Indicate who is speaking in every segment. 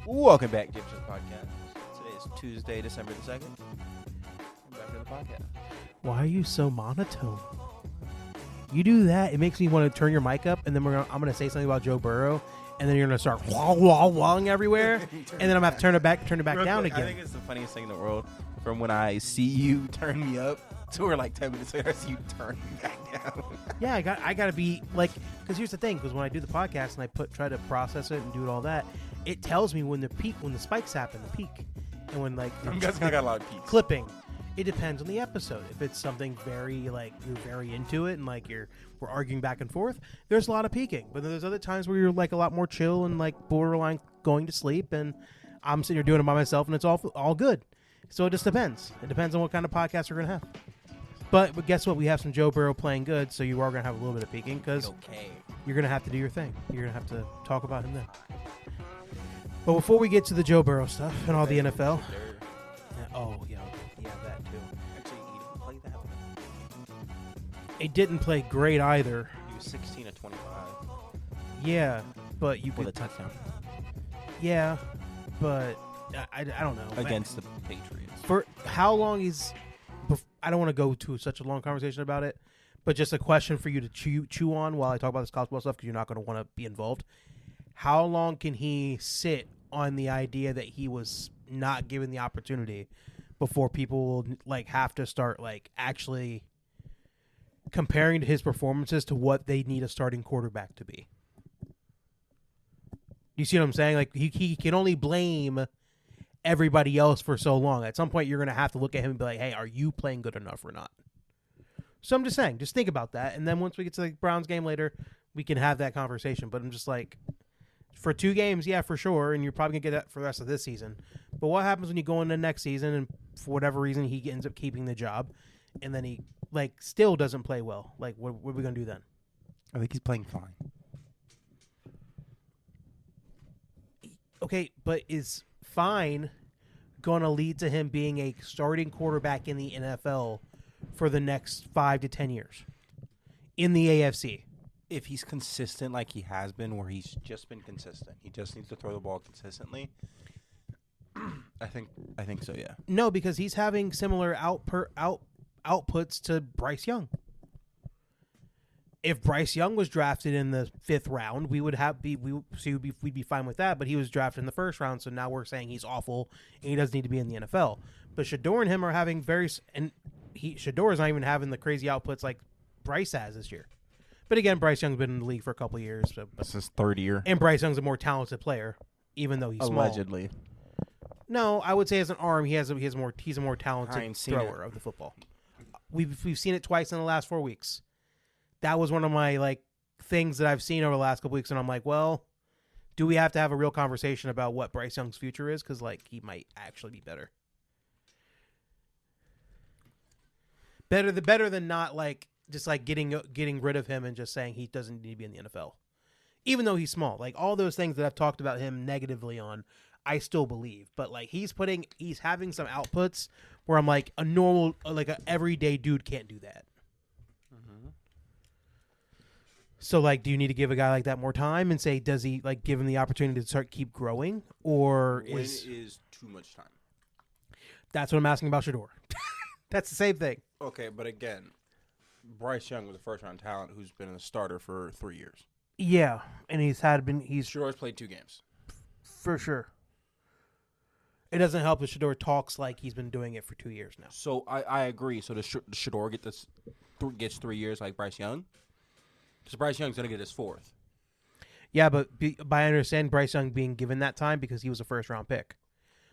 Speaker 1: Welcome back, Gypsy Podcast. Today is Tuesday, December the 2nd. I'm back to the podcast.
Speaker 2: Why are you so monotone? You do that, it makes me want to turn your mic up, and then I'm gonna say something about Joe Burrow, and then you're gonna start wah everywhere, and then I'm gonna have to turn it back down again.
Speaker 1: I think it's the funniest thing in the world. From when I see you turn me up to where like 10 minutes later I see you turn me back down.
Speaker 2: Yeah, I gotta be like, because here's the thing, because when I do the podcast and I try to process it and do all that, it tells me when the spikes happen, the peak, and when like
Speaker 1: I'm guessing I got a lot of peaks.
Speaker 2: Clipping. It depends on the episode. If it's something very like you're very into it and like we're arguing back and forth, there's a lot of peaking. But then there's other times where you're like a lot more chill and like borderline going to sleep, and I'm sitting here doing it by myself, and it's all good. So it just depends. It depends on what kind of podcast we're gonna have. But guess what? We have some Joe Burrow playing good, so you are gonna have a little bit of peaking because you're gonna have to do your thing. You're gonna have to talk about him then. But before we get to the Joe Burrow stuff and all the NFL, that too.
Speaker 1: Actually, he didn't play that one.
Speaker 2: It didn't play great either.
Speaker 1: He was 16 of 25
Speaker 2: Yeah, but you
Speaker 1: with a
Speaker 2: could.
Speaker 1: touchdown
Speaker 2: Yeah, but I don't know
Speaker 1: against the Patriots.
Speaker 2: For how long is? I don't want to go to such a long conversation about it, but just a question for you to chew on while I talk about this college football stuff, because you're not going to want to be involved. How long can he sit on the idea that he was not given the opportunity before people will like have to start like actually comparing his performances to what they need a starting quarterback to be? You see what I'm saying? Like he can only blame everybody else for so long. At some point, you're going to have to look at him and be like, hey, are you playing good enough or not? So I'm just saying, just think about that. And then once we get to the Browns game later, we can have that conversation. But I'm just like, for 2 games, yeah, for sure. And you're probably going to get that for the rest of this season. But what happens when you go into next season and for whatever reason he ends up keeping the job and then he like still doesn't play well? Like, what are we going to do then?
Speaker 1: I think he's playing fine.
Speaker 2: Okay, but is fine going to lead to him being a starting quarterback in the NFL for the next 5 to 10 years in the AFC?
Speaker 1: If he's consistent like he has been, where he's just been consistent, he just needs to throw the ball consistently. I think so, yeah.
Speaker 2: No, because he's having similar outputs to Bryce Young. If Bryce Young was drafted in the 5th round, we'd be fine with that. But he was drafted in the 1st round, so now we're saying he's awful and he doesn't need to be in the NFL. But Shedeur and him are having Shedeur is not even having the crazy outputs like Bryce has this year. But again, Bryce Young's been in the league for a couple of years.
Speaker 1: That's his 3rd year,
Speaker 2: and Bryce Young's a more talented player, even though he's
Speaker 1: allegedly.
Speaker 2: Small. No, I would say as an arm, he's a more talented thrower of the football. We've seen it twice in the last 4 weeks. That was one of my like things that I've seen over the last couple weeks, and I'm like, well, do we have to have a real conversation about what Bryce Young's future is? Because like he might actually be better. Better than not like just like getting rid of him and just saying he doesn't need to be in the NFL, even though he's small. Like all those things that I've talked about him negatively on, I still believe. But like he's having some outputs where I'm like a normal, like a everyday dude can't do that. So, like, do you need to give a guy like that more time and say, does he, like, give him the opportunity to keep growing? Or
Speaker 1: is too much time?
Speaker 2: That's what I'm asking about Shedeur. That's the same thing.
Speaker 1: Okay, but again, Bryce Young was a first-round talent who's been a starter for 3 years.
Speaker 2: Yeah, and
Speaker 1: Shedeur's played 2 games.
Speaker 2: For sure. It doesn't help if Shedeur talks like he's been doing it for 2 years now.
Speaker 1: So, I agree. So, does Shedeur gets 3 years like Bryce Young? Because Bryce Young's going to get his 4th.
Speaker 2: Yeah, but I understand Bryce Young being given that time because he was a first-round pick.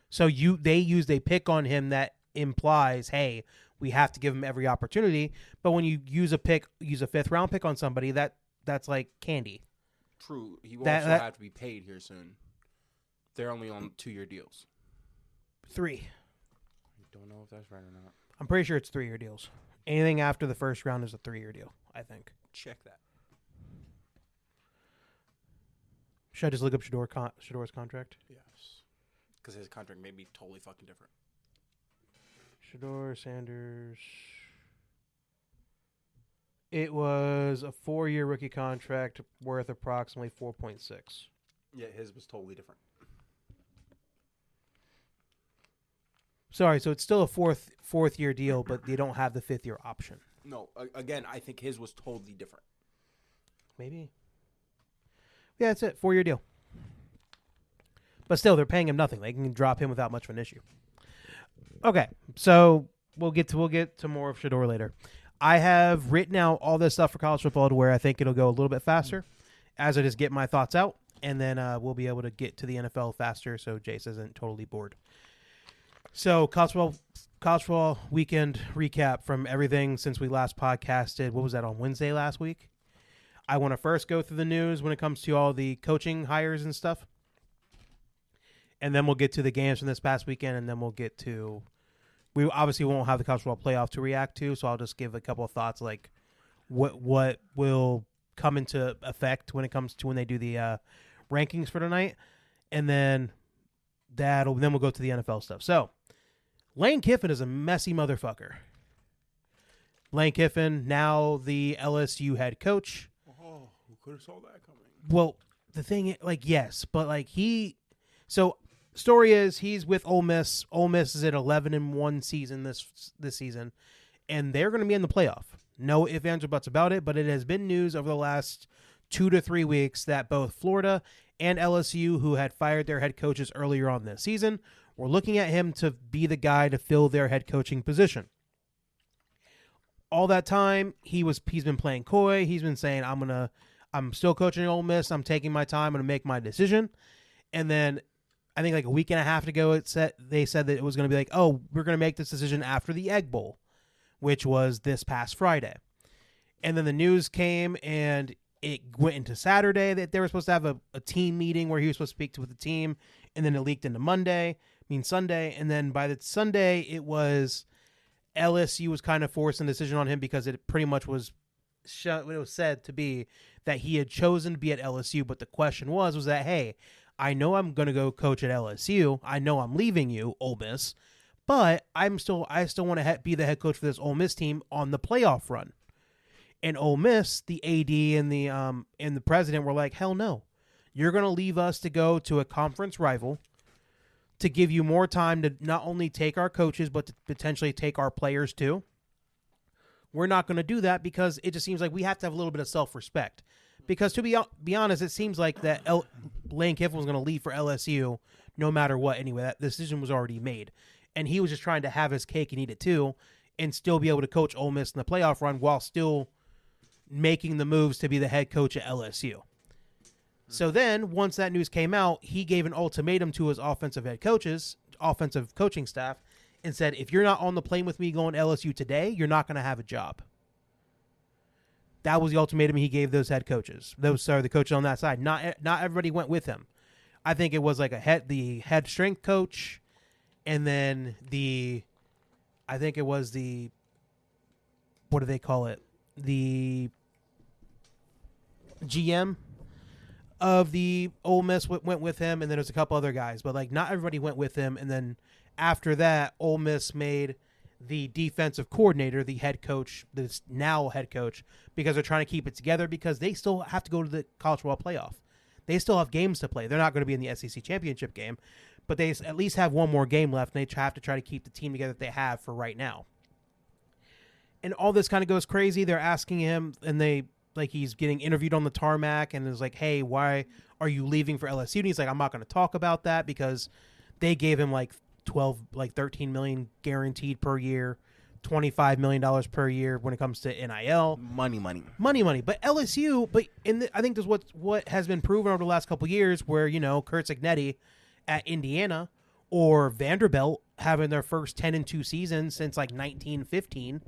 Speaker 2: So they used a pick on him that implies, hey, we have to give him every opportunity. But when you use a 5th-round pick on somebody, that's like candy.
Speaker 1: True. He will also have to be paid here soon. They're only on 2-year deals.
Speaker 2: 3.
Speaker 1: I don't know if that's right or not.
Speaker 2: I'm pretty sure it's 3-year deals. Anything after the 1st round is a 3-year deal, I think.
Speaker 1: Check that.
Speaker 2: Should I just look up Shedeur's contract?
Speaker 1: Yes. Because his contract may be totally fucking different.
Speaker 2: Shedeur Sanders. It was a 4-year rookie contract worth approximately 4.6.
Speaker 1: Yeah, his was totally different.
Speaker 2: Sorry, so it's still a fourth year deal, but they don't have the 5th year option.
Speaker 1: No, again, I think his was totally different.
Speaker 2: Maybe. Yeah, that's it. 4-year deal. But still, they're paying him nothing. They can drop him without much of an issue. Okay, so we'll get to more of Shedeur later. I have written out all this stuff for college football to where I think it'll go a little bit faster as I just get my thoughts out, and then we'll be able to get to the NFL faster so Jace isn't totally bored. So college football weekend recap from everything since we last podcasted. What was that, on Wednesday last week? I want to first go through the news when it comes to all the coaching hires and stuff. And then we'll get to the games from this past weekend, and then we'll get to... We obviously won't have the college football playoff to react to, so I'll just give a couple of thoughts, like what will come into effect when it comes to when they do the rankings for tonight. And then we'll go to the NFL stuff. So, Lane Kiffin is a messy motherfucker. Lane Kiffin, now the LSU head coach.
Speaker 1: Oh, who could have saw that coming?
Speaker 2: Well, the thing, yes, but so story is he's with Ole Miss. Ole Miss is at 11-1 season this season, and they're going to be in the playoff. No ifs, ands, or buts about it, but it has been news over the last 2 to 3 weeks that both Florida and LSU, who had fired their head coaches earlier on this season, were looking at him to be the guy to fill their head coaching position. All that time, he's been playing coy. He's been saying, I'm still coaching Ole Miss. I'm taking my time. I'm going to make my decision. And then I think like a week and a half ago, they said that it was going to be like, oh, we're going to make this decision after the Egg Bowl, which was this past Friday. And then the news came, and it went into Saturday that they were supposed to have a team meeting where he was supposed to speak with the team, and then it leaked into Sunday. And then by the Sunday, it was LSU was kind of forcing a decision on him because it pretty much was it was said to be that he had chosen to be at LSU, but the question was that, hey, I know I'm going to go coach at LSU. I know I'm leaving you, Ole Miss, but I still want to be the head coach for this Ole Miss team on the playoff run. And Ole Miss, the AD and the president were like, hell no. You're going to leave us to go to a conference rival to give you more time to not only take our coaches, but to potentially take our players too. We're not going to do that because it just seems like we have to have a little bit of self-respect. Because to be honest, it seems like that Lane Kiffin was going to leave for LSU no matter what. Anyway, that decision was already made. And he was just trying to have his cake and eat it too and still be able to coach Ole Miss in the playoff run while still making the moves to be the head coach at LSU. So then, once that news came out, he gave an ultimatum to his offensive coaching staff, and said, if you're not on the plane with me going to LSU today, you're not going to have a job. That was the ultimatum he gave those head coaches. The coaches on that side. Not everybody went with him. I think it was like the head strength coach, and then what do they call it? The GM of the Ole Miss went with him, and then there's a couple other guys, but not everybody went with him. And then after that, Ole Miss made the defensive coordinator the head coach, that's now head coach, because they're trying to keep it together because they still have to go to the college football playoff. They still have games to play. They're not going to be in the SEC championship game, but they at least have one more game left, and they have to try to keep the team together that they have for right now. And all this kind of goes crazy. They're asking him, and he's getting interviewed on the tarmac, and is like, hey, why are you leaving for LSU? And he's like, I'm not going to talk about that because they gave him 13 million guaranteed per year, $25 million per year when it comes to NIL.
Speaker 1: Money.
Speaker 2: But LSU, I think there's what has been proven over the last couple of years where, Kurt Cignetti at Indiana or Vanderbilt having their first 10-2 season since 1915.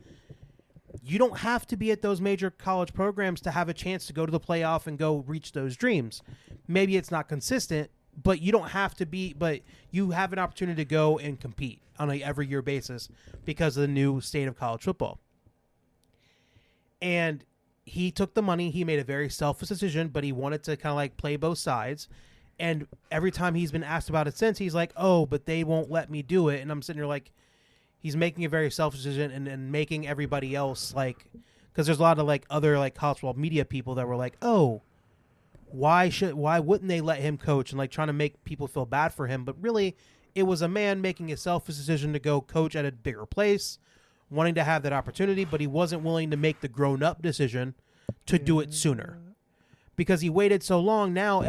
Speaker 2: You don't have to be at those major college programs to have a chance to go to the playoff and go reach those dreams. Maybe it's not consistent, but you don't have to be, but you have an opportunity to go and compete on an every year basis because of the new state of college football. And he took the money. He made a very selfish decision, but he wanted to kind of play both sides. And every time he's been asked about it since, he's like, oh, but they won't let me do it. And I'm sitting here he's making a very selfish decision and making everybody else because there's a lot of other college football media people that were like, oh, why wouldn't they let him coach, and trying to make people feel bad for him. But really, It was a man making a selfish decision to go coach at a bigger place, wanting to have that opportunity, but he wasn't willing to make the grown-up decision to do it sooner. Because he waited so long, now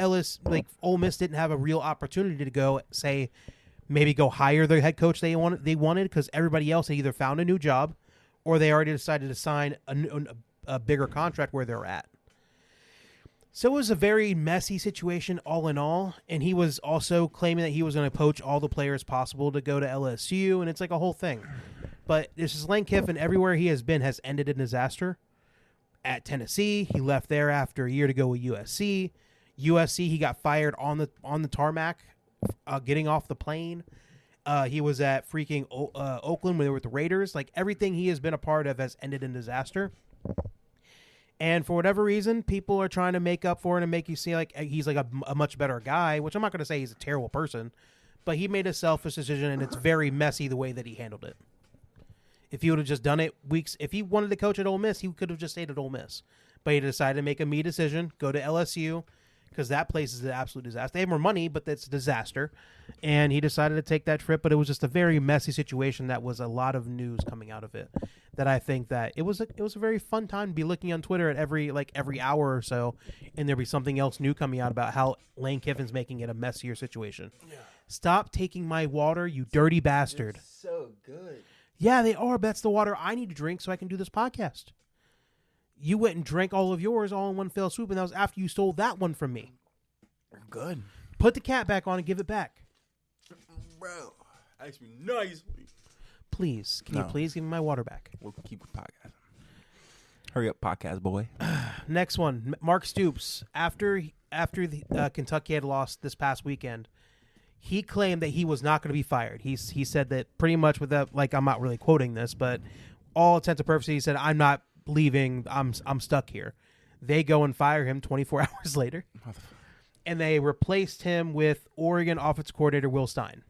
Speaker 2: Ole Miss didn't have a real opportunity to go, say, maybe go hire the head coach they wanted because everybody else had either found a new job or they already decided to sign a bigger contract where they're at. So it was a very messy situation all in all, and he was also claiming that he was going to poach all the players possible to go to LSU, and it's like a whole thing. But this is Lane Kiffin. Everywhere he has been has ended in disaster. At Tennessee, he left there after a year to go with USC. USC, he got fired on the tarmac, getting off the plane. He was at freaking Oakland when they were with the Raiders. Like, everything he has been a part of has ended in disaster. And for whatever reason, people are trying to make up for it and make you see like he's like a much better guy, which I'm not going to say he's a terrible person, but he made a selfish decision, and it's very messy the way that he handled it. If he would have just done it if he wanted to coach at Ole Miss, he could have just stayed at Ole Miss. But he decided to make a me decision, go to LSU, because that place is an absolute disaster. They have more money, but that's a disaster. And he decided to take that trip, but it was just a very messy situation that was a lot of news coming out of it. That I think that it was a very fun time to be looking on Twitter at every hour or so, and there'd be something else new coming out about how Lane Kiffin's making it a messier situation. Yeah. Stop taking my water, you dirty bastard.
Speaker 1: It's so good.
Speaker 2: Yeah, they are, but that's the water I need to drink so I can do this podcast. You went and drank all of yours all in one fell swoop, and that was after you stole that one from me.
Speaker 1: Good.
Speaker 2: Put the cap back on and give it back.
Speaker 1: Bro, ask me nicely.
Speaker 2: Please, can you please give me my water back?
Speaker 1: We'll keep the podcast. Hurry up, podcast boy.
Speaker 2: Next one, Mark Stoops. After Kentucky had lost this past weekend, he claimed that he was not going to be fired. He said that pretty much without, like, I'm not really quoting this, but all intents and purposes, he said, I'm not leaving. I'm stuck here. They go and fire him 24 hours later, and they replaced him with Oregon offensive coordinator Will Stein.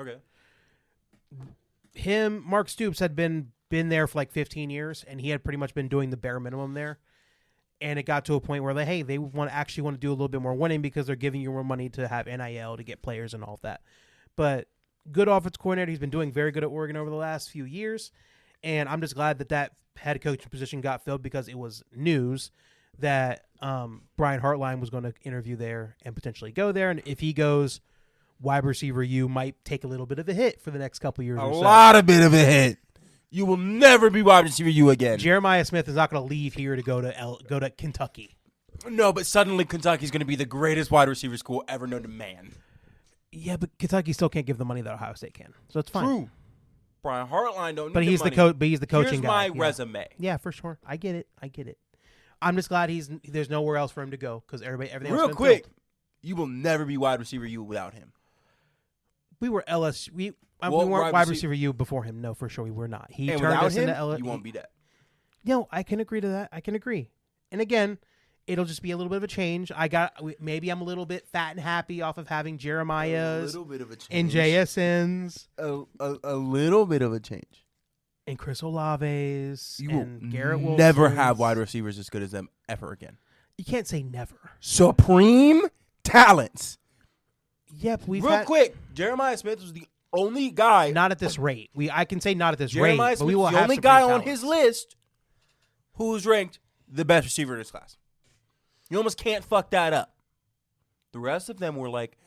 Speaker 1: Okay.
Speaker 2: Mark Stoops had been there for like 15 years, and he had pretty much been doing the bare minimum there. And it got to a point where they actually want to do a little bit more winning because they're giving you more money to have NIL to get players and all of that. But good offensive coordinator. He's been doing very good at Oregon over the last few years. And I'm just glad that head coaching position got filled because it was news that Brian Hartline was going to interview there and potentially go there. And if he goes, wide receiver U might take a little bit of a hit for the next couple of years.
Speaker 1: A lot of bit of a hit. You will never be wide receiver U again.
Speaker 2: Jeremiah Smith is not going to leave here to go to Kentucky.
Speaker 1: No, but suddenly Kentucky's going to be the greatest wide receiver school ever known to man.
Speaker 2: Yeah, but Kentucky still can't give the money that Ohio State can, so it's fine.
Speaker 1: True. Brian Hartline don't.
Speaker 2: But
Speaker 1: need
Speaker 2: he's
Speaker 1: the
Speaker 2: the
Speaker 1: money.
Speaker 2: But he's the coaching
Speaker 1: Here's
Speaker 2: guy.
Speaker 1: my resume.
Speaker 2: Yeah, for sure. I get it. I'm just glad there's nowhere else for him to go because everything.
Speaker 1: Real
Speaker 2: else
Speaker 1: quick,
Speaker 2: filled.
Speaker 1: you will never be wide receiver U without him.
Speaker 2: We were LSU. We weren't wide receiver U before him. No, for sure we were not. He
Speaker 1: and
Speaker 2: turned
Speaker 1: without
Speaker 2: us
Speaker 1: him,
Speaker 2: into LSU.
Speaker 1: you won't be that.
Speaker 2: No, I can agree to that. I can agree. And again, it'll just be a little bit of a change. Maybe I'm a little bit fat and happy off of having Jeremiah's,
Speaker 1: a little bit of a change,
Speaker 2: and JSN's,
Speaker 1: a little bit of a change,
Speaker 2: and Chris Olave's,
Speaker 1: you
Speaker 2: and
Speaker 1: will
Speaker 2: Garrett Wilson's.
Speaker 1: never have wide receivers as good as them ever again.
Speaker 2: You can't say never.
Speaker 1: Supreme talents.
Speaker 2: Yep,
Speaker 1: Real quick, Jeremiah Smith was the only guy.
Speaker 2: Not at this rate. I can say not at this
Speaker 1: Jeremiah
Speaker 2: rate,
Speaker 1: Smith
Speaker 2: but we will
Speaker 1: was the
Speaker 2: have
Speaker 1: only
Speaker 2: supreme
Speaker 1: guy on
Speaker 2: talents.
Speaker 1: his list who was ranked the best receiver in his class. You almost can't fuck that up. The rest of them were like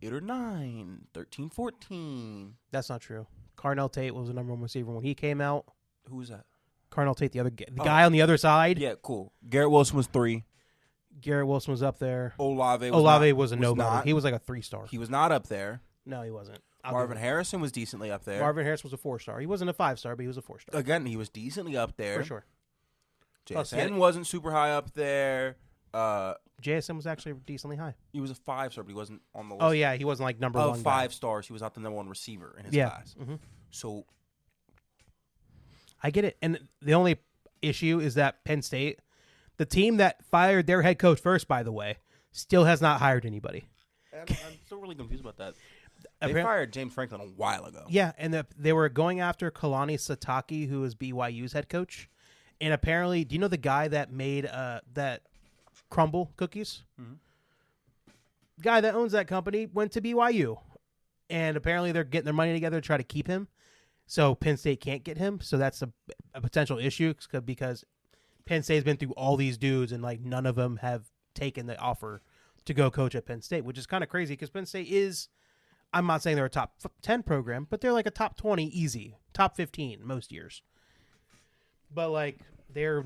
Speaker 1: 8 or 9, 13, 14.
Speaker 2: That's not true. Carnell Tate was the number one receiver when he came out.
Speaker 1: Who was that?
Speaker 2: Carnell Tate, the guy on the other side.
Speaker 1: Yeah, cool. Garrett Wilson was 3.
Speaker 2: Garrett Wilson was up there.
Speaker 1: Olave
Speaker 2: was a nobody. He was like a 3-star.
Speaker 1: He was not up there.
Speaker 2: No, he wasn't.
Speaker 1: Marvin Harrison was decently up there.
Speaker 2: Marvin Harrison was a 4-star. He wasn't a 5-star, but he was a 4-star.
Speaker 1: Again, he was decently up there.
Speaker 2: For sure.
Speaker 1: JSN wasn't super high up there.
Speaker 2: JSN was actually decently high.
Speaker 1: He was a 5-star, but he wasn't on the list.
Speaker 2: Oh, yeah. He wasn't like number one.
Speaker 1: 5 stars. He was not the number one receiver in his class. Mm-hmm. So
Speaker 2: I get it. And the only issue is that Penn State, the team that fired their head coach first, by the way, still has not hired anybody.
Speaker 1: I'm still really confused about that. They fired James Franklin a while ago.
Speaker 2: Yeah, and they were going after Kalani Satake, who is BYU's head coach. And apparently, do you know the guy that made that crumble cookies? Mm-hmm. The guy that owns that company went to BYU. And apparently they're getting their money together to try to keep him. So Penn State can't get him. So that's a potential issue because Penn State's been through all these dudes and like none of them have taken the offer to go coach at Penn State, which is kind of crazy because Penn State is, I'm not saying they're a top 10 program, but they're like a top 20 easy, top 15 most years. But like the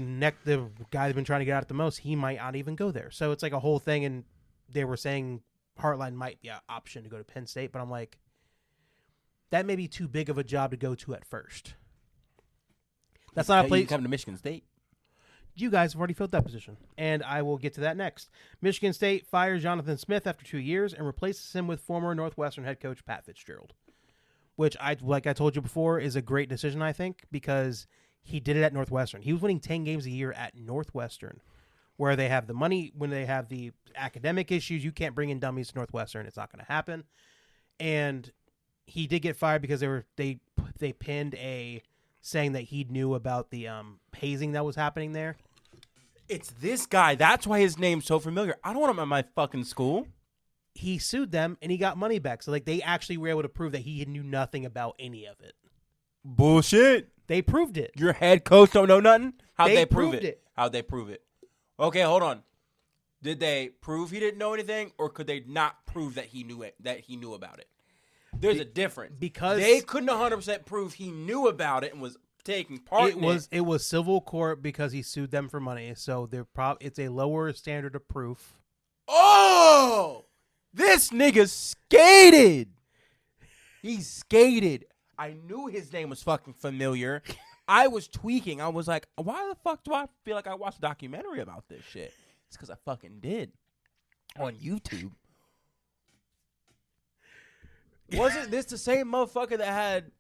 Speaker 2: guy that's been trying to get out the most, he might not even go there. So it's like a whole thing. And they were saying Hartline might be an option to go to Penn State, but I'm like, that may be too big of a job to go to at first. That's not a place.
Speaker 1: You can come to Michigan State.
Speaker 2: You guys have already filled that position, and I will get to that next. Michigan State fires Jonathan Smith after 2 years and replaces him with former Northwestern head coach Pat Fitzgerald, which, like I told you before, is a great decision, I think, because he did it at Northwestern. He was winning 10 games a year at Northwestern, where they have the money, when they have the academic issues, you can't bring in dummies to Northwestern. It's not going to happen. And he did get fired because they pinned a saying that he knew about the hazing that was happening there.
Speaker 1: It's this guy. That's why his name's so familiar. I don't want him at my fucking school.
Speaker 2: He sued them, and he got money back. So, like, they actually were able to prove that he knew nothing about any of it.
Speaker 1: Bullshit.
Speaker 2: They proved it.
Speaker 1: Your head coach don't know nothing? How'd they prove
Speaker 2: proved
Speaker 1: it? How'd they prove it? Okay, hold on. Did they prove he didn't know anything, or could they not prove that he knew it? That he knew about it? There's a difference
Speaker 2: because
Speaker 1: they couldn't 100% prove he knew about it and was taking part in it.
Speaker 2: It was civil court because he sued them for money, so it's a lower standard of proof.
Speaker 1: Oh, this nigga skated. He skated. I knew his name was fucking familiar. I was tweaking. I was like, why the fuck do I feel like I watched a documentary about this shit? It's because I fucking did on YouTube. Wasn't this the same motherfucker that had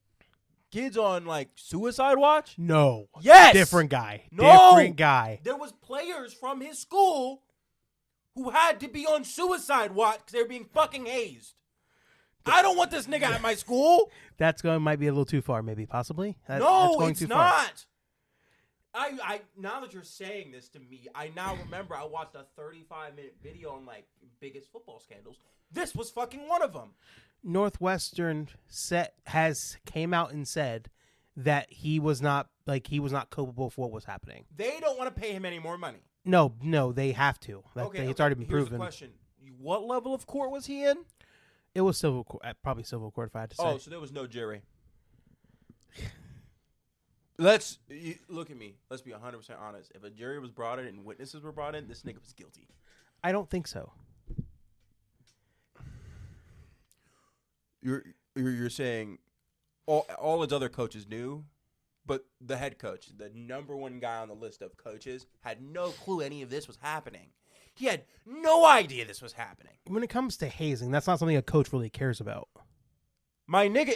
Speaker 1: kids on, like, suicide watch?
Speaker 2: No.
Speaker 1: Yes.
Speaker 2: Different guy.
Speaker 1: No.
Speaker 2: Different guy.
Speaker 1: There was players from his school who had to be on suicide watch because they were being fucking hazed. I don't want this nigga at my school.
Speaker 2: Might be a little too far, maybe, possibly.
Speaker 1: No,
Speaker 2: that's going
Speaker 1: it's
Speaker 2: too
Speaker 1: not. I now that you're saying this to me, I now remember I watched a 35-minute video on, like, biggest football scandals. This was fucking one of them.
Speaker 2: Northwestern came out and said that he was not culpable for what was happening.
Speaker 1: They don't want to pay him any more money.
Speaker 2: No, they have to. It's already been
Speaker 1: Here's
Speaker 2: proven.
Speaker 1: the question: what level of court was he in?
Speaker 2: It was civil court, probably civil court if I had to say.
Speaker 1: Oh, so there was no jury. Look at me. Let's be 100% honest. If a jury was brought in and witnesses were brought in, this nigga was guilty.
Speaker 2: I don't think so.
Speaker 1: You're saying all his other coaches knew, but the head coach, the number one guy on the list of coaches, had no clue any of this was happening. He had no idea this was happening.
Speaker 2: When it comes to hazing, that's not something a coach really cares about.
Speaker 1: My nigga,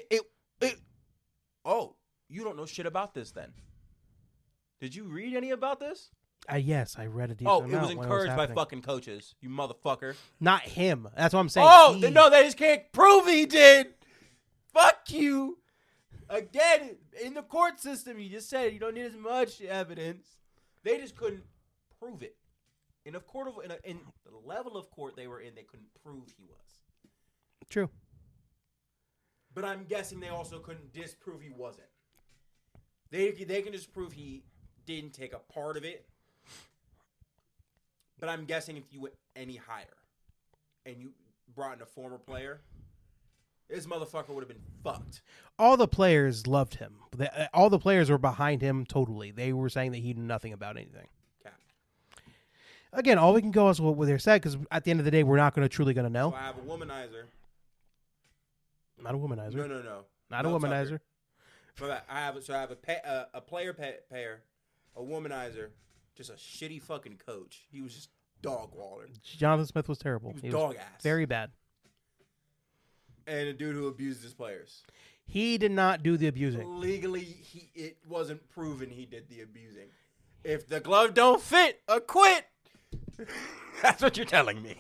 Speaker 1: you don't know shit about this then. Did you read any about this?
Speaker 2: Yes, I read a decent amount.
Speaker 1: It was encouraged by fucking coaches, you motherfucker.
Speaker 2: Not him. That's what I'm saying.
Speaker 1: No, they just can't prove he did. Fuck you. Again, in the court system, you just said you don't need as much evidence. They just couldn't prove it. In the level of court they were in, they couldn't prove he was.
Speaker 2: True.
Speaker 1: But I'm guessing they also couldn't disprove he wasn't. They can just prove he didn't take a part of it. But I'm guessing if you went any higher and you brought in a former player, this motherfucker would have been fucked.
Speaker 2: All the players loved him. All the players were behind him totally. They were saying that he knew nothing about anything.
Speaker 1: Okay.
Speaker 2: Again, all we can go is what they're saying because at the end of the day, we're not truly going to know.
Speaker 1: So I have a womanizer.
Speaker 2: Not a womanizer.
Speaker 1: No.
Speaker 2: Not a womanizer.
Speaker 1: I have a player payer, a womanizer, just a shitty fucking coach. He was just dog water.
Speaker 2: Jonathan Smith was terrible.
Speaker 1: He was dog ass.
Speaker 2: Very bad.
Speaker 1: And a dude who abused his players.
Speaker 2: He did not do the abusing.
Speaker 1: Legally, it wasn't proven he did the abusing. If the glove don't fit, acquit. That's what you're telling me.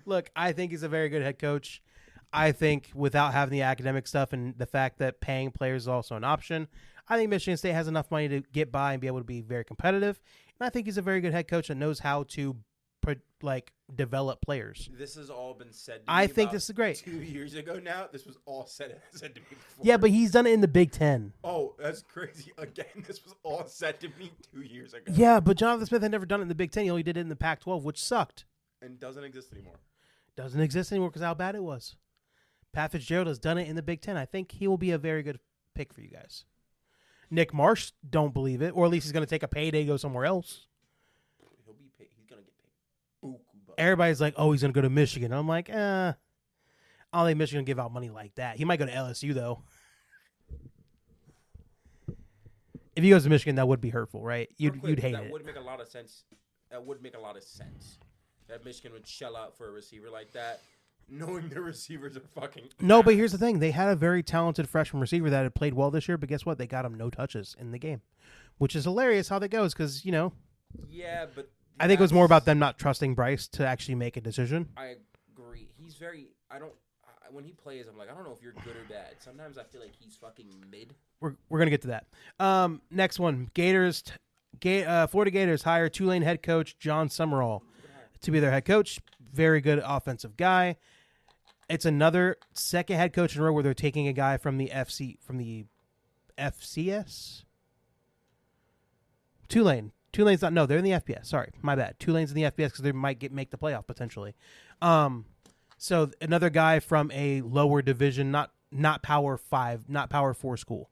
Speaker 2: Look, I think he's a very good head coach. I think without having the academic stuff and the fact that paying players is also an option, I think Michigan State has enough money to get by and be able to be very competitive. And I think he's a very good head coach that knows how to develop players.
Speaker 1: This has all been said to me
Speaker 2: I think
Speaker 1: about
Speaker 2: this is great.
Speaker 1: 2 years ago now. This was all said to me before.
Speaker 2: Yeah, but he's done it in the Big Ten.
Speaker 1: Oh, that's crazy. Again, this was all said to me 2 years ago.
Speaker 2: Yeah, but Jonathan Smith had never done it in the Big Ten. He only did it in the Pac-12, which sucked.
Speaker 1: And doesn't exist anymore.
Speaker 2: Doesn't exist anymore because how bad it was. Pat Fitzgerald has done it in the Big Ten. I think he will be a very good pick for you guys. Nick Marsh, don't believe it, or at least he's going to take a payday, go somewhere else.
Speaker 1: He'll be paid. He's going to get paid.
Speaker 2: Everybody's like, oh, he's going to go to Michigan. I'm like, I don't think Michigan will give out money like that. He might go to LSU, though. If he goes to Michigan, that would be hurtful, right? You'd hate it.
Speaker 1: That would make a lot of sense. That Michigan would shell out for a receiver like that, knowing their receivers are fucking
Speaker 2: No, but here's the thing. They had a very talented freshman receiver that had played well this year, but guess what? They got him no touches in the game, which is hilarious how that goes because,
Speaker 1: Yeah, but
Speaker 2: I think it was more about them not trusting Bryce to actually make a decision.
Speaker 1: I agree. He's very – when he plays, I'm like, I don't know if you're good or bad. Sometimes I feel like he's fucking mid.
Speaker 2: We're going to get to that. Next one. Florida Gators hire Tulane head coach John Summerall to be their head coach. Very good offensive guy. It's another second head coach in a row where they're taking a guy from the FCS. Tulane. Tulane's not. No, they're in the FBS. Sorry, my bad. Tulane's in the FBS because they might make the playoff potentially. So another guy from a lower division, not Power 5, not Power 4 school,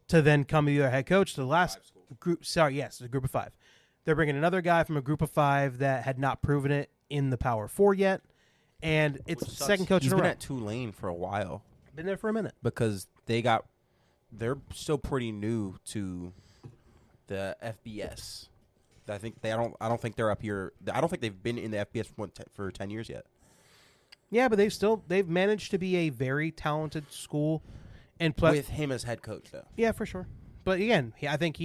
Speaker 2: to then come be their head coach. The last group. Sorry, yes, a group of 5. They're bringing another guy from a group of 5 that had not proven it in the Power 4 yet. And it's the second coach in a row.
Speaker 1: He's been at Tulane for a while.
Speaker 2: Been there for a minute.
Speaker 1: Because they're still pretty new to the FBS. I don't think they're up here. I don't think they've been in the FBS for 10 years yet.
Speaker 2: Yeah, but they've managed to be a very talented school. And plus,
Speaker 1: with him as head coach, though.
Speaker 2: Yeah, for sure. But again, I think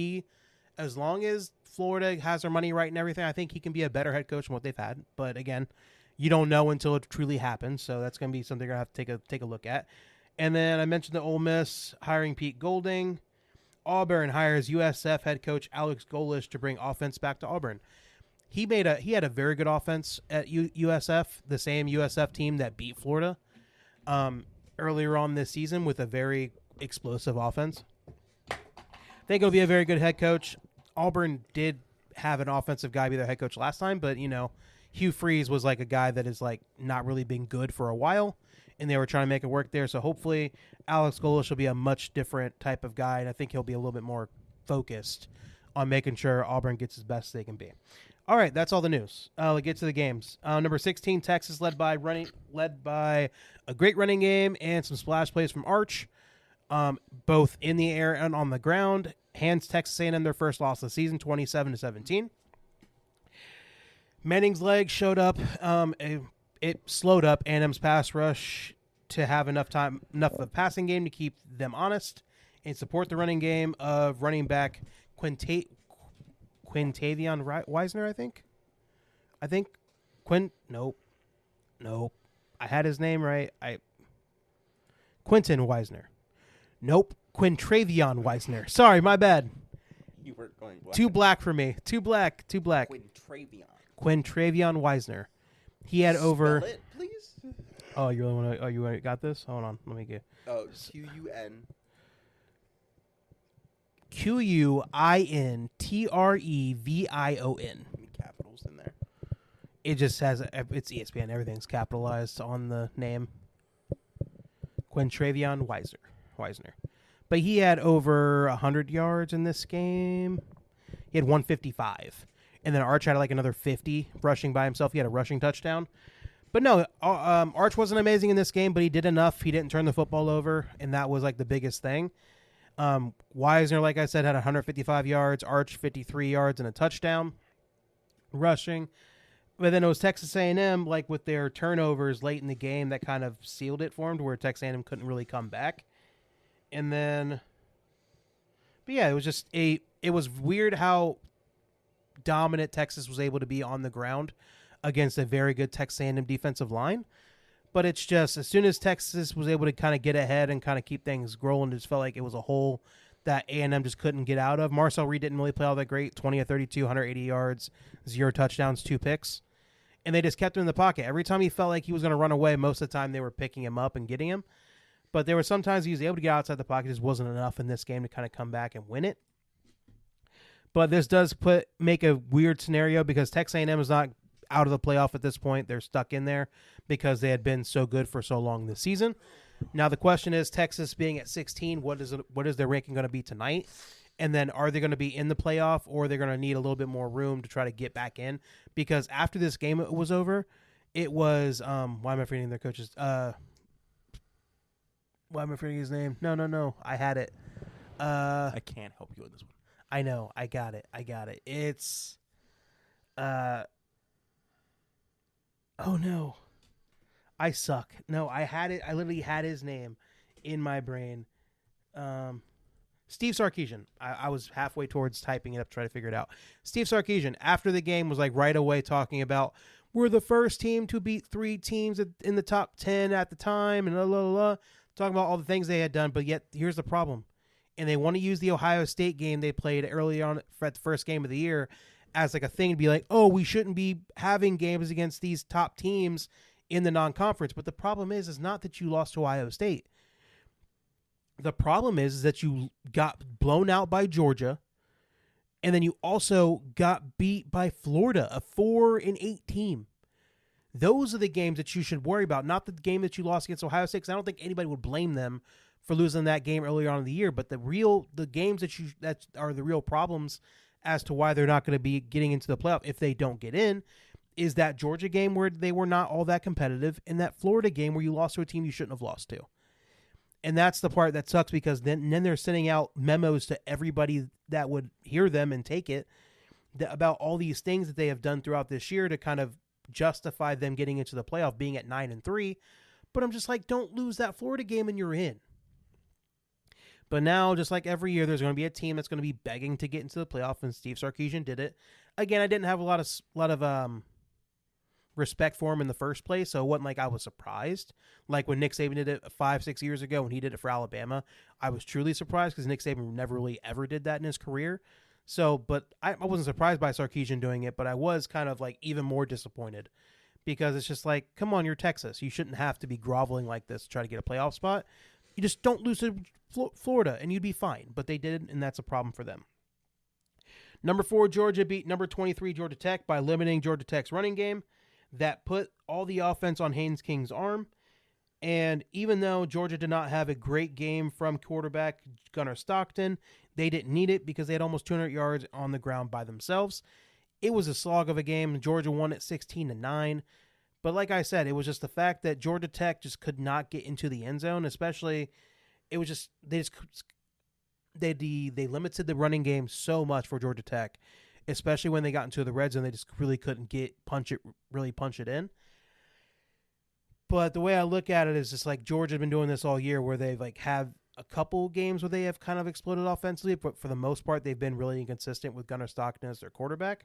Speaker 2: as long as Florida has their money right and everything, I think he can be a better head coach than what they've had. But again, you don't know until it truly happens, so that's going to be something you're going to have to take a look at. And then I mentioned the Ole Miss hiring Pete Golding. Auburn hires USF head coach Alex Golish to bring offense back to Auburn. He had a very good offense at USF, the same USF team that beat Florida earlier on this season with a very explosive offense. I think he'll be a very good head coach. Auburn did have an offensive guy be their head coach last time, but Hugh Freeze was like a guy that is like not really been good for a while, and they were trying to make it work there. So hopefully Alex Golish will be a much different type of guy, and I think he'll be a little bit more focused on making sure Auburn gets as best they can be. All right, that's all the news. Let's get to the games. Number 16, Texas, led by a great running game and some splash plays from Arch, both in the air and on the ground. Hands Texas A&M their first loss of the season, 27-17. Manning's leg showed up. It slowed up A&M's pass rush to have enough of a passing game to keep them honest and support the running game of running back Quintavion Wisner, I think. Nope. I had his name right. Quentin Wisner. Nope. Quintravion Wisner. Sorry, my bad.
Speaker 1: You were going black.
Speaker 2: Too black for me. Too black. Quintravion Wisner. He had over.
Speaker 1: Spell it, please.
Speaker 2: Oh, you really want to? Oh, you got this? Hold on. Let me get.
Speaker 1: Oh, Quin.
Speaker 2: QUINTREVION.
Speaker 1: Capitals in there.
Speaker 2: It just has it's ESPN. Everything's capitalized on the name. Quintravion Wisner. But he had over 100 yards in this game. He had 155. And then Arch had like another 50 rushing by himself. He had a rushing touchdown. But no, Arch wasn't amazing in this game, but he did enough. He didn't turn the football over, and that was like the biggest thing. Wisner, like I said, had 155 yards. Arch 53 yards and a touchdown rushing. But then it was Texas A&M, like with their turnovers late in the game, that kind of sealed it for him to where Texas A&M couldn't really come back. And then, but yeah, it was just it was weird how dominant Texas was able to be on the ground against a very good Texas A&M defensive line. But it's just as soon as Texas was able to kind of get ahead and kind of keep things rolling, it just felt like it was a hole that A&M just couldn't get out of. Marcel Reed didn't really play all that great, 20 of 32, 180 yards, 0 touchdowns, 2 picks. and they just kept him in the pocket. Every time he felt like he was going to run away, most of the time they were picking him up and getting him. But there were sometimes he was able to get outside the pocket. Just wasn't enough in this game to kind of come back and win it. But this does make a weird scenario because Texas A&M is not out of the playoff at this point. They're stuck in there because they had been so good for so long this season. Now the question is, Texas being at 16, what is their ranking going to be tonight? And then are they going to be in the playoff, or are they going to need a little bit more room to try to get back in? Because after this game was over, it was why am I forgetting their coaches? Why am I forgetting his name? No. I had it.
Speaker 1: I can't help you with this one.
Speaker 2: I know. I got it. It's oh no. I suck. No, I had it. I literally had his name in my brain. Steve Sarkisian. I was halfway towards typing it up to try to figure it out. Steve Sarkisian, after the game, was like right away talking about, we're the first team to beat 3 teams in the top 10 at the time, and talking about all the things they had done. But yet, here's the problem. And they want to use the Ohio State game they played early on at the first game of the year as like a thing to be like, oh, we shouldn't be having games against these top teams in the non-conference. But the problem is not that you lost to Ohio State. The problem is that you got blown out by Georgia, and then you also got beat by Florida, a 4-8 team. Those are the games that you should worry about, not the game that you lost against Ohio State, because I don't think anybody would blame them for losing that game earlier on in the year. But the games that are the real problems as to why they're not going to be getting into the playoff if they don't get in is that Georgia game where they were not all that competitive, and that Florida game where you lost to a team you shouldn't have lost to. And that's the part that sucks, because then they're sending out memos to everybody that would hear them and take it about all these things that they have done throughout this year to kind of justify them getting into the playoff, being at 9-3. But I'm just like, don't lose that Florida game and you're in. But now, just like every year, there's going to be a team that's going to be begging to get into the playoff, and Steve Sarkisian did it. Again, I didn't have a lot of respect for him in the first place, so it wasn't like I was surprised. Like when Nick Saban did it 5-6 years ago when he did it for Alabama, I was truly surprised because Nick Saban never really ever did that in his career. So, but I wasn't surprised by Sarkisian doing it, but I was kind of like even more disappointed because it's just like, come on, you're Texas. You shouldn't have to be groveling like this to try to get a playoff spot. You just don't lose to Florida and you'd be fine, but they did, and that's a problem for them. Number 4, Georgia beat number 23, Georgia Tech, by limiting Georgia Tech's running game. That put all the offense on Haynes King's arm. And even though Georgia did not have a great game from quarterback Gunnar Stockton, they didn't need it because they had almost 200 yards on the ground by themselves. It was a slog of a game. Georgia won at 16-9. But like I said, it was just the fact that Georgia Tech just could not get into the end zone, especially it was just they limited the running game so much for Georgia Tech. Especially when they got into the red zone, they just really couldn't punch it in. But the way I look at it is just like Georgia's been doing this all year, where they've like have a couple games where they have kind of exploded offensively, but for the most part, they've been really inconsistent with Gunnar Stockton as their quarterback.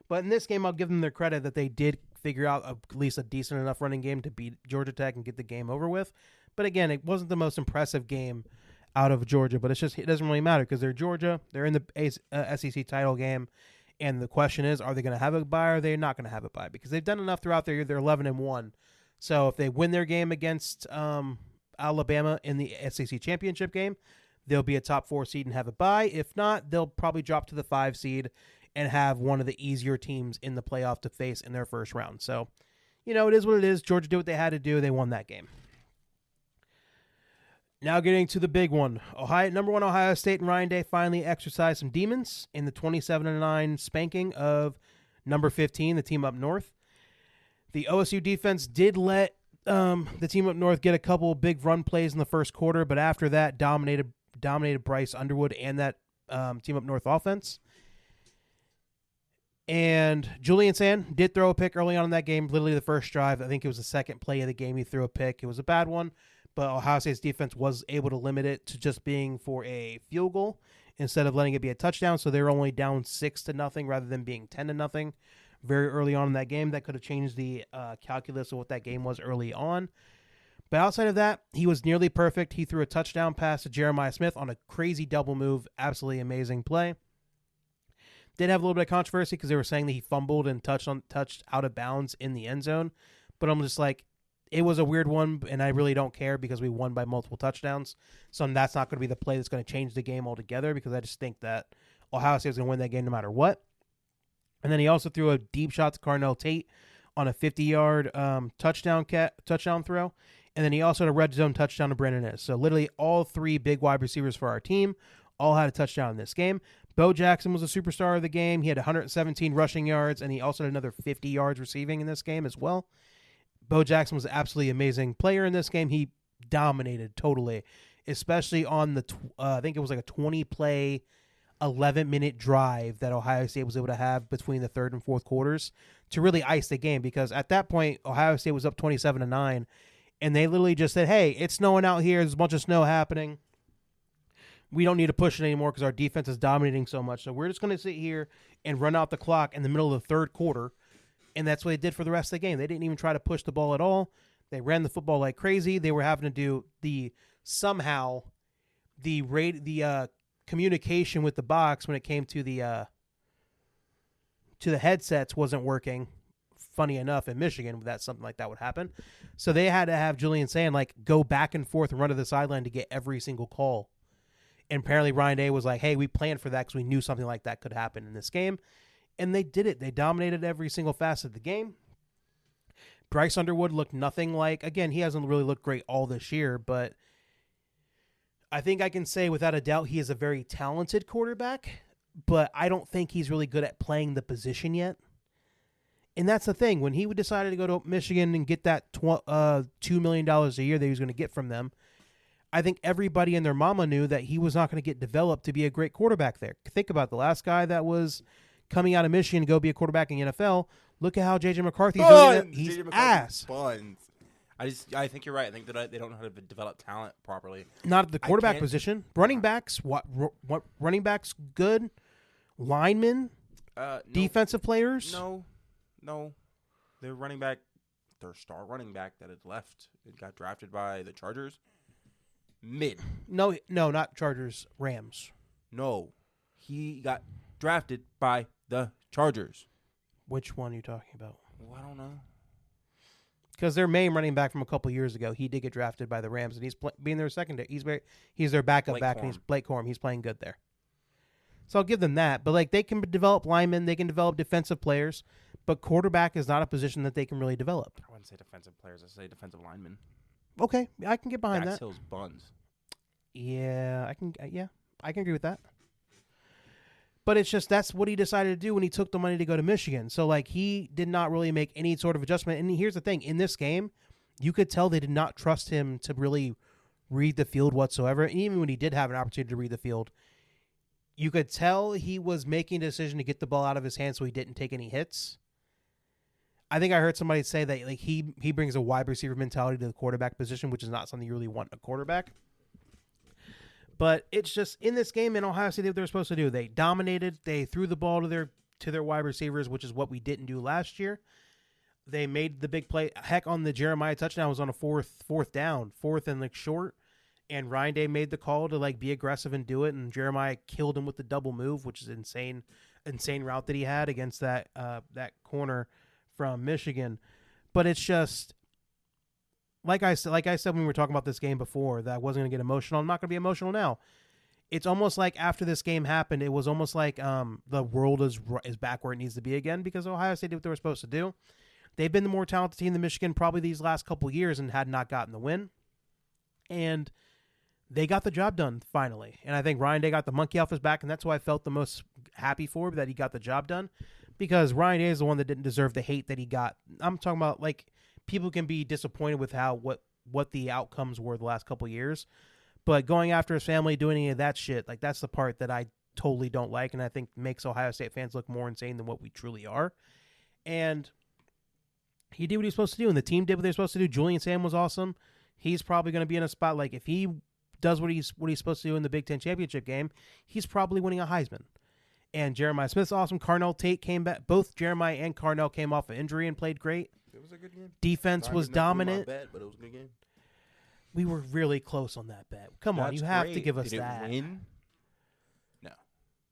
Speaker 2: But in this game, I'll give them their credit that they did figure out at least a decent enough running game to beat Georgia Tech and get the game over with. But again, it wasn't the most impressive game out of Georgia, but it doesn't really matter because they're Georgia. They're in the SEC title game, and the question is, are they going to have a bye or are they not going to have a bye? Because they've done enough throughout their year. They're 11-1. So if they win their game against Alabama in the SEC championship game, they'll be a top 4 seed and have a bye. If not, they'll probably drop to the 5 seed and have one of the easier teams in the playoff to face in their first round. So, it is what it is. Georgia did what they had to do. They won that game. Now getting to the big one. Number 1 Ohio State and Ryan Day finally exercised some demons in the 27-9 spanking of number 15, the team up north. The OSU defense did let the team up north get a couple big run plays in the first quarter, but after that dominated Bryce Underwood and that team up north offense. And Julian Sand did throw a pick early on in that game, literally the first drive. I think it was the second play of the game he threw a pick. It was a bad one. But Ohio State's defense was able to limit it to just being for a field goal instead of letting it be a touchdown. So they were only down 6-0 rather than being 10-0 very early on in that game. That could have changed the calculus of what that game was early on. But outside of that, he was nearly perfect. He threw a touchdown pass to Jeremiah Smith on a crazy double move. Absolutely amazing play. Did have a little bit of controversy because they were saying that he fumbled and touched out of bounds in the end zone. But I'm just like, it was a weird one, and I really don't care because we won by multiple touchdowns. So that's not going to be the play that's going to change the game altogether because I just think that Ohio State is going to win that game no matter what. And then he also threw a deep shot to Carnell Tate on a 50-yard touchdown throw. And then he also had a red zone touchdown to Brandon Inniss. So literally all three big wide receivers for our team all had a touchdown in this game. Bo Jackson was a superstar of the game. He had 117 rushing yards, and he also had another 50 yards receiving in this game as well. Bo Jackson was an absolutely amazing player in this game. He dominated totally, especially on the, I think it was like a 20-play, 11-minute drive that Ohio State was able to have between the third and fourth quarters to really ice the game because at that point, Ohio State was up 27-9, and they literally just said, hey, it's snowing out here. There's a bunch of snow happening. We don't need to push it anymore because our defense is dominating so much. So we're just going to sit here and run out the clock in the middle of the third quarter, and that's what they did for the rest of the game. They didn't even try to push the ball at all. They ran the football like crazy. They were having to do the communication with the box when it came to the headsets wasn't working. Funny enough, in Michigan, that something like that would happen. So they had to have Julian Sand go back and forth and run to the sideline to get every single call. And apparently Ryan Day was like, hey, we planned for that because we knew something like that could happen in this game. And they did it. They dominated every single facet of the game. Bryce Underwood looked nothing like, again, he hasn't really looked great all this year, but I think I can say without a doubt he is a very talented quarterback, but I don't think he's really good at playing the position yet. And that's the thing. When he decided to go to Michigan and get that $2 million a year that he was going to get from them, I think everybody and their mama knew that he was not going to get developed to be a great quarterback there. Think about the last guy that was coming out of Michigan to go be a quarterback in the NFL. Look at how J.J. McCarthy's doing it. He's ass.
Speaker 1: Buns. I think you're right. I think that they don't know how to develop talent properly.
Speaker 2: Not at the quarterback position. Running backs, what running backs good? Linemen?
Speaker 1: No,
Speaker 2: defensive players?
Speaker 1: No. Their star running back that had left, it got drafted by the Chargers. Mid.
Speaker 2: No, not Chargers. Rams.
Speaker 1: No. He got drafted by the Chargers.
Speaker 2: Which one are you talking about?
Speaker 1: Well, I don't know.
Speaker 2: Because their main running back from a couple years ago, he did get drafted by the Rams, and he's being their secondary. He's their backup back, and he's Blake Corum. He's playing good there. So I'll give them that. But they can develop linemen, they can develop defensive players, but quarterback is not a position that they can really develop.
Speaker 1: I wouldn't say defensive players. I'd say defensive linemen.
Speaker 2: Okay, I can get behind
Speaker 1: Dax
Speaker 2: that.
Speaker 1: Hill's buns.
Speaker 2: Yeah, I can agree with that. But it's just that's what he decided to do when he took the money to go to Michigan. So he did not really make any sort of adjustment. And here's the thing: in this game, you could tell they did not trust him to really read the field whatsoever. And even when he did have an opportunity to read the field, you could tell he was making a decision to get the ball out of his hands so he didn't take any hits. I think I heard somebody say that he brings a wide receiver mentality to the quarterback position, which is not something you really want in a quarterback. But it's just in this game in Ohio State, what they were supposed to do. They dominated. They threw the ball to their wide receivers, which is what we didn't do last year. They made the big play. Heck, on the Jeremiah touchdown was on a fourth and short, and Ryan Day made the call to be aggressive and do it. And Jeremiah killed him with the double move, which is insane route that he had against that corner from Michigan. But it's just. Like I said when we were talking about this game before, that I wasn't going to get emotional. I'm not going to be emotional now. It's almost like after this game happened, it was almost like the world is back where it needs to be again because Ohio State did what they were supposed to do. They've been the more talented team than Michigan probably these last couple years and had not gotten the win. And they got the job done finally. And I think Ryan Day got the monkey off his back, and that's why I felt the most happy for, that he got the job done. Because Ryan Day is the one that didn't deserve the hate that he got. I'm talking about people can be disappointed with what the outcomes were the last couple of years, but going after his family, doing any of that shit, that's the part that I totally don't like, and I think makes Ohio State fans look more insane than what we truly are. And he did what he was supposed to do, and the team did what they were supposed to do. Julian Sam was awesome. He's probably going to be in a spot if he does what he's supposed to do in the Big Ten championship game, he's probably winning a Heisman. And Jeremiah Smith's awesome. Carnell Tate came back. Both Jeremiah and Carnell came off an injury and played great.
Speaker 1: It was a good game.
Speaker 2: Defense was dominant.
Speaker 1: Bet, but it was a good game.
Speaker 2: We were really close on that bet. Come on, you have to give us
Speaker 1: Did
Speaker 2: that.
Speaker 1: It win? No.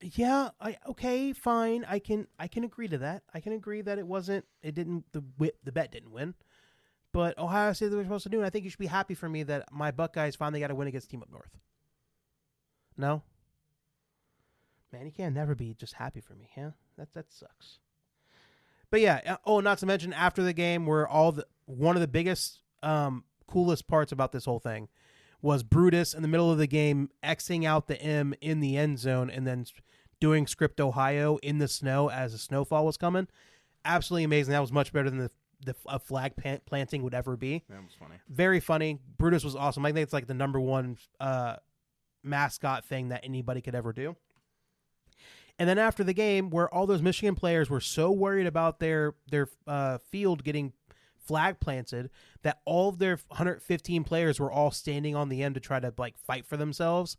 Speaker 2: Yeah, okay, fine. I can agree to that. I can agree that the bet didn't win. But Ohio State, they were supposed to do, and I think you should be happy for me that my Buckeyes finally got a win against Team Up North. No? Man, you can't never be just happy for me, huh? That sucks. But yeah, not to mention after the game, where one of the biggest, coolest parts about this whole thing was Brutus in the middle of the game Xing out the M in the end zone and then doing Script Ohio in the snow as the snowfall was coming. Absolutely amazing. That was much better than a flag planting would ever be.
Speaker 1: That was funny.
Speaker 2: Very funny. Brutus was awesome. I think it's like the number one mascot thing that anybody could ever do. And then after the game, where all those Michigan players were so worried about their field getting flag planted that all of their 115 players were all standing on the end to try to like fight for themselves.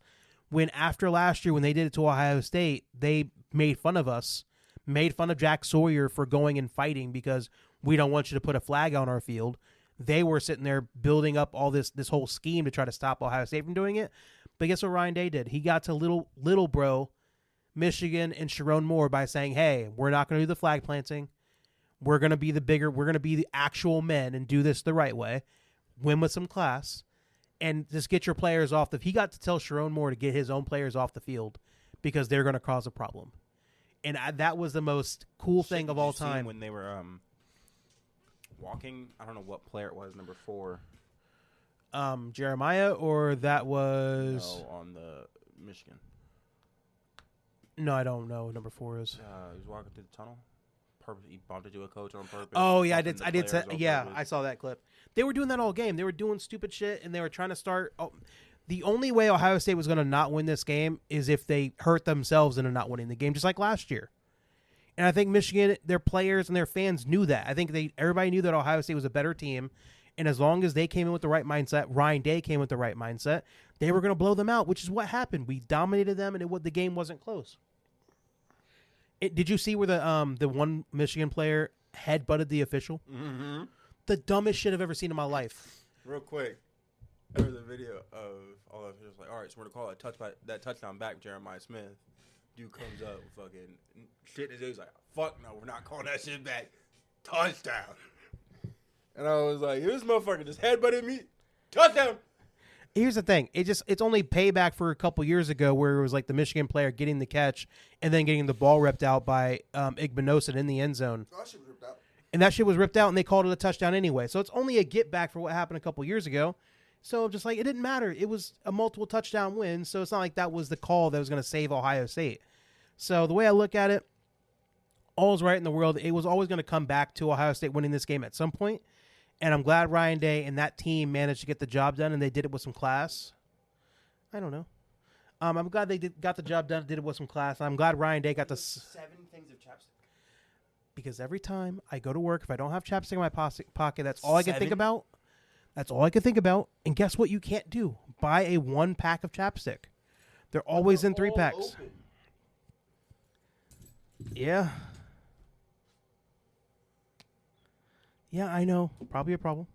Speaker 2: When after last year, when they did it to Ohio State, they made fun of us, made fun of Jack Sawyer for going and fighting because we don't want you to put a flag on our field. They were sitting there building up all this whole scheme to try to stop Ohio State from doing it. But guess what Ryan Day did? He got to little bro Michigan and Sharon Moore by saying, hey, we're not going to do the flag planting. We're going to be we're going to be the actual men and do this the right way. Win with some class. And just get your players off he got to tell Sharon Moore to get his own players off the field because they're going to cause a problem. And that was the most cool thing of all time.
Speaker 1: When they were walking, I don't know what player it was, number 4.
Speaker 2: Jeremiah, or that was...
Speaker 1: No, on the Michigan.
Speaker 2: No, I don't know. Number 4 is.
Speaker 1: He was walking through the tunnel. He bumped into a coach on purpose.
Speaker 2: Oh yeah, I did. I saw that clip. They were doing that all game. They were doing stupid shit, and they were trying to start. The only way Ohio State was going to not win this game is if they hurt themselves into not winning the game, just like last year. And I think Michigan, their players and their fans knew that. I think everybody knew that Ohio State was a better team, and as long as they came in with the right mindset, Ryan Day came with the right mindset, they were going to blow them out, which is what happened. We dominated them, and the game wasn't close. Did you see where the one Michigan player headbutted the official?
Speaker 1: Mm-hmm.
Speaker 2: The dumbest shit I've ever seen in my life.
Speaker 1: Real quick, there was a video of all the officials like, all right, so we're going to call that touchdown back, Jeremiah Smith. Dude comes up, fucking shit his he's like, fuck no, we're not calling that shit back. Touchdown. And I was like, this motherfucker just headbutted me. Touchdown.
Speaker 2: Here's the thing. It's only payback for a couple years ago where it was like the Michigan player getting the catch and then getting the ball ripped out by Igbinosin in the end zone.
Speaker 3: Oh, that shit was ripped out.
Speaker 2: And that shit was ripped out and they called it a touchdown anyway. So it's only a get back for what happened a couple years ago. So just like it didn't matter. It was a multiple touchdown win. So it's not like that was the call that was going to save Ohio State. So the way I look at it, all's right in the world. It was always going to come back to Ohio State winning this game at some point. And I'm glad Ryan Day and that team managed to get the job done, and they did it with some class. I don't know. I'm glad they got the job done, did it with some class. I'm glad Ryan Day got the
Speaker 1: 7 things of chapstick.
Speaker 2: Because every time I go to work, if I don't have chapstick in my pocket, that's all I can think
Speaker 1: 7?
Speaker 2: about. That's all I can think about. And guess what you can't do? Buy a 1-pack of chapstick. They're always in 3-packs.
Speaker 1: Open.
Speaker 2: Yeah. Yeah, I know. Probably a problem.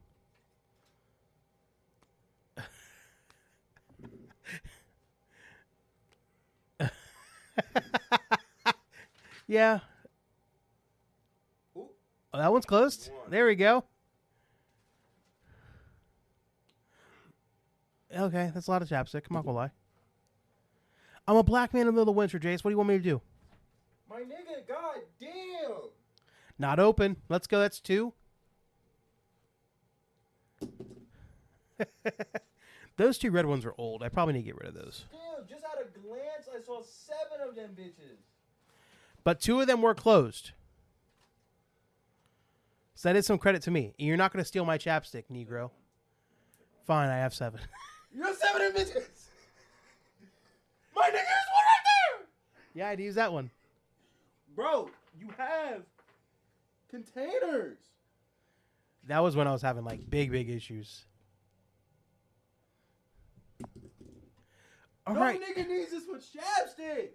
Speaker 2: Yeah.
Speaker 1: Ooh.
Speaker 2: Oh, that one's closed. There we go. Okay, that's a lot of chapstick. I'm not gonna lie. I'm a black man in the middle of winter, Jace. What do you want me to do?
Speaker 1: My nigga, god damn.
Speaker 2: Not open. Let's go. That's 2. Those 2 red ones are old. I probably need to get rid of those.
Speaker 1: Damn, just at a glance, I saw 7 of them bitches.
Speaker 2: But 2 of them were closed. So that is some credit to me. You're not going to steal my chapstick, Negro. Fine, I have 7.
Speaker 1: You have 7 of them bitches. My nigga, there's one right there.
Speaker 2: Yeah, I'd use that one.
Speaker 1: Bro, you have containers.
Speaker 2: That was when I was having like big issues. All right.
Speaker 1: Nigga needs this with chapstick.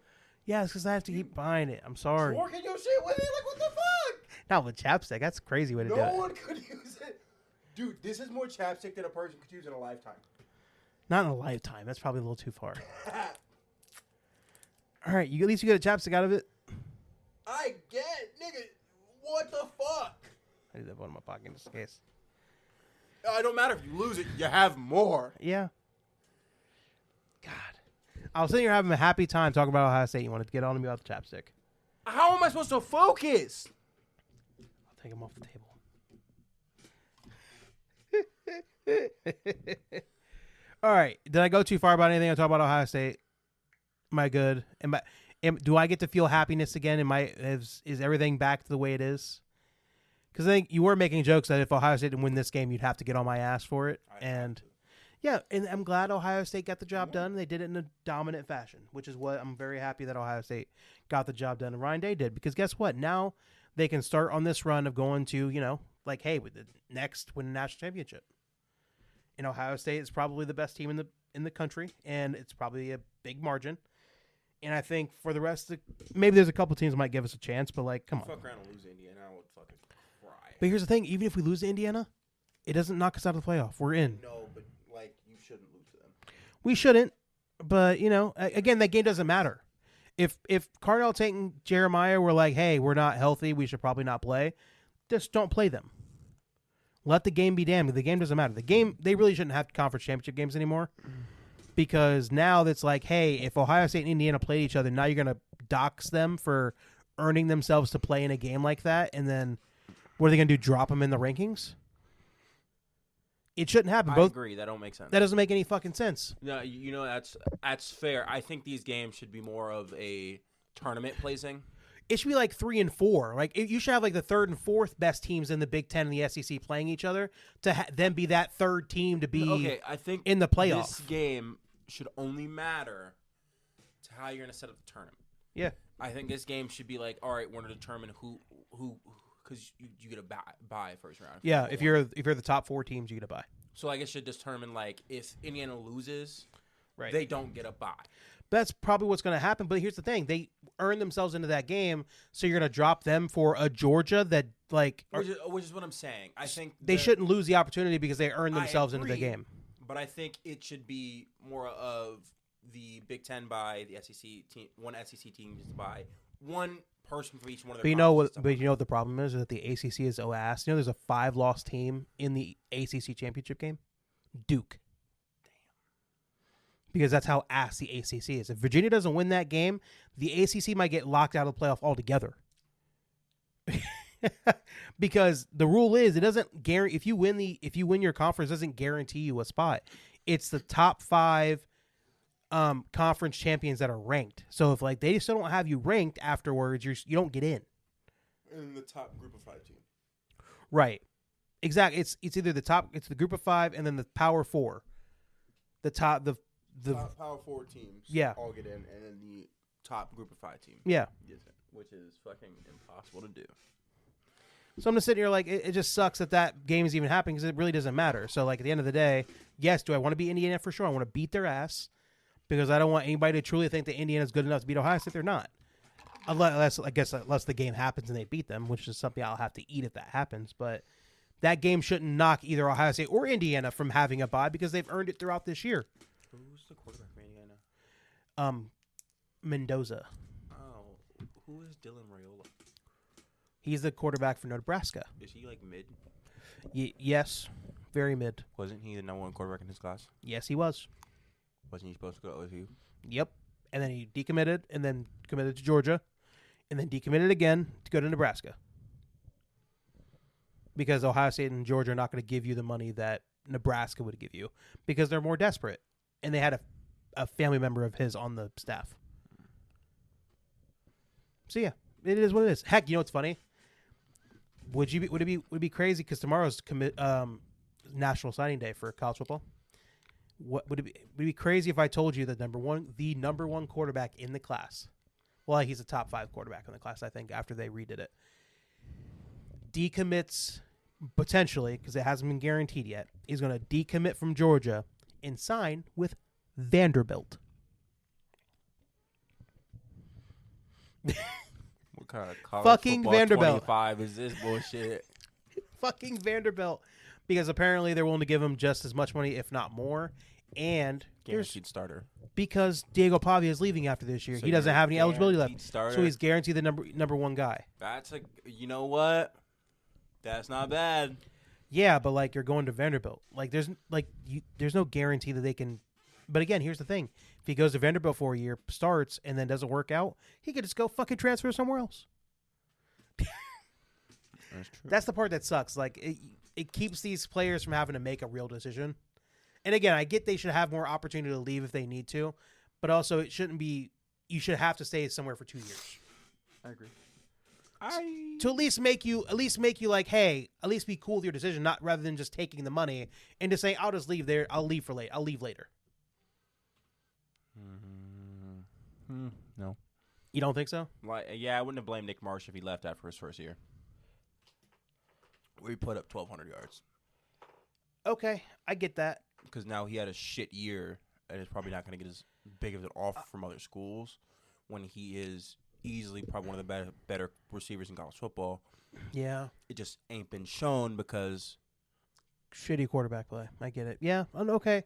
Speaker 2: Yeah, it's because I have to keep buying it. I'm sorry.
Speaker 1: Working your shit with it? Like, what the fuck?
Speaker 2: Not with chapstick. That's a crazy way to do it.
Speaker 1: No one could use it. Dude, this is more chapstick than a person could use in a lifetime.
Speaker 2: Not in a lifetime. That's probably a little too far. All right, at least you get a chapstick out of it.
Speaker 1: I get, nigga. What the fuck?
Speaker 2: I did that one in my pocket just in case.
Speaker 1: It don't matter if you lose it. You have more.
Speaker 2: Yeah. God. I was sitting here having a happy time talking about Ohio State. You wanted to get on me about the chapstick.
Speaker 1: How am I supposed to focus?
Speaker 2: I'll take them off the table. All right. Did I go too far about anything? I talk about Ohio State. Am I good? Do I get to feel happiness again? Is everything back to the way it is? Because I think you were making jokes that if Ohio State didn't win this game, you'd have to get on my ass for it. And I'm glad Ohio State got the job done. They did it in a dominant fashion, which is what I'm very happy that Ohio State got the job done. And Ryan Day did, because guess what? Now they can start on this run of going to, hey, with the next win the national championship. And Ohio State is probably the best team in the country, and it's probably a big margin. And I think for the rest of maybe there's a couple teams that might give us a chance, but come on.
Speaker 1: Fuck around and lose to Indiana, I would fucking cry.
Speaker 2: But here's the thing, even if we lose to Indiana, it doesn't knock us out of the playoff. We're in.
Speaker 1: No, but you shouldn't lose to them.
Speaker 2: We shouldn't, but again, that game doesn't matter. If Cardinal, Tate, Jeremiah were like, hey, we're not healthy, we should probably not play, just don't play them. Let the game be damned. The game doesn't matter. The game, they really shouldn't have conference championship games anymore. Because now that's like, hey, if Ohio State and Indiana played each other, now you're going to dox them for earning themselves to play in a game like that. And then what are they going to do, drop them in the rankings? It shouldn't happen.
Speaker 1: I agree. That don't make sense.
Speaker 2: That doesn't make any fucking sense.
Speaker 1: No, that's fair. I think these games should be more of a tournament placing.
Speaker 2: It should be like 3 and 4. You should have the third and fourth best teams in the Big Ten and the SEC playing each other to then be that third team to be
Speaker 1: I think
Speaker 2: in the playoff.
Speaker 1: This game should only matter to how you're going to set up the tournament.
Speaker 2: Yeah.
Speaker 1: I think this game should be all right, we're going to determine who because you get a bye first round.
Speaker 2: Yeah, if you're the top 4 teams, you get a bye.
Speaker 1: So I guess should determine if Indiana loses,
Speaker 2: right,
Speaker 1: they don't get a bye.
Speaker 2: That's probably what's going to happen. But here's the thing: they earn themselves into that game, so you're going to drop them for a Georgia that which
Speaker 1: is what I'm saying. I think
Speaker 2: they shouldn't lose the opportunity because they earned themselves into the game.
Speaker 1: But I think it should be more of the Big Ten bye, the SEC team, one SEC team just bye, one person for each one of their.
Speaker 2: But you know what the problem is that the ACC is so ass. There's a 5-loss team in the ACC championship game, Duke. Because that's how ass the ACC is. If Virginia doesn't win that game, the ACC might get locked out of the playoff altogether. Because the rule is it doesn't guarantee if you win your conference, it doesn't guarantee you a spot. It's the top 5 conference champions that are ranked. So if they still don't have you ranked afterwards, you don't get in.
Speaker 1: In the top group of 5 team.
Speaker 2: Right. Exactly. It's either the group of 5 and then the power 4. The top
Speaker 1: Power 4 teams all get in, and then the top group of 5 team
Speaker 2: gets
Speaker 1: in, which is fucking impossible to do.
Speaker 2: So I'm just sitting here it just sucks that game is even happening because it really doesn't matter. So at the end of the day, yes, do I want to beat Indiana for sure? I want to beat their ass because I don't want anybody to truly think that Indiana is good enough to beat Ohio State. They're not. Unless the game happens and they beat them, which is something I'll have to eat if that happens. But that game shouldn't knock either Ohio State or Indiana from having a bye because they've earned it throughout this year.
Speaker 1: Who's the quarterback for Indiana?
Speaker 2: Mendoza.
Speaker 1: Oh, who is Dylan Raiola?
Speaker 2: He's the quarterback for Nebraska.
Speaker 1: Is he mid?
Speaker 2: Yes, very mid.
Speaker 1: Wasn't he the number 1 quarterback in his class?
Speaker 2: Yes, he was.
Speaker 1: Wasn't he supposed to go to OSU?
Speaker 2: Yep. And then he decommitted and then committed to Georgia and then decommitted again to go to Nebraska. Because Ohio State and Georgia are not going to give you the money that Nebraska would give you because they're more desperate. And they had a family member of his on the staff. So yeah, it is what it is. Heck, you know what's funny? Would it be crazy because tomorrow's National Signing Day for college football? Would it be crazy if I told you that the number one quarterback in the class? Well, he's a top 5 quarterback in the class, I think, after they redid it. Decommits potentially because it hasn't been guaranteed yet. He's going to decommit from Georgia and sign with Vanderbilt.
Speaker 1: What kind of college
Speaker 2: fucking
Speaker 1: football
Speaker 2: Vanderbilt
Speaker 1: 25 is this bullshit?
Speaker 2: Fucking Vanderbilt, because apparently they're willing to give him just as much money, if not more. And
Speaker 1: Guaranteed starter.
Speaker 2: Because Diego Pavia is leaving after this year.
Speaker 1: So
Speaker 2: he doesn't
Speaker 1: you're
Speaker 2: have any eligibility left.
Speaker 1: starter?
Speaker 2: So he's guaranteed the number one guy.
Speaker 1: That's you know what? That's not bad.
Speaker 2: Yeah, but like you're going to Vanderbilt. Like there's no guarantee that they can. But again, here's the thing: if he goes to Vanderbilt for a year, starts, and then doesn't work out, he could just go fucking transfer somewhere else.
Speaker 1: That's true.
Speaker 2: That's the part that sucks. Like it keeps these players from having to make a real decision. And again, I get they should have more opportunity to leave if they need to, but also it shouldn't be. You should have to stay somewhere for 2 years.
Speaker 1: I agree.
Speaker 2: To at least make you like, hey, at least be cool with your decision, not rather than just taking the money and just saying, I'll just leave there. I'll leave later.
Speaker 1: No.
Speaker 2: You don't think so?
Speaker 1: Yeah, I wouldn't have blamed Nick Marsh if he left after his first year. We put up 1,200 yards.
Speaker 2: Okay, I get that.
Speaker 1: Because now he had a shit year, and is probably not going to get as big of an offer from other schools when he is easily probably one of the better receivers in college football.
Speaker 2: Yeah.
Speaker 1: It just ain't been shown because
Speaker 2: shitty quarterback play. I get it. Yeah, okay.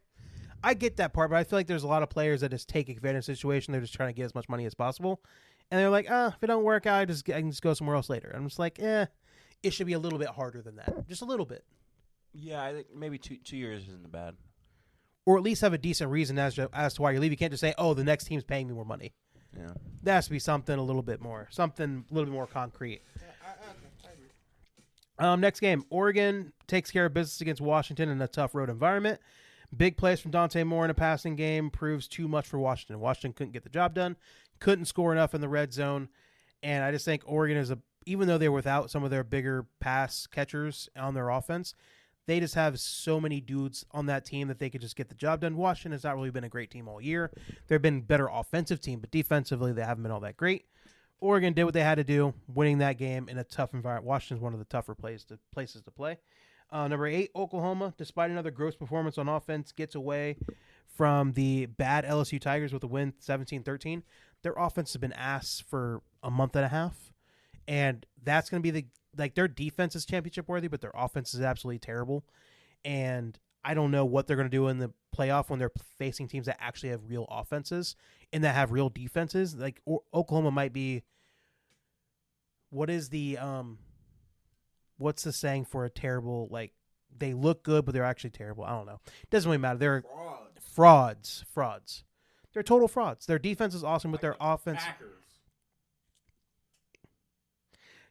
Speaker 2: I get that part, but I feel like there's a lot of players that just take advantage of the situation. They're just trying to get as much money as possible. And they're like, if it don't work out, I can just go somewhere else later. I'm just like, it should be a little bit harder than that. Just a little bit. Yeah,
Speaker 1: I think maybe 2 years isn't bad.
Speaker 2: Or at least have a decent reason as to why you leave. You can't just say, the next team's paying me more money.
Speaker 1: Yeah.
Speaker 2: There has to be something a little bit more concrete. I agree. Next game, Oregon takes care of business against Washington in a tough road environment. Big plays from Dante Moore in a passing game proves too much for Washington. Washington couldn't get the job done, couldn't score enough in the red zone, and I just think Oregon even though they're without some of their bigger pass catchers on their offense, they just have so many dudes on that team that they could just get the job done. Washington has not really been a great team all year. They've been a better offensive team, but defensively they haven't been all that great. Oregon did what they had to do, winning that game in a tough environment. Washington's one of the tougher places to play. Number 8, Oklahoma, despite another gross performance on offense, gets away from the bad LSU Tigers with a win 17-13. Their offense has been ass for a month and a half, and that's going to be their defense is championship worthy, but their offense is absolutely terrible. And I don't know what they're going to do in the playoff when they're facing teams that actually have real offenses and that have real defenses. Like Oklahoma might be. What is the what's the saying for a terrible, like, they look good but they're actually terrible? I don't know. It doesn't really matter. They're frauds. They're total frauds. Their defense is awesome, but their offense.
Speaker 1: Packers.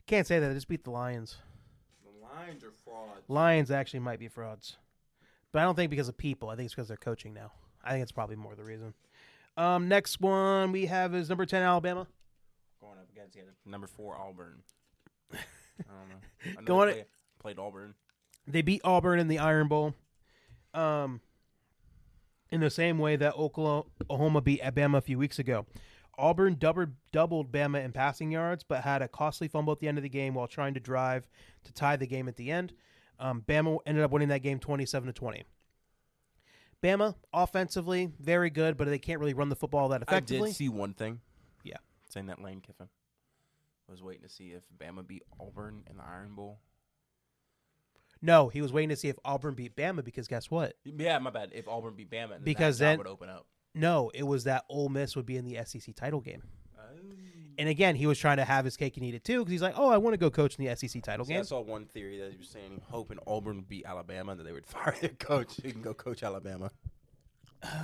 Speaker 2: Can't say that. They just beat the Lions.
Speaker 1: The Lions are frauds.
Speaker 2: Lions actually might be frauds. But I don't think because of people. I think it's because they're coaching now. I think it's probably more the reason. Next one we have is number 10, Alabama.
Speaker 1: Going up against number 4, Auburn. I don't know. Played Auburn.
Speaker 2: They beat Auburn in the Iron Bowl. In the same way that Oklahoma beat Bama a few weeks ago. Auburn doubled Bama in passing yards, but had a costly fumble at the end of the game while trying to drive to tie the game at the end. Bama ended up winning that game 27-20. Bama, offensively, very good, but they can't really run the football that effectively.
Speaker 1: I did see one thing.
Speaker 2: Yeah.
Speaker 1: Saying that Lane Kiffin was waiting to see if Bama beat Auburn in the Iron Bowl.
Speaker 2: No, he was waiting to see if Auburn beat Bama because guess what?
Speaker 1: Yeah, my bad. If Auburn beat Bama,
Speaker 2: because
Speaker 1: that
Speaker 2: then
Speaker 1: would open up.
Speaker 2: No, it was that Ole Miss would be in the SEC title game. And again, he was trying to have his cake and eat it too because he's like, I want to go coach in the SEC title game.
Speaker 1: I saw one theory that he was saying, hoping Auburn would beat Alabama and that they would fire their coach so he can go coach Alabama.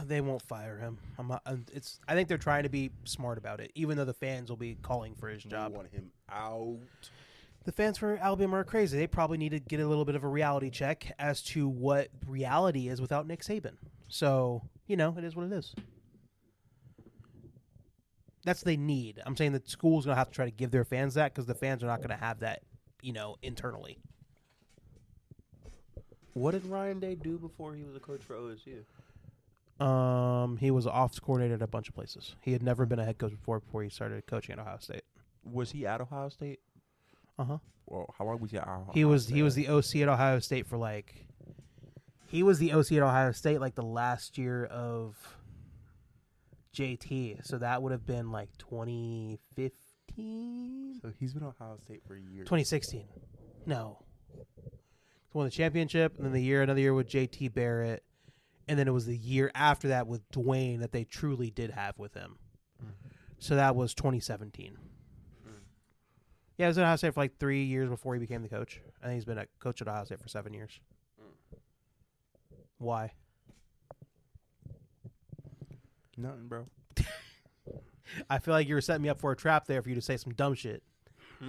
Speaker 2: They won't fire him. I think they're trying to be smart about it, even though the fans will be calling for his job.
Speaker 1: They want him out.
Speaker 2: The fans for Alabama are crazy. They probably need to get a little bit of a reality check as to what reality is without Nick Saban. So, it is what it is. That's what they need. I'm saying that school's going to have to try to give their fans that because the fans are not going to have that, internally.
Speaker 1: What did Ryan Day do before he was a coach for OSU?
Speaker 2: He was an office coordinator at a bunch of places. He had never been a head coach before he started coaching at Ohio State.
Speaker 1: Was he at Ohio State?
Speaker 2: Uh-huh.
Speaker 1: Well, how long was he at Ohio State?
Speaker 2: He was the OC at Ohio State for he was the OC at Ohio State the last year of JT. So that would have been 2015.
Speaker 1: So he's been at Ohio State for a year.
Speaker 2: 2016. No. He won the championship and then another year with JT Barrett. And then it was the year after that with Dwayne that they truly did have with him. So that was 2017. Yeah, he was at Ohio State for like 3 years before he became the coach. I think he's been a coach at Ohio State for 7 years. Why?
Speaker 1: Nothing, bro.
Speaker 2: I feel like you were setting me up for a trap there for you to say some dumb shit.
Speaker 1: I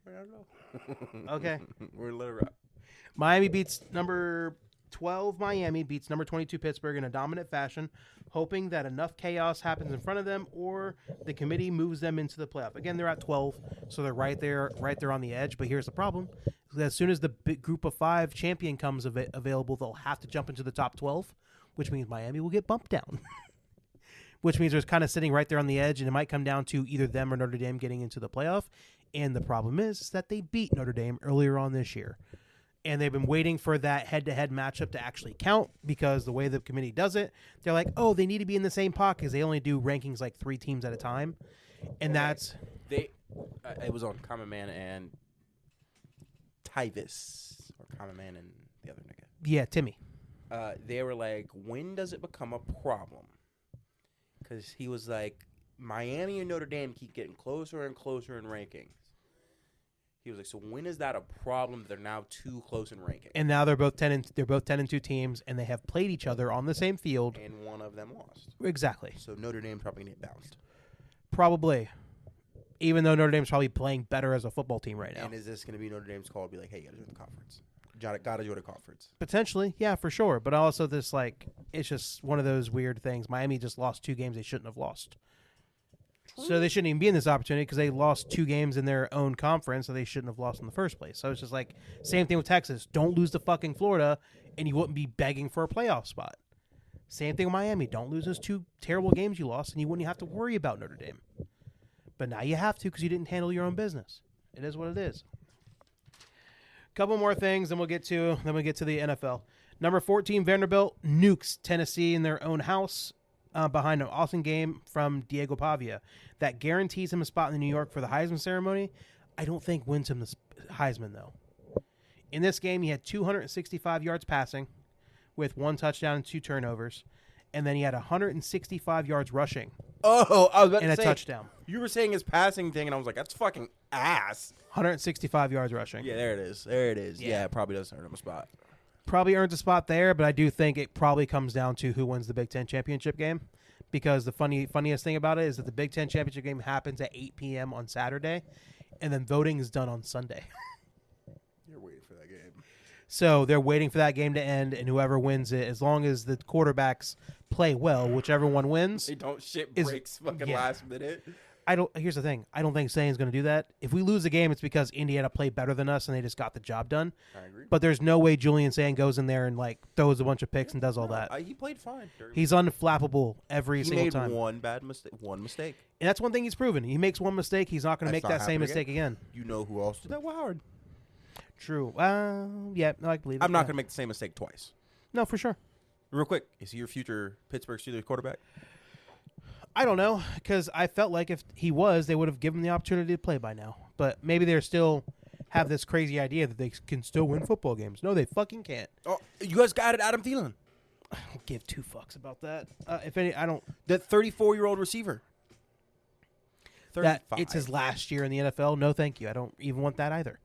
Speaker 1: don't know.
Speaker 2: Okay.
Speaker 1: We're gonna let it rock.
Speaker 2: Miami beats number 12 Miami, beats number 22 Pittsburgh in a dominant fashion, hoping that enough chaos happens in front of them or the committee moves them into the playoff. Again, they're at 12, so they're right there on the edge. But here's the problem. As soon as the big group of 5 champion comes available, they'll have to jump into the top 12, which means Miami will get bumped down. Which means they're kind of sitting right there on the edge, and it might come down to either them or Notre Dame getting into the playoff. And the problem is that they beat Notre Dame earlier on this year. And they've been waiting for that head-to-head matchup to actually count because the way the committee does it, they're like, oh, they need to be in the same pot because they only do rankings like 3 teams at a time. And that's...
Speaker 1: It was on Common Man and Tyvis. Or Common Man and the other nigga.
Speaker 2: Yeah, Timmy.
Speaker 1: They were like, when does it become a problem? Because he was like, Miami and Notre Dame keep getting closer and closer in rankings. He was like, so when is that a problem? They're now too close in ranking.
Speaker 2: And now they're both 10-2 teams, and they have played each other on the same field.
Speaker 1: And one of them lost.
Speaker 2: Exactly.
Speaker 1: So Notre Dame's probably going to get bounced.
Speaker 2: Probably. Even though Notre Dame's probably playing better as a football team right now.
Speaker 1: And is this going to be Notre Dame's call to be like, hey, you got to join the conference? Got to join the conference.
Speaker 2: Potentially, yeah, for sure. But also this, like, it's just one of those weird things. Miami just lost 2 games they shouldn't have lost. So they shouldn't even be in this opportunity because they lost 2 games in their own conference that they shouldn't have lost in the first place. So it's just like, same thing with Texas. Don't lose to fucking Florida, and you wouldn't be begging for a playoff spot. Same thing with Miami. Don't lose those 2 terrible games you lost, and you wouldn't have to worry about Notre Dame. But now you have to because you didn't handle your own business. It is what it is. Couple more things, then we'll get to the NFL. Number 14, Vanderbilt nukes Tennessee in their own house. Behind an awesome game from Diego Pavia that guarantees him a spot in New York for the Heisman ceremony. I don't think wins him the Heisman, though. In this game, he had 265 yards passing with 1 touchdown and 2 turnovers. And then he had 165 yards rushing.
Speaker 1: Oh, I was about to say.
Speaker 2: And a touchdown.
Speaker 1: You were saying his passing thing, and I was like, that's fucking ass.
Speaker 2: 165 yards rushing.
Speaker 1: Yeah, there it is. There it is. Yeah, it probably does earn him a spot.
Speaker 2: Probably earns a spot there, but I do think it probably comes down to who wins the Big Ten championship game. Because the funniest thing about it is that the Big Ten championship game happens at 8 p.m. on Saturday, and then voting is done on Sunday.
Speaker 1: You're waiting for that game.
Speaker 2: So they're waiting for that game to end, and whoever wins it, as long as the quarterbacks play well, whichever one wins.
Speaker 1: They don't shit breaks fucking last minute.
Speaker 2: Here's the thing. I don't think Saban's going to do that. If we lose the game, it's because Indiana played better than us and they just got the job done.
Speaker 1: I agree.
Speaker 2: But there's no way Julian Saban goes in there and like throws a bunch of picks and does all that.
Speaker 1: He played fine.
Speaker 2: He's unflappable every single time.
Speaker 1: He made one mistake.
Speaker 2: And that's one thing he's proven. He makes one mistake, he's not going to make that same mistake again.
Speaker 1: You know who else did that? Howard.
Speaker 2: True. Yeah, no, I believe it.
Speaker 1: I'm not going to make the same mistake twice.
Speaker 2: No, for sure.
Speaker 1: Real quick, is he your future Pittsburgh Steelers quarterback?
Speaker 2: I don't know, because I felt like if he was, they would have given him the opportunity to play by now. But maybe they're still have this crazy idea that they can still win football games. No, they fucking can't.
Speaker 1: Oh, you guys got it, Adam Thielen.
Speaker 2: I don't give 2 fucks about that. If any, I don't.
Speaker 1: That 34-year-old receiver. 35.
Speaker 2: That it's his last year in the NFL. No, thank you. I don't even want that either.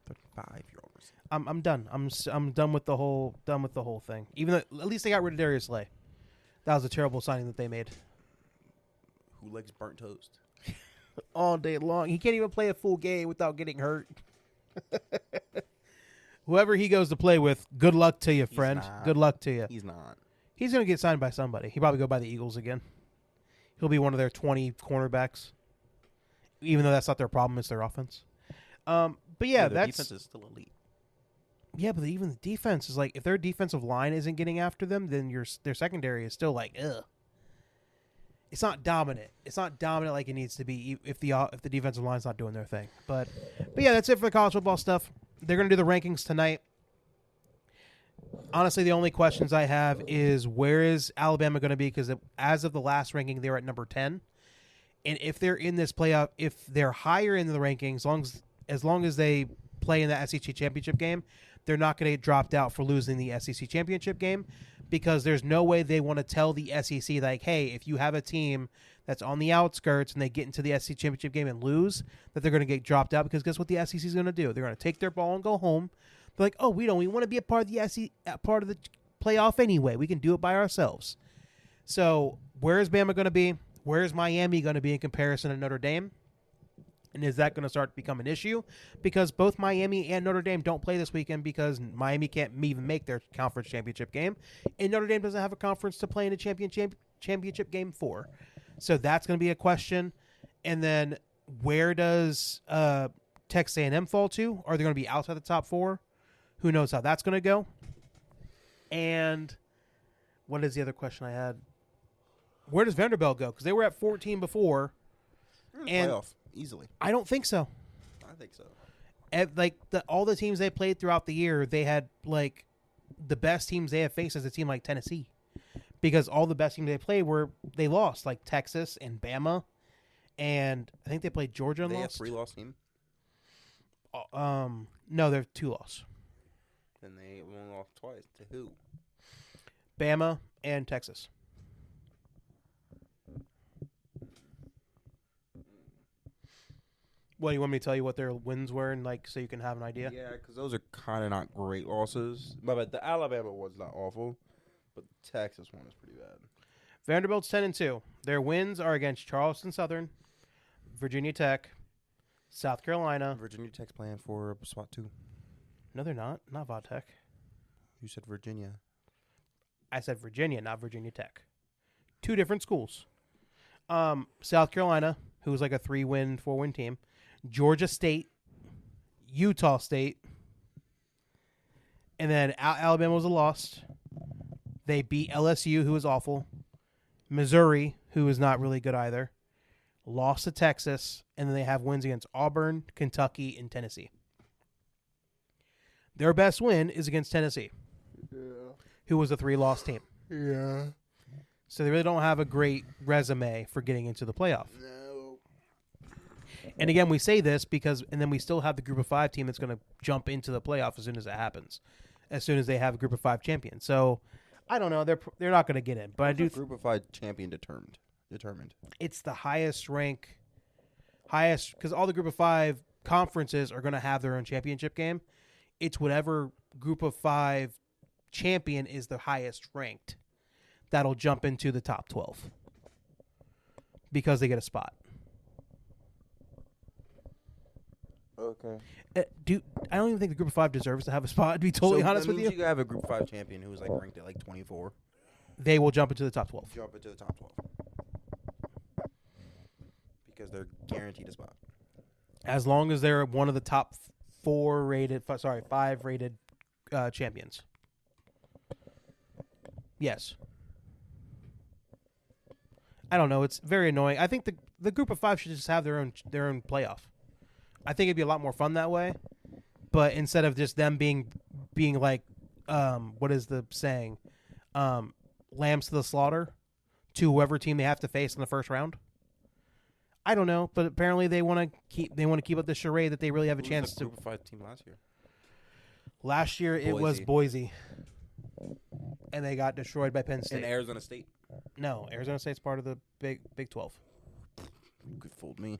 Speaker 1: 35-year-old receiver.
Speaker 2: I'm done. I'm done with the whole thing. Even though, at least they got rid of Darius Slay. That was a terrible signing that they made.
Speaker 1: Who likes burnt toast?
Speaker 2: All day long. He can't even play a full game without getting hurt. Whoever he goes to play with, good luck to you, friend. Good luck to you.
Speaker 1: He's not.
Speaker 2: He's going to get signed by somebody. He'll probably go by the Eagles again. He'll be one of their 20 cornerbacks. Even though that's not their problem, it's their offense. But yeah,
Speaker 1: their defense is still elite.
Speaker 2: Yeah, but even the defense is like, if their defensive line isn't getting after them, then their secondary is still like, ugh. It's not dominant. It's not dominant like it needs to be if the defensive line's not doing their thing. But yeah, that's it for the college football stuff. They're going to do the rankings tonight. Honestly, the only questions I have is where is Alabama going to be? Because as of the last ranking, they're at number 10. And if they're in this playoff, if they're higher in the rankings, as long as they play in the SEC championship game, they're not going to get dropped out for losing the SEC championship game. because there's no way they want to tell the SEC, like, hey, if you have a team that's on the outskirts and they get into the SEC championship game and lose, that they're going to get dropped out, because guess what the SEC is going to do? They're going to take their ball and go home. They're like, oh, we don't even want to be a part of the SEC, part of the playoff anyway. We can do it by ourselves. So where is Bama going to be? Where is Miami going to be in comparison to Notre Dame? And is that going to start to become an issue? Because both Miami and Notre Dame don't play this weekend because Miami can't even make their conference championship game. And Notre Dame doesn't have a conference to play in a championship game for. So that's going to be a question. And then where does Texas A&M fall to? Are they going to be outside the top 4? Who knows how that's going to go? And what is the other question I had? Where does Vanderbilt go? Because they were at 14 before.
Speaker 1: And playoff easily.
Speaker 2: I don't think so.
Speaker 1: I think so.
Speaker 2: All the teams they played throughout the year, they had like the best teams they have faced as a team like Tennessee, because all the best teams they played they lost, like Texas and Bama, and I think they played Georgia and lost.
Speaker 1: They have 3-loss team.
Speaker 2: No, they're 2-loss.
Speaker 1: Then they only lost twice. To who?
Speaker 2: Bama and Texas. What, do you want me to tell you what their wins were, and so you can have an idea?
Speaker 1: Yeah, because those are kind of not great losses. But the Alabama one's not awful, but the Texas one is pretty bad.
Speaker 2: Vanderbilt's 10-2. Their wins are against Charleston Southern, Virginia Tech, South Carolina.
Speaker 1: Virginia Tech's playing for spot 2.
Speaker 2: No, they're not. Not Va Tech.
Speaker 1: You said Virginia.
Speaker 2: I said Virginia, not Virginia Tech. 2 different schools. South Carolina, who was like a 3-win, 4-win team. Georgia State, Utah State, and then Alabama was a loss. They beat LSU, who was awful. Missouri, who was not really good either. Lost to Texas, and then they have wins against Auburn, Kentucky, and Tennessee. Their best win is against Tennessee, who was a 3-loss team.
Speaker 1: Yeah.
Speaker 2: So they really don't have a great resume for getting into the playoff.
Speaker 1: No.
Speaker 2: And again, we say this because, and then we still have the Group of 5 team that's going to jump into the playoff as soon as it happens, as soon as they have a Group of 5 champion. So I don't know, they're not going to get in, but I do.
Speaker 1: Group of 5 champion determined.
Speaker 2: It's the highest because all the Group of 5 conferences are going to have their own championship game. It's whatever Group of 5 champion is the highest ranked that'll jump into the top 12 because they get a spot.
Speaker 1: Okay.
Speaker 2: I don't even think the Group of 5 deserves to have a spot, to be totally honest with you.
Speaker 1: You have a Group 5 champion who's ranked at 24.
Speaker 2: They will jump into the top 12.
Speaker 1: Jump into the top 12. Because they're guaranteed a spot.
Speaker 2: As long as they're one of the top 5 rated champions. Yes. I don't know. It's very annoying. I think the Group of 5 should just have their own playoff. I think it'd be a lot more fun that way. But instead of just them being like, what is the saying? Lambs to the slaughter to whoever team they have to face in the first round. I don't know, but apparently they want to keep up the charade that they really have a chance to.
Speaker 1: Group of 5 team last year.
Speaker 2: Last year it was Boise, and they got destroyed by Penn State.
Speaker 1: And Arizona State.
Speaker 2: No, Arizona State's part of the Big 12.
Speaker 1: You could fooled me.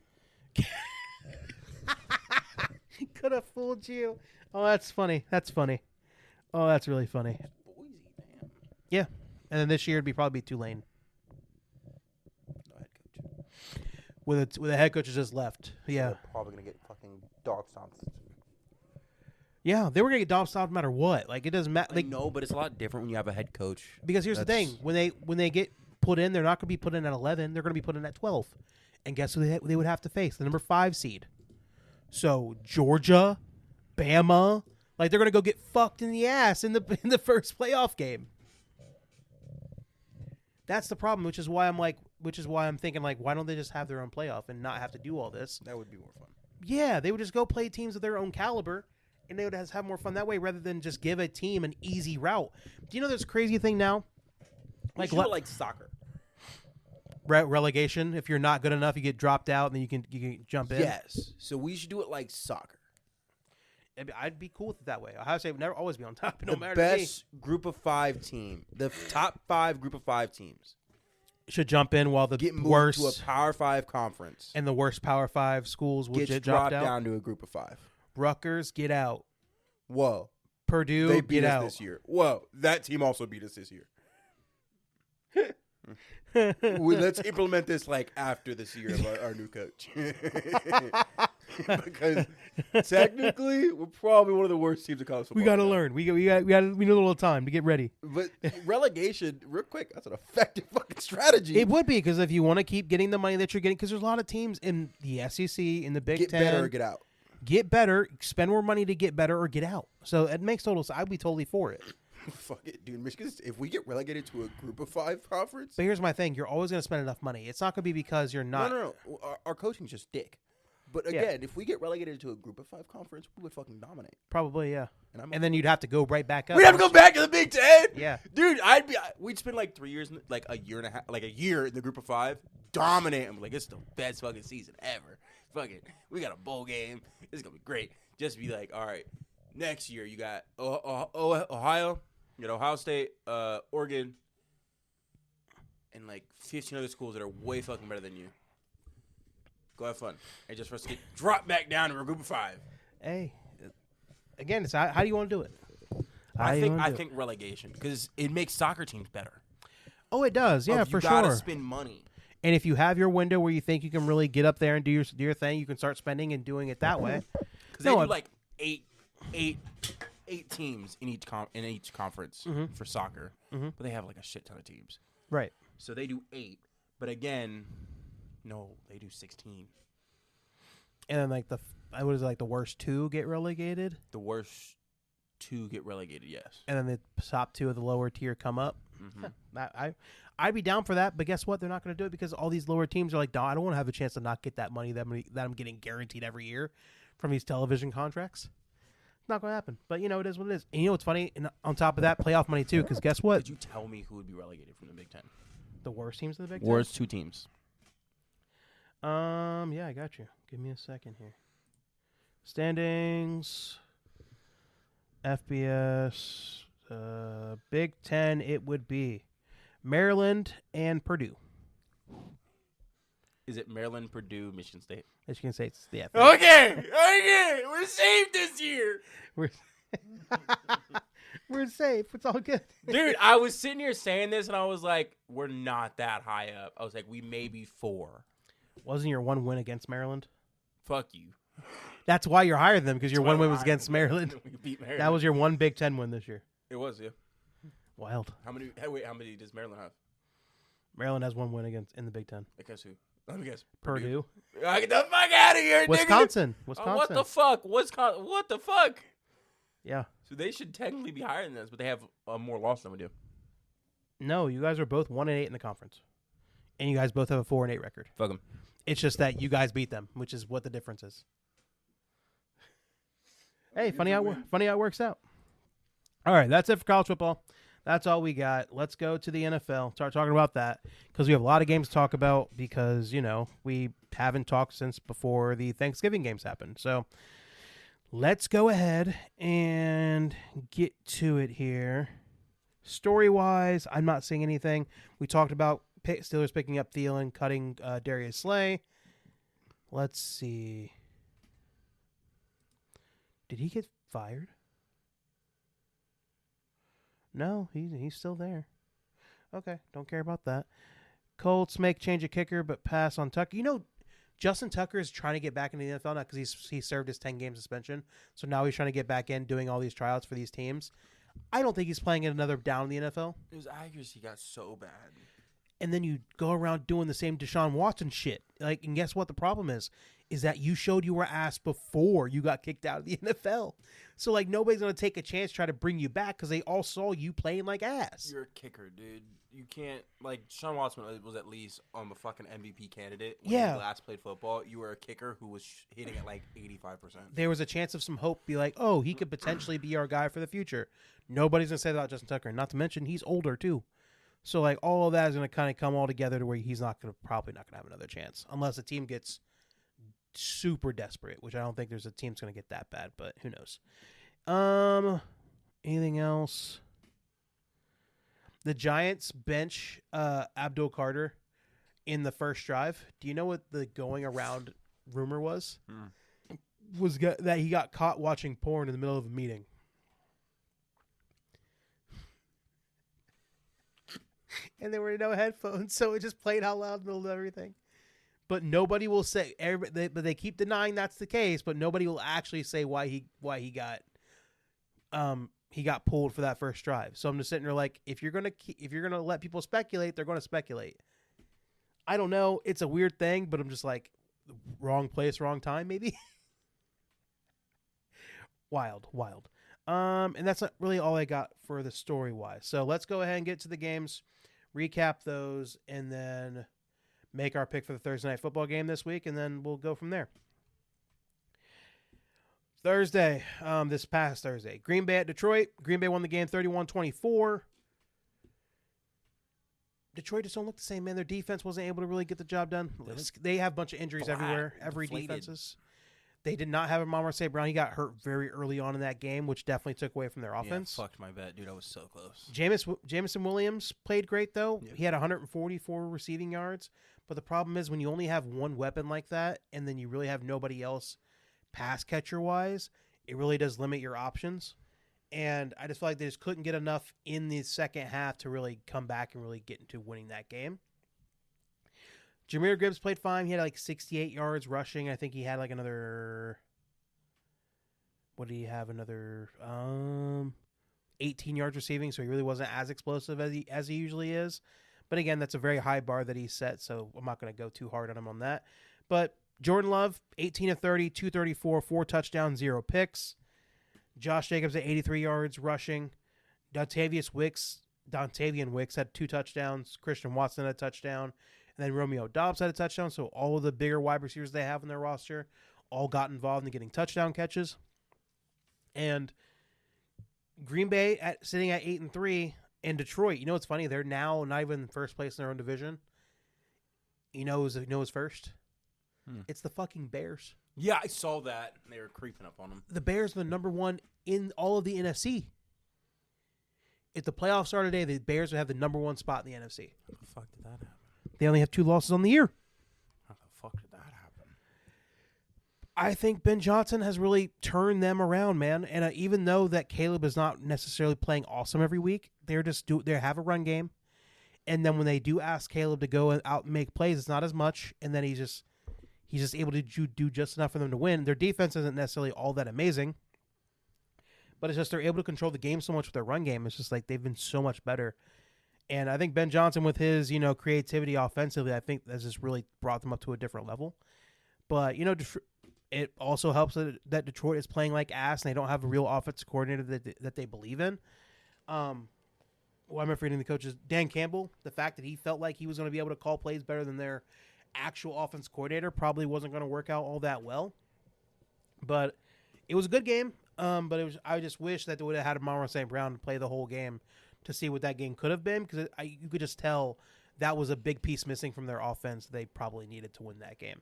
Speaker 2: Could have fooled you. Oh, that's funny. Oh, that's really funny.
Speaker 1: Boise, damn.
Speaker 2: Yeah, and then this year it'd probably be Tulane.
Speaker 1: No head coach.
Speaker 2: With a head coach who just left. Yeah.
Speaker 1: They're probably gonna get fucking dog stomped.
Speaker 2: Yeah, they were gonna get dog stomped no matter what. It doesn't matter.
Speaker 1: No, but it's a lot different when you have a head coach.
Speaker 2: Because here's the thing: when they get put in, they're not gonna be put in at 11. They're gonna be put in at 12. And guess who they would have to face? The number 5 seed. So Georgia, Bama, they're gonna go get fucked in the ass in the first playoff game. That's the problem, which is why I'm thinking why don't they just have their own playoff and not have to do all this?
Speaker 1: That would be more fun.
Speaker 2: Yeah, they would just go play teams of their own caliber, and they would have more fun that way rather than just give a team an easy route. Do you know this crazy thing now?
Speaker 1: Like soccer.
Speaker 2: Relegation. If you're not good enough, you get dropped out, and then you can jump in.
Speaker 1: Yes. So we should do it like soccer.
Speaker 2: I'd be cool with it that way. Ohio State would never always be on top. No
Speaker 1: the
Speaker 2: matter
Speaker 1: best Group of 5 team, the top 5 Group of 5 teams
Speaker 2: should jump in while the
Speaker 1: get moved
Speaker 2: worst
Speaker 1: to a Power 5 conference
Speaker 2: and the worst Power 5 schools will
Speaker 1: gets
Speaker 2: get
Speaker 1: dropped
Speaker 2: dropped out.
Speaker 1: down to a Group of 5.
Speaker 2: Rutgers, get out.
Speaker 1: Whoa.
Speaker 2: Purdue,
Speaker 1: They beat
Speaker 2: get
Speaker 1: us
Speaker 2: out.
Speaker 1: this year. Whoa, that team also beat us this year. Let's implement this like after this year of our new coach. Because technically, we're probably one of the worst teams in college football.
Speaker 2: We got to
Speaker 1: right now.
Speaker 2: learn. We need a little time to get ready.
Speaker 1: But relegation, real quick, that's an effective fucking strategy.
Speaker 2: It would be because if you want to keep getting the money that you're getting, because there's a lot of teams in the SEC, in the Big
Speaker 1: Get
Speaker 2: Ten.
Speaker 1: better or get out.
Speaker 2: Get better, spend more money to get better, or get out. So it makes total sense. I'd be totally for it.
Speaker 1: Fuck it, dude. Michigan, if we get relegated to a Group of 5 conference,
Speaker 2: But here's my thing: you're always going to spend enough money. It's not going to be because you're not.
Speaker 1: no. Our coaching's just dick. But
Speaker 2: Yeah.
Speaker 1: again, if we get relegated to a Group of 5 conference, we would fucking dominate.
Speaker 2: Probably, yeah.
Speaker 1: And
Speaker 2: And then you'd have to go right back up.
Speaker 1: we'd have to go back to the Big Ten.
Speaker 2: Yeah.
Speaker 1: Dude, we'd spend like 3 years, like a year and a half, like a year in the Group of 5, dominate. I'm like, it's the best fucking season ever. Fuck it, we got a bowl game. It's gonna be great. Just be like, all right, next year you got Ohio, you got Ohio State, Oregon, and like 15 other schools that are way fucking better than you. Go have fun, and just for us to get dropped back down to a Group of 5.
Speaker 2: Hey, again, it's how do you want to do it?
Speaker 1: I think relegation because it makes soccer teams better.
Speaker 2: Oh, it does. Yeah, for
Speaker 1: you gotta
Speaker 2: sure.
Speaker 1: spend money.
Speaker 2: And if you have your window where you think you can really get up there and do your thing, you can start spending and doing it that way.
Speaker 1: Because they do like eight teams in each conference for soccer, but they have like a shit ton of teams.
Speaker 2: Right.
Speaker 1: So they do 8, but again, no, they do 16.
Speaker 2: And then like the worst 2 get relegated,
Speaker 1: The worst 2 get relegated, yes.
Speaker 2: and then the top 2 of the lower tier come up.
Speaker 1: Mm-hmm.
Speaker 2: I'd be down for that, but guess what? They're not going to do it because all these lower teams are like, no, I don't want to have a chance to not get that money that I'm getting guaranteed every year from these television contracts. It's not going to happen. But, it is what it is. And you know what's funny? And on top of that, playoff money, too, because guess what?
Speaker 1: Could you tell me who would be relegated from the Big Ten?
Speaker 2: The worst teams in the Big Ten?
Speaker 1: Worst 2 teams.
Speaker 2: Yeah, I got you. Give me a second here. Standings, FBS, Big Ten, it would be Maryland and Purdue.
Speaker 1: Is it Maryland, Purdue, Michigan State?
Speaker 2: Michigan State's the FBS.
Speaker 1: Okay, we're safe this year.
Speaker 2: We're safe. It's all good.
Speaker 1: Dude, I was sitting here saying this, and I was like, we're not that high up. I was like, we may be 4.
Speaker 2: Wasn't your one win against Maryland?
Speaker 1: Fuck you.
Speaker 2: That's why you're higher than them, because your one win was against Maryland.
Speaker 1: We beat Maryland.
Speaker 2: That was your one Big Ten win this year.
Speaker 1: It was, yeah.
Speaker 2: Wild.
Speaker 1: How many does Maryland have?
Speaker 2: Maryland has one win in the Big Ten.
Speaker 1: I guess who? Let me guess.
Speaker 2: Purdue.
Speaker 1: Get the fuck out of here,
Speaker 2: Wisconsin.
Speaker 1: nigga. What the fuck? Wisconsin. What the fuck?
Speaker 2: Yeah.
Speaker 1: So they should technically be higher than us, but they have more loss than we do.
Speaker 2: No, you guys are both 1-8 in the conference, and you guys both have a 4-8 record.
Speaker 1: Fuck them.
Speaker 2: It's just that you guys beat them, which is what the difference is. Hey, funny how it works out. All right, that's it for college football. That's all we got. Let's go to the NFL. Start talking about that because we have a lot of games to talk about because, we haven't talked since before the Thanksgiving games happened. So let's go ahead and get to it here. Story-wise, I'm not seeing anything. We talked about Steelers picking up Thielen, cutting Darius Slay. Let's see. Did he get fired? No, he's still there. Okay, don't care about that. Colts make change a kicker, but pass on Tucker. Justin Tucker is trying to get back into the NFL now because he served his 10-game suspension. So now he's trying to get back in, doing all these tryouts for these teams. I don't think he's playing in another down in the NFL.
Speaker 1: His accuracy got so bad.
Speaker 2: And then you go around doing the same Deshaun Watson shit. And guess what the problem is that you showed you were ass before you got kicked out of the NFL. So, nobody's going to take a chance to try to bring you back because they all saw you playing like ass.
Speaker 1: You're a kicker, dude. You can't, Deshaun Watson was at least on the fucking MVP candidate when
Speaker 2: Yeah.
Speaker 1: he last played football. You were a kicker who was hitting at 85%.
Speaker 2: There was a chance of some hope, be like, oh, he could potentially be our guy for the future. Nobody's going to say that about Justin Tucker. Not to mention, he's older, too. So, all of that is going to kind of come all together to where he's probably not going to have another chance unless the team gets super desperate, which I don't think there's a team's going to get that bad, but who knows. Anything else? The Giants bench Abdul Carter in the first drive. Do you know what the going around rumor was? Was that he got caught watching porn in the middle of a meeting. And there were no headphones, so it just played out loud in the middle of everything. But nobody will say. But they keep denying that's the case. But nobody will actually say why he got pulled for that first drive. So I'm just sitting there like, if you're gonna let people speculate, they're gonna speculate. I don't know. It's a weird thing, but I'm just like, wrong place, wrong time, maybe. Wild. And that's not really all I got for the story wise. So let's go ahead and get to the games, recap those, and then make our pick for the Thursday night football game this week, and then we'll go from there. Thursday, this past Thursday, Green Bay at Detroit. Green Bay won the game 31-24. Detroit just don't look the same, man. Their defense wasn't able to really get the job done. They have a bunch of injuries everywhere. Every defenses. They did not have Amon-Ra St. Brown. He got hurt very early on in that game, which definitely took away from their offense.
Speaker 1: Yeah, fucked my bet, dude. I was so close.
Speaker 2: Jameson Williams played great, though.
Speaker 1: Yeah.
Speaker 2: He had 144 receiving yards. But the problem is when you only have one weapon like that, and then you really have nobody else pass catcher-wise, it really does limit your options. And I just feel like they just couldn't get enough in the second half to really come back and really get into winning that game. Jahmyr Gibbs played fine. He had like 68 yards rushing. I think he had like another... What did he have? Another 18 yards receiving, so he really wasn't as explosive as he usually is. But again, that's a very high bar that he set, so I'm not going to go too hard on him on that. But Jordan Love, 18 of 30, 234, 4 touchdowns, 0 picks. Josh Jacobs at 83 yards rushing. Dontavian Wicks had 2 touchdowns. Christian Watson had a touchdown. And then Romeo Doubs had a touchdown. So all of the bigger wide receivers they have in their roster all got involved in getting touchdown catches. And Green Bay sitting at 8-3. And Detroit, you know what's funny? They're now not even in first place in their own division. You know who's first? It's the fucking Bears.
Speaker 1: Yeah, I saw that. They were creeping up on them.
Speaker 2: The Bears are the number one in all of the NFC. If the playoffs started today, the Bears would have the number 1 spot in the NFC.
Speaker 1: How the fuck did that happen?
Speaker 2: They only have 2 losses on the year.
Speaker 1: How the fuck did that happen?
Speaker 2: I think Ben Johnson has really turned them around, man. And even though that Caleb is not necessarily playing awesome every week, they have a run game. And then when they do ask Caleb to go out and make plays, it's not as much. And then he's just able to do just enough for them to win. Their defense isn't necessarily all that amazing, but it's just they're able to control the game so much with their run game. It's just like they've been so much better. And I think Ben Johnson, with his creativity offensively, I think that's just really brought them up to a different level. But it also helps that Detroit is playing like ass and they don't have a real offensive coordinator that they believe in. I'm forgetting the coaches. Dan Campbell, the fact that he felt like he was going to be able to call plays better than their actual offense coordinator probably wasn't going to work out all that well. But it was a good game. But I just wish that they would have had Amon-Ra St. Brown to play the whole game to see what that game could have been, because you could just tell that was a big piece missing from their offense they probably needed to win that game.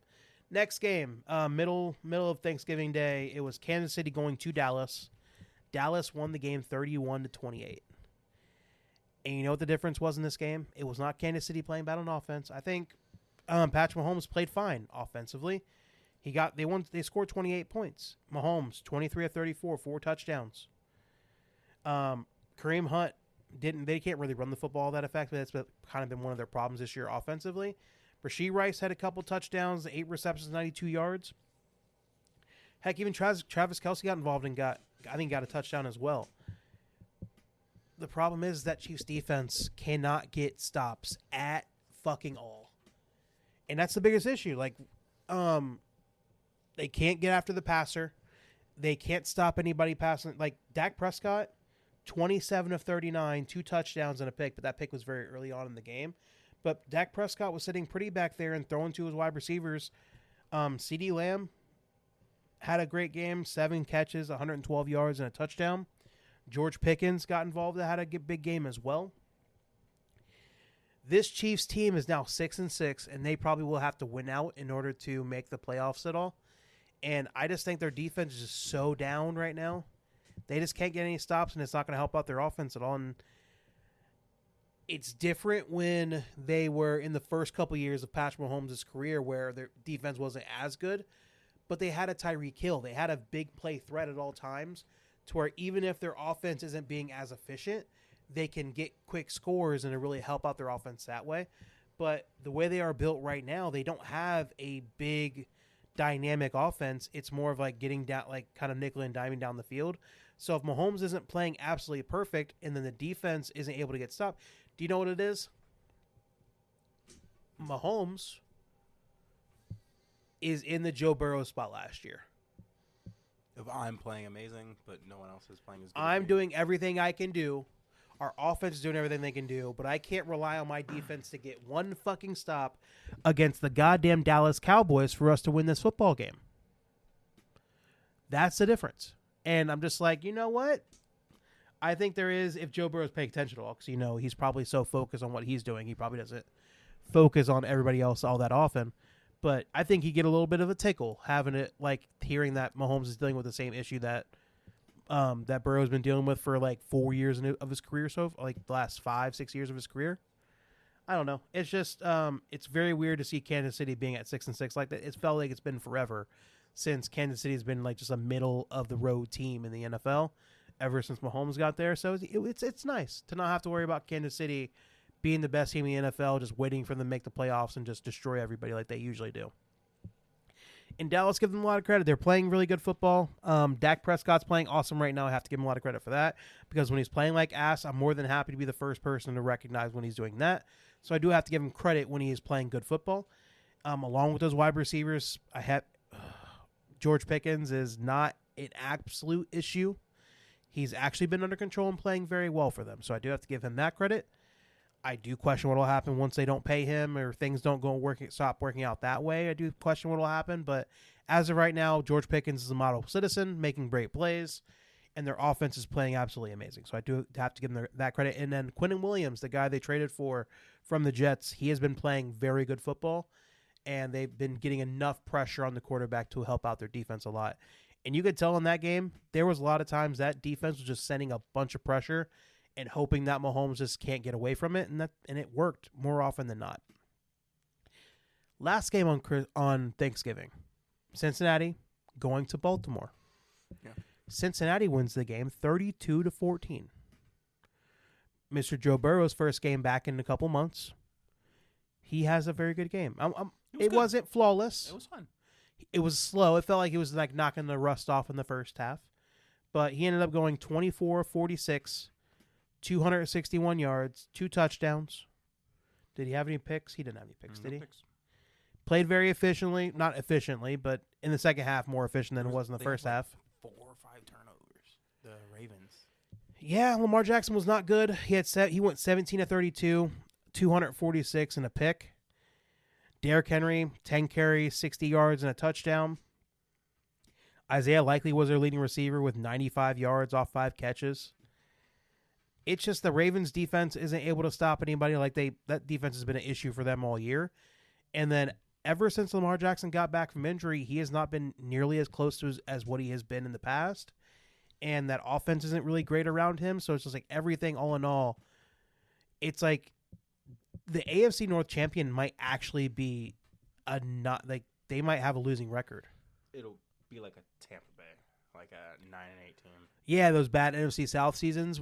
Speaker 2: Next game, middle of Thanksgiving Day, it was Kansas City going to Dallas. Dallas won the game 31-28. And you know what the difference was in this game? It was not Kansas City playing bad on offense. I think Patrick Mahomes played fine offensively. They scored 28 points. Mahomes, 23 of 34, 4 touchdowns. Kareem Hunt they can't really run the football that effectively. That's kind of been one of their problems this year offensively. Rashee Rice had a couple touchdowns, 8 receptions, 92 yards. Heck, even Travis Kelce got involved and got a touchdown as well. The problem is that Chiefs defense cannot get stops at fucking all. And that's the biggest issue. Like, they can't get after the passer. They can't stop anybody passing. Like, Dak Prescott, 27 of 39, 2 touchdowns and a pick, but that pick was very early on in the game. But Dak Prescott was sitting pretty back there and throwing to his wide receivers. CeeDee Lamb had a great game, 7 catches, 112 yards, and a touchdown. George Pickens got involved and had a big game as well. This Chiefs team is now 6-6, and they probably will have to win out in order to make the playoffs at all. And I just think their defense is just so down right now. They just can't get any stops, and it's not going to help out their offense at all. And it's different when they were in the first couple years of Patrick Mahomes' career where their defense wasn't as good, but they had a Tyreek Hill. They had a big play threat at all times to where even if their offense isn't being as efficient, they can get quick scores and it really help out their offense that way. But the way they are built right now, they don't have a big dynamic offense. It's more of like getting down, like kind of nickel and diming down the field. So if Mahomes isn't playing absolutely perfect and then the defense isn't able to get stopped, do you know what it is? Mahomes is in the Joe Burrow spot last year.
Speaker 1: If I'm playing amazing, but no one else is playing as good.
Speaker 2: I'm doing everything I can do. Our offense is doing everything they can do, but I can't rely on my defense to get one fucking stop against the goddamn Dallas Cowboys for us to win this football game. That's the difference. And I'm just like, you know what? I think there is, if Joe Burrow's paying attention at all, because, you know, he's probably so focused on what he's doing, he probably doesn't focus on everybody else all that often. But I think he get a little bit of a tickle having it, like, hearing that Mahomes is dealing with the same issue that that Burrow's been dealing with for like 4 years of his career, so like the last 5-6 years of his career. I don't know. It's just it's very weird to see Kansas City being at 6-6 like that. It felt like it's been forever since Kansas City has been like just a middle of the road team in the NFL ever since Mahomes got there. So it's nice to not have to worry about Kansas City being the best team in the NFL, just waiting for them to make the playoffs and just destroy everybody like they usually do. In Dallas, give them a lot of credit. They're playing really good football. Dak Prescott's playing awesome right now. I have to give him a lot of credit for that because when he's playing like ass, I'm more than happy to be the first person to recognize when he's doing that. So I do have to give him credit when he is playing good football. Along with those wide receivers, I have George Pickens is not an absolute issue. He's actually been under control and playing very well for them. So I do have to give him that credit. I do question what will happen once they don't pay him or things don't stop working out that way. I do question what will happen, but as of right now, George Pickens is a model citizen, making great plays, and their offense is playing absolutely amazing. So I do have to give them that credit. And then Quinnen Williams, the guy they traded for from the Jets, he has been playing very good football, and they've been getting enough pressure on the quarterback to help out their defense a lot. And you could tell in that game, there was a lot of times that defense was just sending a bunch of pressure and hoping that Mahomes just can't get away from it, and it worked more often than not. Last game on Thanksgiving, Cincinnati going to Baltimore.
Speaker 1: Yeah.
Speaker 2: Cincinnati wins the game 32-14. Mr. Joe Burrow's first game back in a couple months. He has a very good game. It wasn't flawless.
Speaker 1: It was fun.
Speaker 2: It was slow. It felt like he was like knocking the rust off in the first half, but he ended up going 24-46. 261 yards, 2 touchdowns. Did he have any picks? He didn't have any picks, did he?
Speaker 1: Picks.
Speaker 2: Played very efficiently. Not efficiently, but in the second half, more efficient than it was in the first half.
Speaker 1: 4 or 5 turnovers. The Ravens.
Speaker 2: Yeah, Lamar Jackson was not good. He went 17-32, 246 and a pick. Derrick Henry, 10 carries, 60 yards and a touchdown. Isaiah Likely was their leading receiver with 95 yards off 5 catches. It's just the Ravens defense isn't able to stop anybody. That defense has been an issue for them all year. And then ever since Lamar Jackson got back from injury, he has not been nearly as close to as what he has been in the past. And that offense isn't really great around him. So it's just like everything all in all, it's like the AFC North champion might actually be they might have a losing record.
Speaker 1: It'll be like a Tampa Bay, like a 9-8 team.
Speaker 2: Yeah, those bad NFC South seasons,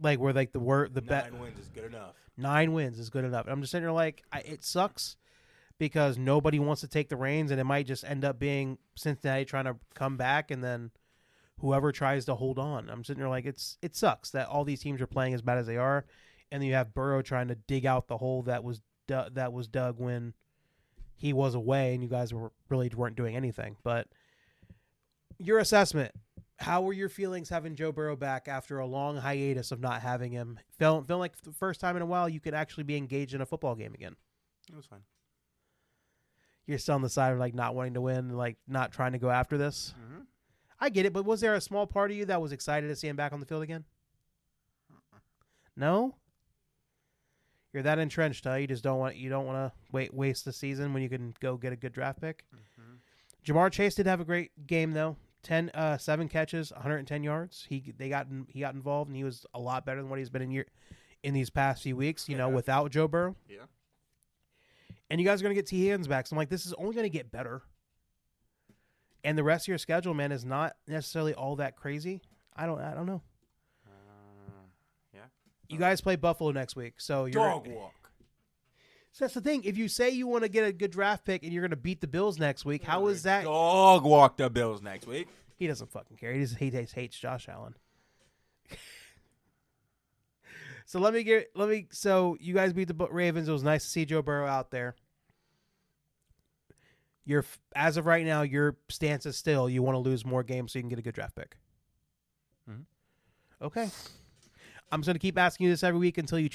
Speaker 2: like where like
Speaker 1: 9 wins is good enough.
Speaker 2: 9 wins is good enough. And I'm just sitting there like, it sucks because nobody wants to take the reins, and it might just end up being Cincinnati trying to come back, and then whoever tries to hold on. I'm sitting there like, it sucks that all these teams are playing as bad as they are, and then you have Burrow trying to dig out the hole that was dug when he was away, and you guys weren't doing anything. But your assessment. How were your feelings having Joe Burrow back after a long hiatus of not having him? Felt like the first time in a while you could actually be engaged in a football game again.
Speaker 1: It was fun.
Speaker 2: You're still on the side of like not wanting to win, like not trying to go after this.
Speaker 1: Mm-hmm.
Speaker 2: I get it, but was there a small part of you that was excited to see him back on the field again? No? You're that entrenched, huh? You don't want to waste the season when you can go get a good draft pick?
Speaker 1: Mm-hmm.
Speaker 2: Jamar Chase did have a great game though. 7 catches, 110 yards. He got involved, and he was a lot better than what he's been in these past few weeks. You know, without Joe Burrow.
Speaker 1: Yeah.
Speaker 2: And you guys are gonna get T. Higgins back. So I'm like, this is only gonna get better. And the rest of your schedule, man, is not necessarily all that crazy. I don't know.
Speaker 1: Yeah.
Speaker 2: You guys play Buffalo next week, so you're
Speaker 1: Dog walk.
Speaker 2: So that's the thing. If you say you want to get a good draft pick and you're going to beat the Bills next week, how is that?
Speaker 1: Dog walk the Bills next week.
Speaker 2: He doesn't fucking care. He just hates Josh Allen. So you guys beat the Ravens. It was nice to see Joe Burrow out there. As of right now, your stance is still you want to lose more games so you can get a good draft pick. Mm-hmm. Okay. I'm just going to keep asking you this every week until you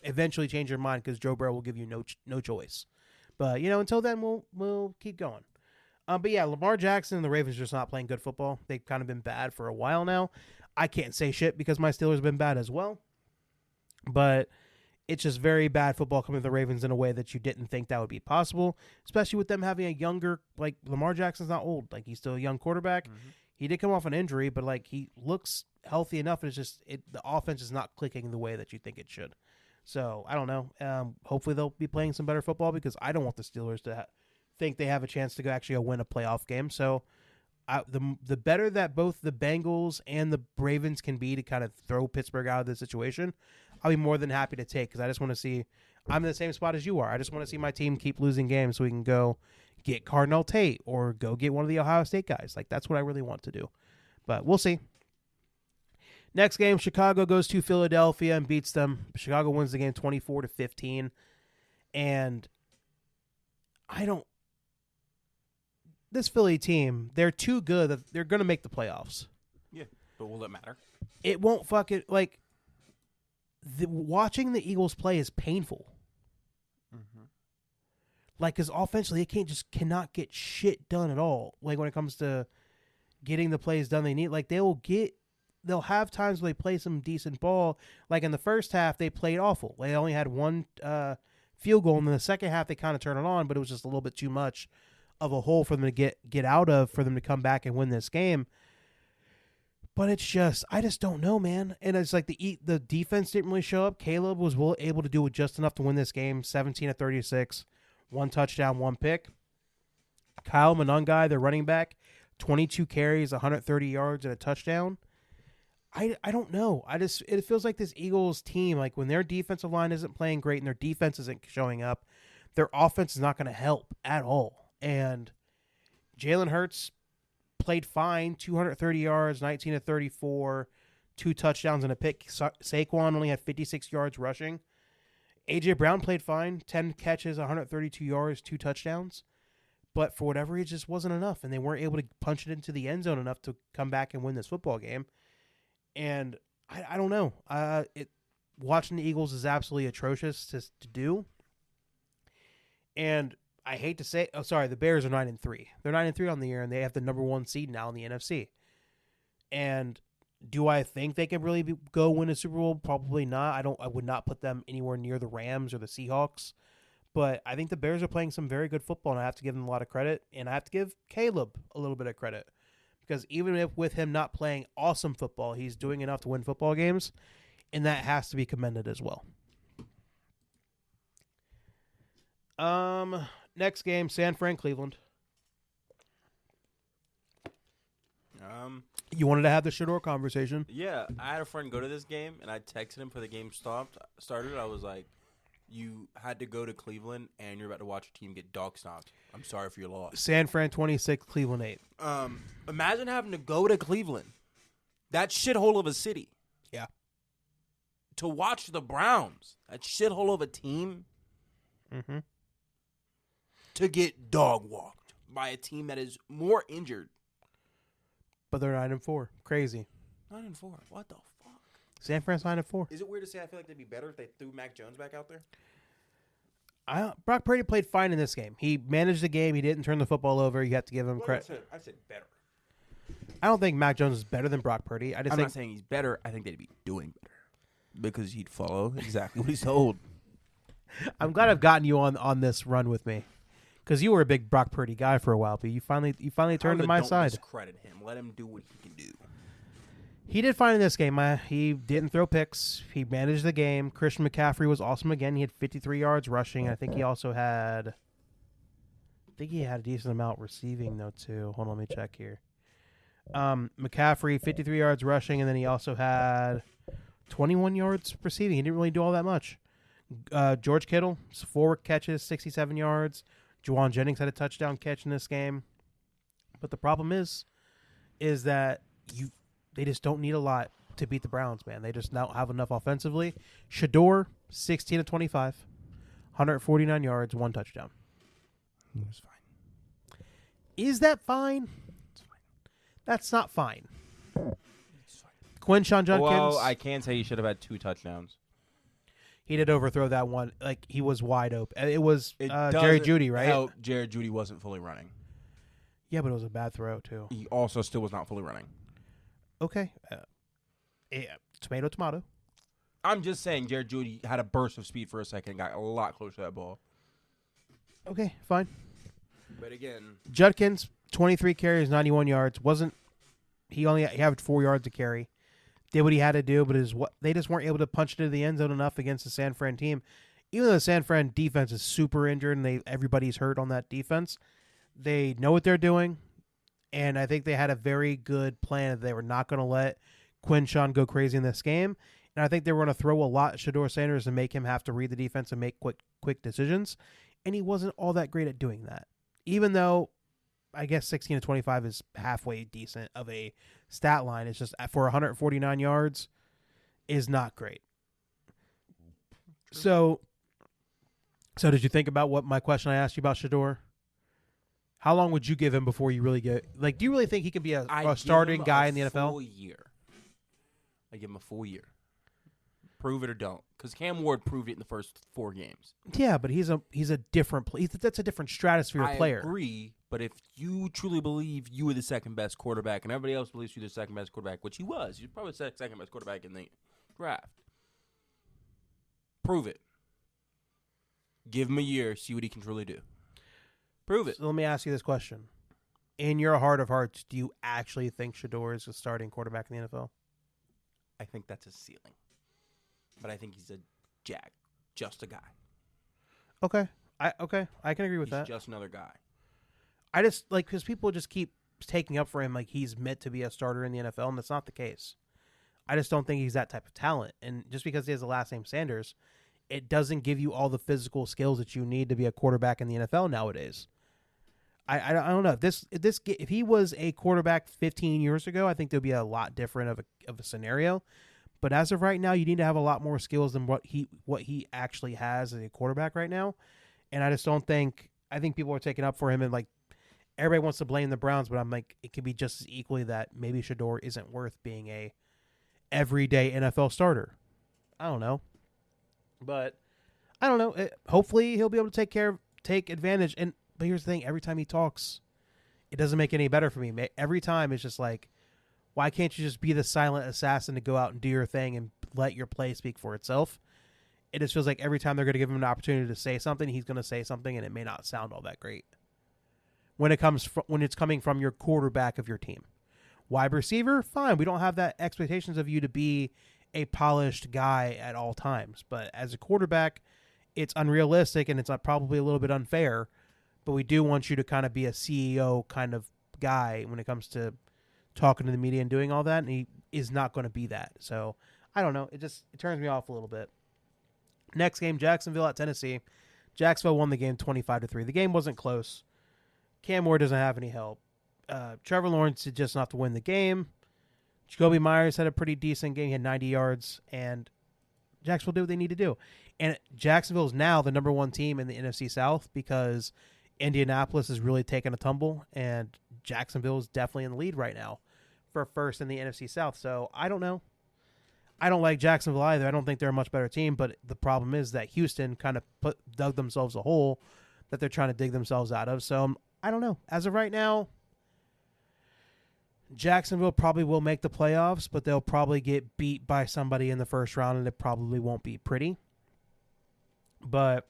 Speaker 2: eventually change your mind, because Joe Burrow will give you no choice. But until then, we'll keep going. But yeah, Lamar Jackson and the Ravens are just not playing good football. They've kind of been bad for a while now. I can't say shit because my Steelers have been bad as well. But it's just very bad football coming to the Ravens in a way that you didn't think that would be possible, especially with them having a younger, like Lamar Jackson's not old. Like, he's still a young quarterback. Mm-hmm. He did come off an injury, but like he looks healthy enough. And it's just the offense is not clicking the way that you think it should. So I don't know. Hopefully they'll be playing some better football, because I don't want the Steelers to think they have a chance to actually win a playoff game. So the better that both the Bengals and the Ravens can be to kind of throw Pittsburgh out of this situation, I'll be more than happy to take, because I just want to see – I'm in the same spot as you are. I just want to see my team keep losing games so we can go get Cardinal Tate or go get one of the Ohio State guys. Like, that's what I really want to do. But we'll see. Next game, Chicago goes to Philadelphia and beats them. Chicago wins the game 24-15. And this Philly team, they're too good that they're going to make the playoffs.
Speaker 1: Yeah, but will it matter?
Speaker 2: It won't fucking, like, watching the Eagles play is painful. Mm-hmm. Like, because offensively, they cannot get shit done at all. Like, when it comes to getting the plays done they need, like, they'll have times where they play some decent ball. Like, in the first half, they played awful. They only had one field goal, and in the second half, they kind of turned it on, but it was just a little bit too much of a hole for them to get out of, for them to come back and win this game. But it's just, I just don't know, man. And it's like the defense didn't really show up. Caleb was able to do it just enough to win this game, 17-36, 1 touchdown, 1 pick. Kyle Monangai, their running back, 22 carries, 130 yards, and a touchdown. I don't know. It feels like this Eagles team, like when their defensive line isn't playing great and their defense isn't showing up, their offense is not going to help at all. And Jalen Hurts played fine, 230 yards, 19-34, 2 touchdowns and a pick. Saquon only had 56 yards rushing. A.J. Brown played fine, 10 catches, 132 yards, 2 touchdowns. But for whatever reason, it just wasn't enough, and they weren't able to punch it into the end zone enough to come back and win this football game. And I don't know. Watching the Eagles is absolutely atrocious to do. And I hate to say, the Bears are 9-3. They're 9-3 on the year, and they have the number 1 seed now in the NFC. And do I think they can really go win a Super Bowl? Probably not. I would not put them anywhere near the Rams or the Seahawks. But I think the Bears are playing some very good football, and I have to give them a lot of credit. And I have to give Caleb a little bit of credit. Because even with him not playing awesome football, he's doing enough to win football games, and that has to be commended as well. Next game, San Fran, Cleveland. You wanted to have the Shedeur conversation?
Speaker 1: Yeah, I had a friend go to this game, and I texted him for the game started. I was like, you had to go to Cleveland, and you're about to watch your team get dog stomped. I'm sorry for your loss.
Speaker 2: San Fran 26, Cleveland 8.
Speaker 1: Imagine having to go to Cleveland, that shithole of a city.
Speaker 2: Yeah.
Speaker 1: To watch the Browns, that shithole of a team.
Speaker 2: Mm-hmm.
Speaker 1: To get dog walked by a team that is more injured.
Speaker 2: But they're 9-4. Crazy.
Speaker 1: 9-4. What the fuck?
Speaker 2: San Fran's 9-4.
Speaker 1: Is it weird to say I feel like they'd be better if they threw Mac Jones back out there?
Speaker 2: Brock Purdy played fine in this game. He managed the game. He didn't turn the football over. You have to give him credit.
Speaker 1: I said better.
Speaker 2: I don't think Mac Jones is better than Brock Purdy.
Speaker 1: I'm not saying he's better. I think they'd be doing better because he'd follow exactly what he's told.
Speaker 2: I'm glad I've gotten you on this run with me. Because you were a big Brock Purdy guy for a while, but you finally turned to my side.
Speaker 1: Discredit him. Let him do what he can do.
Speaker 2: He did fine in this game. He didn't throw picks. He managed the game. Christian McCaffrey was awesome again. He had 53 yards rushing. I think he also had. I think he had a decent amount receiving though too. Hold on, let me check here. McCaffrey 53 yards rushing, and then he also had 21 yards receiving. He didn't really do all that much. George Kittle 4 catches, 67 yards. Juwan Jennings had a touchdown catch in this game. But the problem is that they just don't need a lot to beat the Browns, man. They just don't have enough offensively. Shedeur, 16 of 25, 149 yards, 1 touchdown.
Speaker 1: He was fine.
Speaker 2: Is that fine?
Speaker 1: It's fine.
Speaker 2: That's not fine.
Speaker 1: It's fine.
Speaker 2: Quinshon Judkins.
Speaker 1: Well, I can say he should have had 2 touchdowns.
Speaker 2: He did overthrow that one. Like, he was wide open. It was Jerry Jeudy, right?
Speaker 1: Help, Jerry Jeudy wasn't fully running.
Speaker 2: Yeah, but it was a bad throw, too.
Speaker 1: He also still was not fully running.
Speaker 2: Okay. Tomato.
Speaker 1: I'm just saying Jerry Jeudy had a burst of speed for a second and got a lot closer to that ball.
Speaker 2: Okay, fine.
Speaker 1: But again,
Speaker 2: Judkins, 23 carries, 91 yards. He averaged 4 yards a carry. Did what he had to do, but they just weren't able to punch it into the end zone enough against the San Fran team. Even though the San Fran defense is super injured and everybody's hurt on that defense, they know what they're doing, and I think they had a very good plan that they were not going to let Quinshon go crazy in this game, and I think they were going to throw a lot at Shedeur Sanders and make him have to read the defense and make quick decisions, and he wasn't all that great at doing that. Even though I guess 16 to 25 is halfway decent of a stat line. It's just for 149 yards is not great. So did you think about what my question I asked you about Shedeur? How long would you give him before you really get do you really think he can be a starting guy in the NFL?
Speaker 1: Full year. I give him a full year. Prove it or don't, because Cam Ward proved it in the first 4 games.
Speaker 2: Yeah, but he's a different that's a different stratosphere player.
Speaker 1: I agree, but if you truly believe you were the second best quarterback and everybody else believes you're the second best quarterback, which he was probably the second best quarterback in the draft. Prove it. Give him a year, see what he can truly do. Prove it.
Speaker 2: So let me ask you this question: in your heart of hearts, do you actually think Shedeur is a starting quarterback in the NFL?
Speaker 1: I think that's his ceiling. But I think he's just a guy.
Speaker 2: Okay. I can agree with that.
Speaker 1: He's just another guy.
Speaker 2: I just because people just keep taking up for him like he's meant to be a starter in the NFL, and that's not the case. I just don't think he's that type of talent. And just because he has the last name Sanders, it doesn't give you all the physical skills that you need to be a quarterback in the NFL nowadays. I don't know if he was a quarterback 15 years ago, I think there'd be a lot different of a scenario. But as of right now, you need to have a lot more skills than what he actually has as a quarterback right now. And I just don't think – I think people are taking up for him, and everybody wants to blame the Browns, but I'm like, it could be just as equally that maybe Shedeur isn't worth being a everyday NFL starter. I don't know. But I don't know. Hopefully he'll be able to take advantage. But here's the thing. Every time he talks, it doesn't make it any better for me. Every time it's just like, why can't you just be the silent assassin to go out and do your thing and let your play speak for itself? It just feels like every time they're going to give him an opportunity to say something, he's going to say something, and it may not sound all that great. When it's coming from your quarterback of your team. Wide receiver, fine. We don't have that expectations of you to be a polished guy at all times. But as a quarterback, it's unrealistic, and it's probably a little bit unfair. But we do want you to kind of be a CEO kind of guy when it comes to talking to the media and doing all that, and he is not going to be that. So I don't know. It turns me off a little bit. Next game, Jacksonville at Tennessee. Jacksonville won the game 25-3. The game wasn't close. Cam Ward doesn't have any help. Trevor Lawrence did just enough to win the game. Jacoby Myers had a pretty decent game. He had 90 yards, and Jacksonville did what they need to do. And Jacksonville is now the number 1 team in the NFC South because Indianapolis is really taking a tumble, and Jacksonville is definitely in the lead right now for first in the NFC South. So I don't know. I don't like Jacksonville either. I don't think they're a much better team, but the problem is that Houston kind of dug themselves a hole that they're trying to dig themselves out of. So I don't know. As of right now, Jacksonville probably will make the playoffs, but they'll probably get beat by somebody in the first round, and it probably won't be pretty. But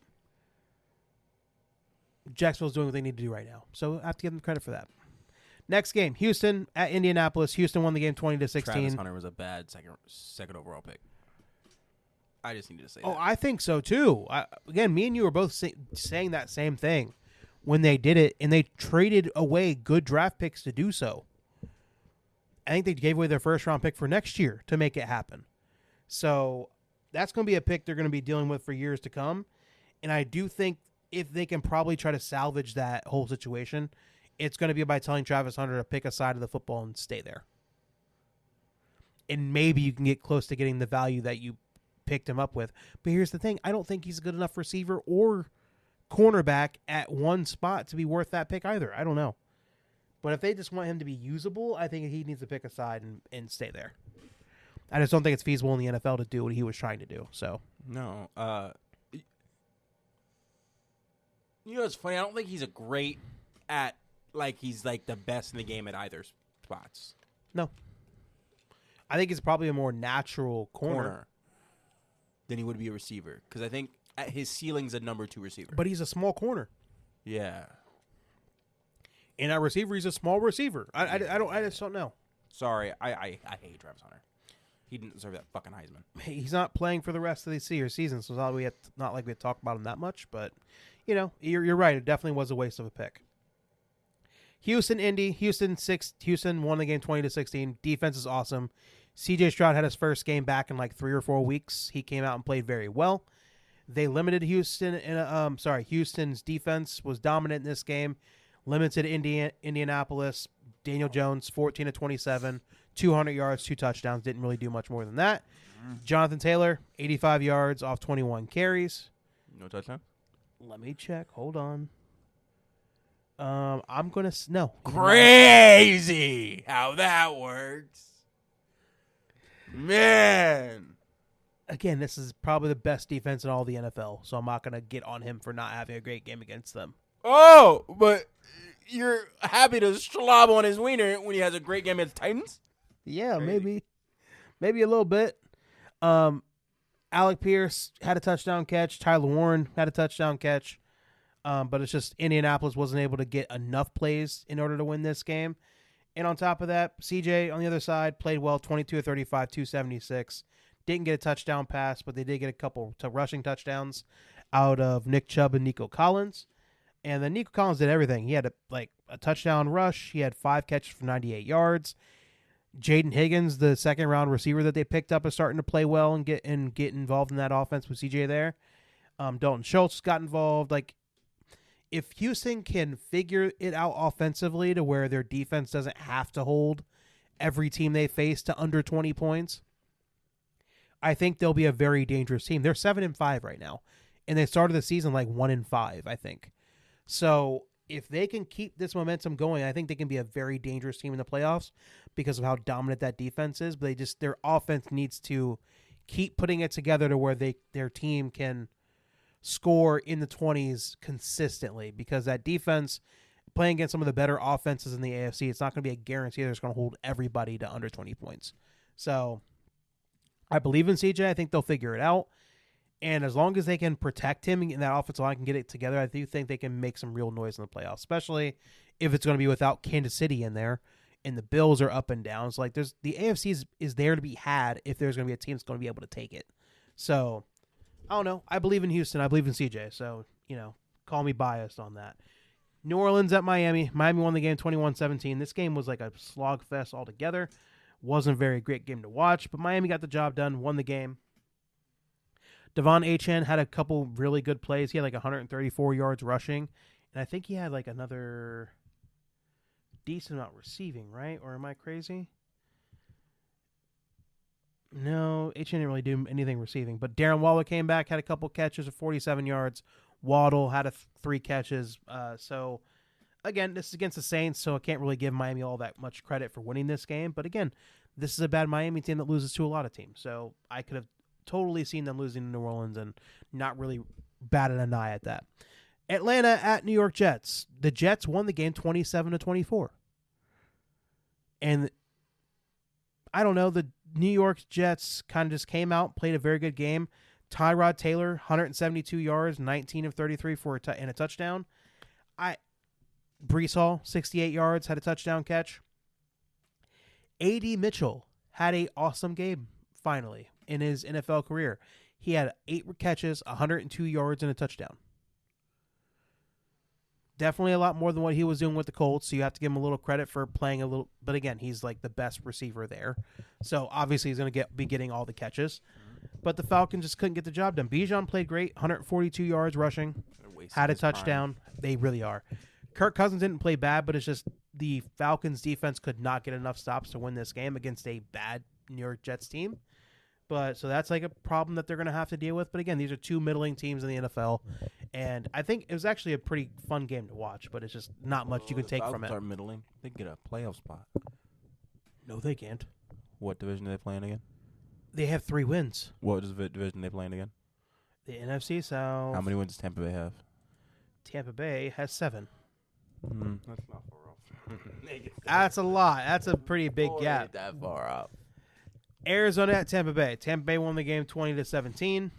Speaker 2: Jacksonville's doing what they need to do right now. So I have to give them credit for that. Next game, Houston at Indianapolis. Houston won the game 20-16.
Speaker 1: Travis Hunter was a bad second overall pick. I just needed to say that.
Speaker 2: Oh, I think so too. Again, me and you were both saying that same thing when they did it, and they traded away good draft picks to do so. I think they gave away their first-round pick for next year to make it happen. So that's going to be a pick they're going to be dealing with for years to come. And I do think if they can probably try to salvage that whole situation, it's going to be by telling Travis Hunter to pick a side of the football and stay there. And maybe you can get close to getting the value that you picked him up with. But here's the thing. I don't think he's a good enough receiver or cornerback at one spot to be worth that pick either. I don't know. But if they just want him to be usable, I think he needs to pick a side and stay there. I just don't think it's feasible in the NFL to do what he was trying to do. So
Speaker 1: No. You know what's funny? I don't think he's a great at, he's the best in the game at either spots.
Speaker 2: No. I think he's probably a more natural corner.
Speaker 1: Than he would be a receiver. Because I think at his ceiling's a number 2 receiver.
Speaker 2: But he's a small corner.
Speaker 1: Yeah.
Speaker 2: And at receiver, he's a small receiver. I just don't know.
Speaker 1: Sorry, I hate Travis Hunter. He didn't deserve that fucking Heisman.
Speaker 2: He's not playing for the rest of the season, so it's not like we have to talk about him that much. But, you're right. It definitely was a waste of a pick. Houston, Indy. Houston won the game 20-16. Defense is awesome. C.J. Stroud had his first game back in 3 or 4 weeks. He came out and played very well. They limited Houston. Houston's defense was dominant in this game. Limited Indianapolis. Daniel Jones, 14-27, 200 yards, 2 touchdowns. Didn't really do much more than that. Jonathan Taylor, 85 yards off 21 carries.
Speaker 1: No touchdown?
Speaker 2: Let me check. Hold on. I'm going to... No.
Speaker 1: Crazy how that works. Man.
Speaker 2: Again, this is probably the best defense in all the NFL, so I'm not going to get on him for not having a great game against them.
Speaker 1: Oh, but you're happy to slob on his wiener when he has a great game against the Titans?
Speaker 2: Yeah, maybe a little bit. Alec Pierce had a touchdown catch. Tyler Warren had a touchdown catch. But it's just Indianapolis wasn't able to get enough plays in order to win this game. And on top of that, CJ on the other side played well, 22-35, 276. Didn't get a touchdown pass, but they did get a couple rushing touchdowns out of Nick Chubb and Nico Collins. And then Nico Collins did everything. He had a touchdown rush. He had 5 catches for 98 yards. Jaden Higgins, the second-round receiver that they picked up, is starting to play well and get involved in that offense with CJ there. Dalton Schultz got involved. If Houston can figure it out offensively to where their defense doesn't have to hold every team they face to under 20 points, I think they'll be a very dangerous team. They're 7-5 right now, and they started the season 1-5, I think. So if they can keep this momentum going, I think they can be a very dangerous team in the playoffs because of how dominant that defense is. But their offense needs to keep putting it together to where their team can score in the 20s consistently, because that defense playing against some of the better offenses in the AFC, it's not going to be a guarantee that it's going to hold everybody to under 20 points. So I believe in CJ. I think they'll figure it out. And as long as they can protect him and that offensive line can get it together, I do think they can make some real noise in the playoffs, especially if it's going to be without Kansas City in there and the Bills are up and down. So the AFC is there to be had if there's going to be a team that's going to be able to take it. So I don't know. I believe in Houston. I believe in CJ. So, call me biased on that. New Orleans at Miami. Miami won the game 21-17. This game was like a slog fest altogether. Wasn't a very great game to watch, but Miami got the job done, won the game. Devon Achane had a couple really good plays. He had 134 yards rushing, and I think he had another decent amount receiving, right? Or am I crazy? No, Achane didn't really do anything receiving, but Darren Waller came back, had a couple catches of 47 yards. Waddle had 3 catches. So, again, this is against the Saints, so I can't really give Miami all that much credit for winning this game. But, again, this is a bad Miami team that loses to a lot of teams. So, I could have totally seen them losing to New Orleans and not really batted an eye at that. Atlanta at New York Jets. The Jets won the game 27-24. And I don't know, the New York Jets kind of just came out, played a very good game. Tyrod Taylor, 172 yards, 19 of 33 and a touchdown. Brees Hall, 68 yards, had a touchdown catch. A.D. Mitchell had a awesome game, finally, in his NFL career. He had 8 catches, 102 yards, and a touchdown. Definitely a lot more than what he was doing with the Colts, so you have to give him a little credit for playing a little. But again, he's like the best receiver there. So obviously he's going to be getting all the catches. But the Falcons just couldn't get the job done. Bijan played great, 142 yards rushing, had a touchdown. They really are. Kirk Cousins didn't play bad, but it's just the Falcons' defense could not get enough stops to win this game against a bad New York Jets team. But so that's like a problem that they're going to have to deal with. But again, these are two middling teams in the NFL, and I think it was actually a pretty fun game to watch. But it's just not much you can take from it.
Speaker 1: Are middling. They get a playoff spot.
Speaker 2: No, they can't.
Speaker 1: What division are they playing again?
Speaker 2: They have 3 wins.
Speaker 1: What division are they playing again?
Speaker 2: The NFC South.
Speaker 1: How many wins does Tampa Bay have?
Speaker 2: Tampa Bay has 7.
Speaker 1: That's not far off.
Speaker 2: That's a lot. That's a pretty big gap.
Speaker 1: Ain't that far off.
Speaker 2: Arizona at Tampa Bay. Tampa Bay won the game 20-17.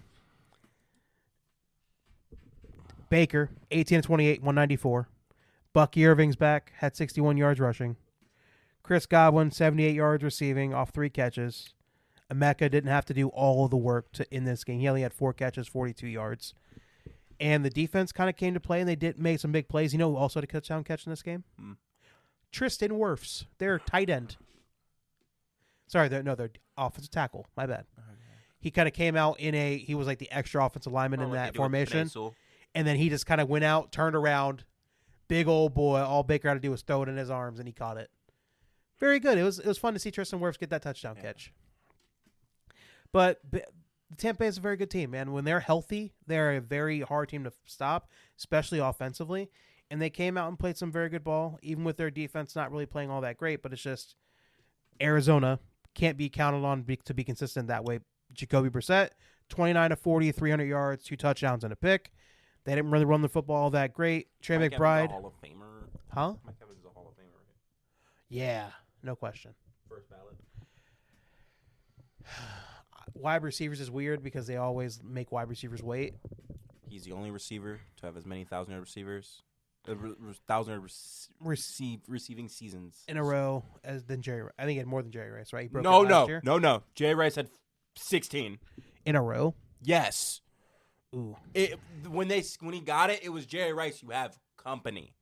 Speaker 2: Baker, 18-28, 194. Bucky Irving's back, had 61 yards rushing. Chris Godwin, 78 yards receiving off 3 catches. Emeka didn't have to do all of the work in this game. He only had 4 catches, 42 yards. And the defense kind of came to play, and they did make some big plays. You know who also had a touchdown catch in this game? Tristan Wirfs, their tight end. Sorry, they're offensive tackle. My bad. He kind of came out he was like the extra offensive lineman in that formation. And then he just kind of went out, turned around, big old boy. All Baker had to do was throw it in his arms, and he caught it. Very good. It was fun to see Tristan Wirfs get that touchdown catch. But Tampa Bay is a very good team, man. When they're healthy, they're a very hard team to stop, especially offensively. And they came out and played some very good ball, even with their defense not really playing all that great. But it's just Arizona can't be counted on to be consistent that way. Jacoby Brissett, 29-40, 300 yards, 2 touchdowns, and a pick. They didn't really run the football all that great. Trey McBride.
Speaker 1: Hall of Famer.
Speaker 2: Huh?
Speaker 1: Mike Evans is a Hall of Famer, right?
Speaker 2: Yeah, no question.
Speaker 1: First ballot.
Speaker 2: Wide receivers is weird because they always make wide receivers wait.
Speaker 1: He's the only receiver to have as many 1,000-yard receivers. 1,000-yard receiving seasons
Speaker 2: in a row than Jerry. I think he had more than Jerry Rice, right? He broke
Speaker 1: No. Jerry Rice had 16
Speaker 2: in a row.
Speaker 1: Yes.
Speaker 2: Ooh.
Speaker 1: When he got it, it was Jerry Rice. You have company.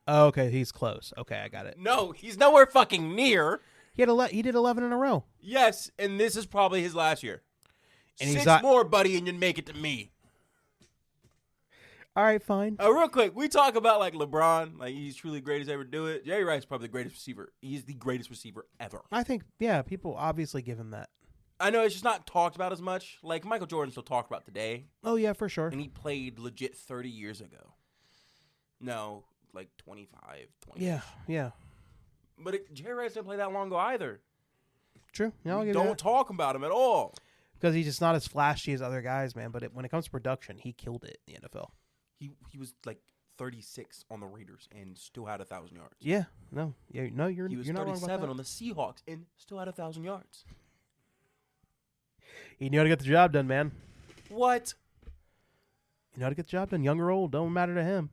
Speaker 2: Oh, okay, he's close. Okay, I got it.
Speaker 1: No, he's nowhere fucking near.
Speaker 2: He did 11 in a row.
Speaker 1: Yes, and this is probably his last year. And 6 more, buddy, and you make it to me.
Speaker 2: All right, fine.
Speaker 1: Real quick, we talk about like LeBron, like he's truly the greatest ever to do it. Jerry Rice is probably the greatest receiver. He's the greatest receiver ever.
Speaker 2: I think, yeah, people obviously give him that.
Speaker 1: I know it's just not talked about as much. Like Michael Jordan's still talked about today.
Speaker 2: Oh yeah, for sure.
Speaker 1: And he played legit 30 years ago. No, like 25, 20.
Speaker 2: Yeah.
Speaker 1: But Jerry Rice didn't play that long ago either.
Speaker 2: True. Yeah,
Speaker 1: don't talk about him at all.
Speaker 2: Because he's just not as flashy as other guys, man. But when it comes to production, he killed it in the NFL.
Speaker 1: He was like 36 on the Raiders and still had 1,000 yards.
Speaker 2: Yeah. No. Yeah. No. You're
Speaker 1: He was
Speaker 2: you're not wrong about
Speaker 1: 37
Speaker 2: that.
Speaker 1: on the Seahawks and still had 1,000 yards.
Speaker 2: He knew how to get the job done, man.
Speaker 1: What?
Speaker 2: He knew how to get the job done. Young or old, don't matter to him.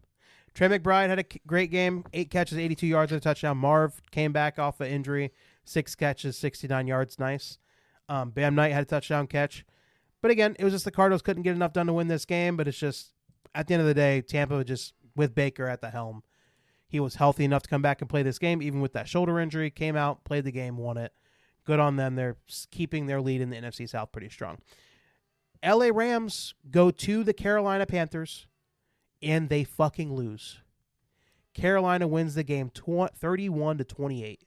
Speaker 2: Trey McBride had a great game. 8 catches, 82 yards and a touchdown. Marv came back off an injury. 6 catches, 69 yards. Nice. Bam Knight had a touchdown catch. But again, it was just the Cardinals couldn't get enough done to win this game. But it's just, at the end of the day, Tampa just, with Baker at the helm, he was healthy enough to come back and play this game, even with that shoulder injury. Came out, played the game, won it. Good on them. They're keeping their lead in the NFC South pretty strong. LA Rams go to the Carolina Panthers, and they fucking lose. Carolina wins the game 31-28.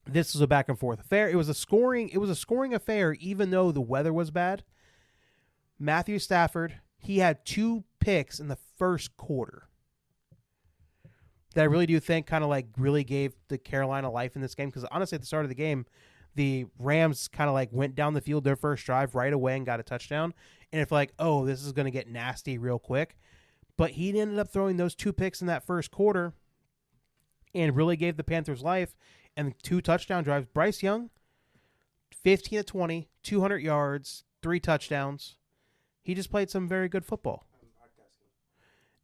Speaker 2: This was a back and forth affair. It was a scoring affair, even though the weather was bad. Matthew Stafford, he had 2 picks in the first quarter that I really do think kind of like really gave the Carolina life in this game. Because honestly, at the start of the game, the Rams kind of like went down the field their first drive right away and got a touchdown. And if like, oh, this is going to get nasty real quick. But he ended up throwing those 2 picks in that first quarter and really gave the Panthers life. And 2 touchdown drives. Bryce Young, 15-20, 200 yards, 3 touchdowns. He just played some very good football.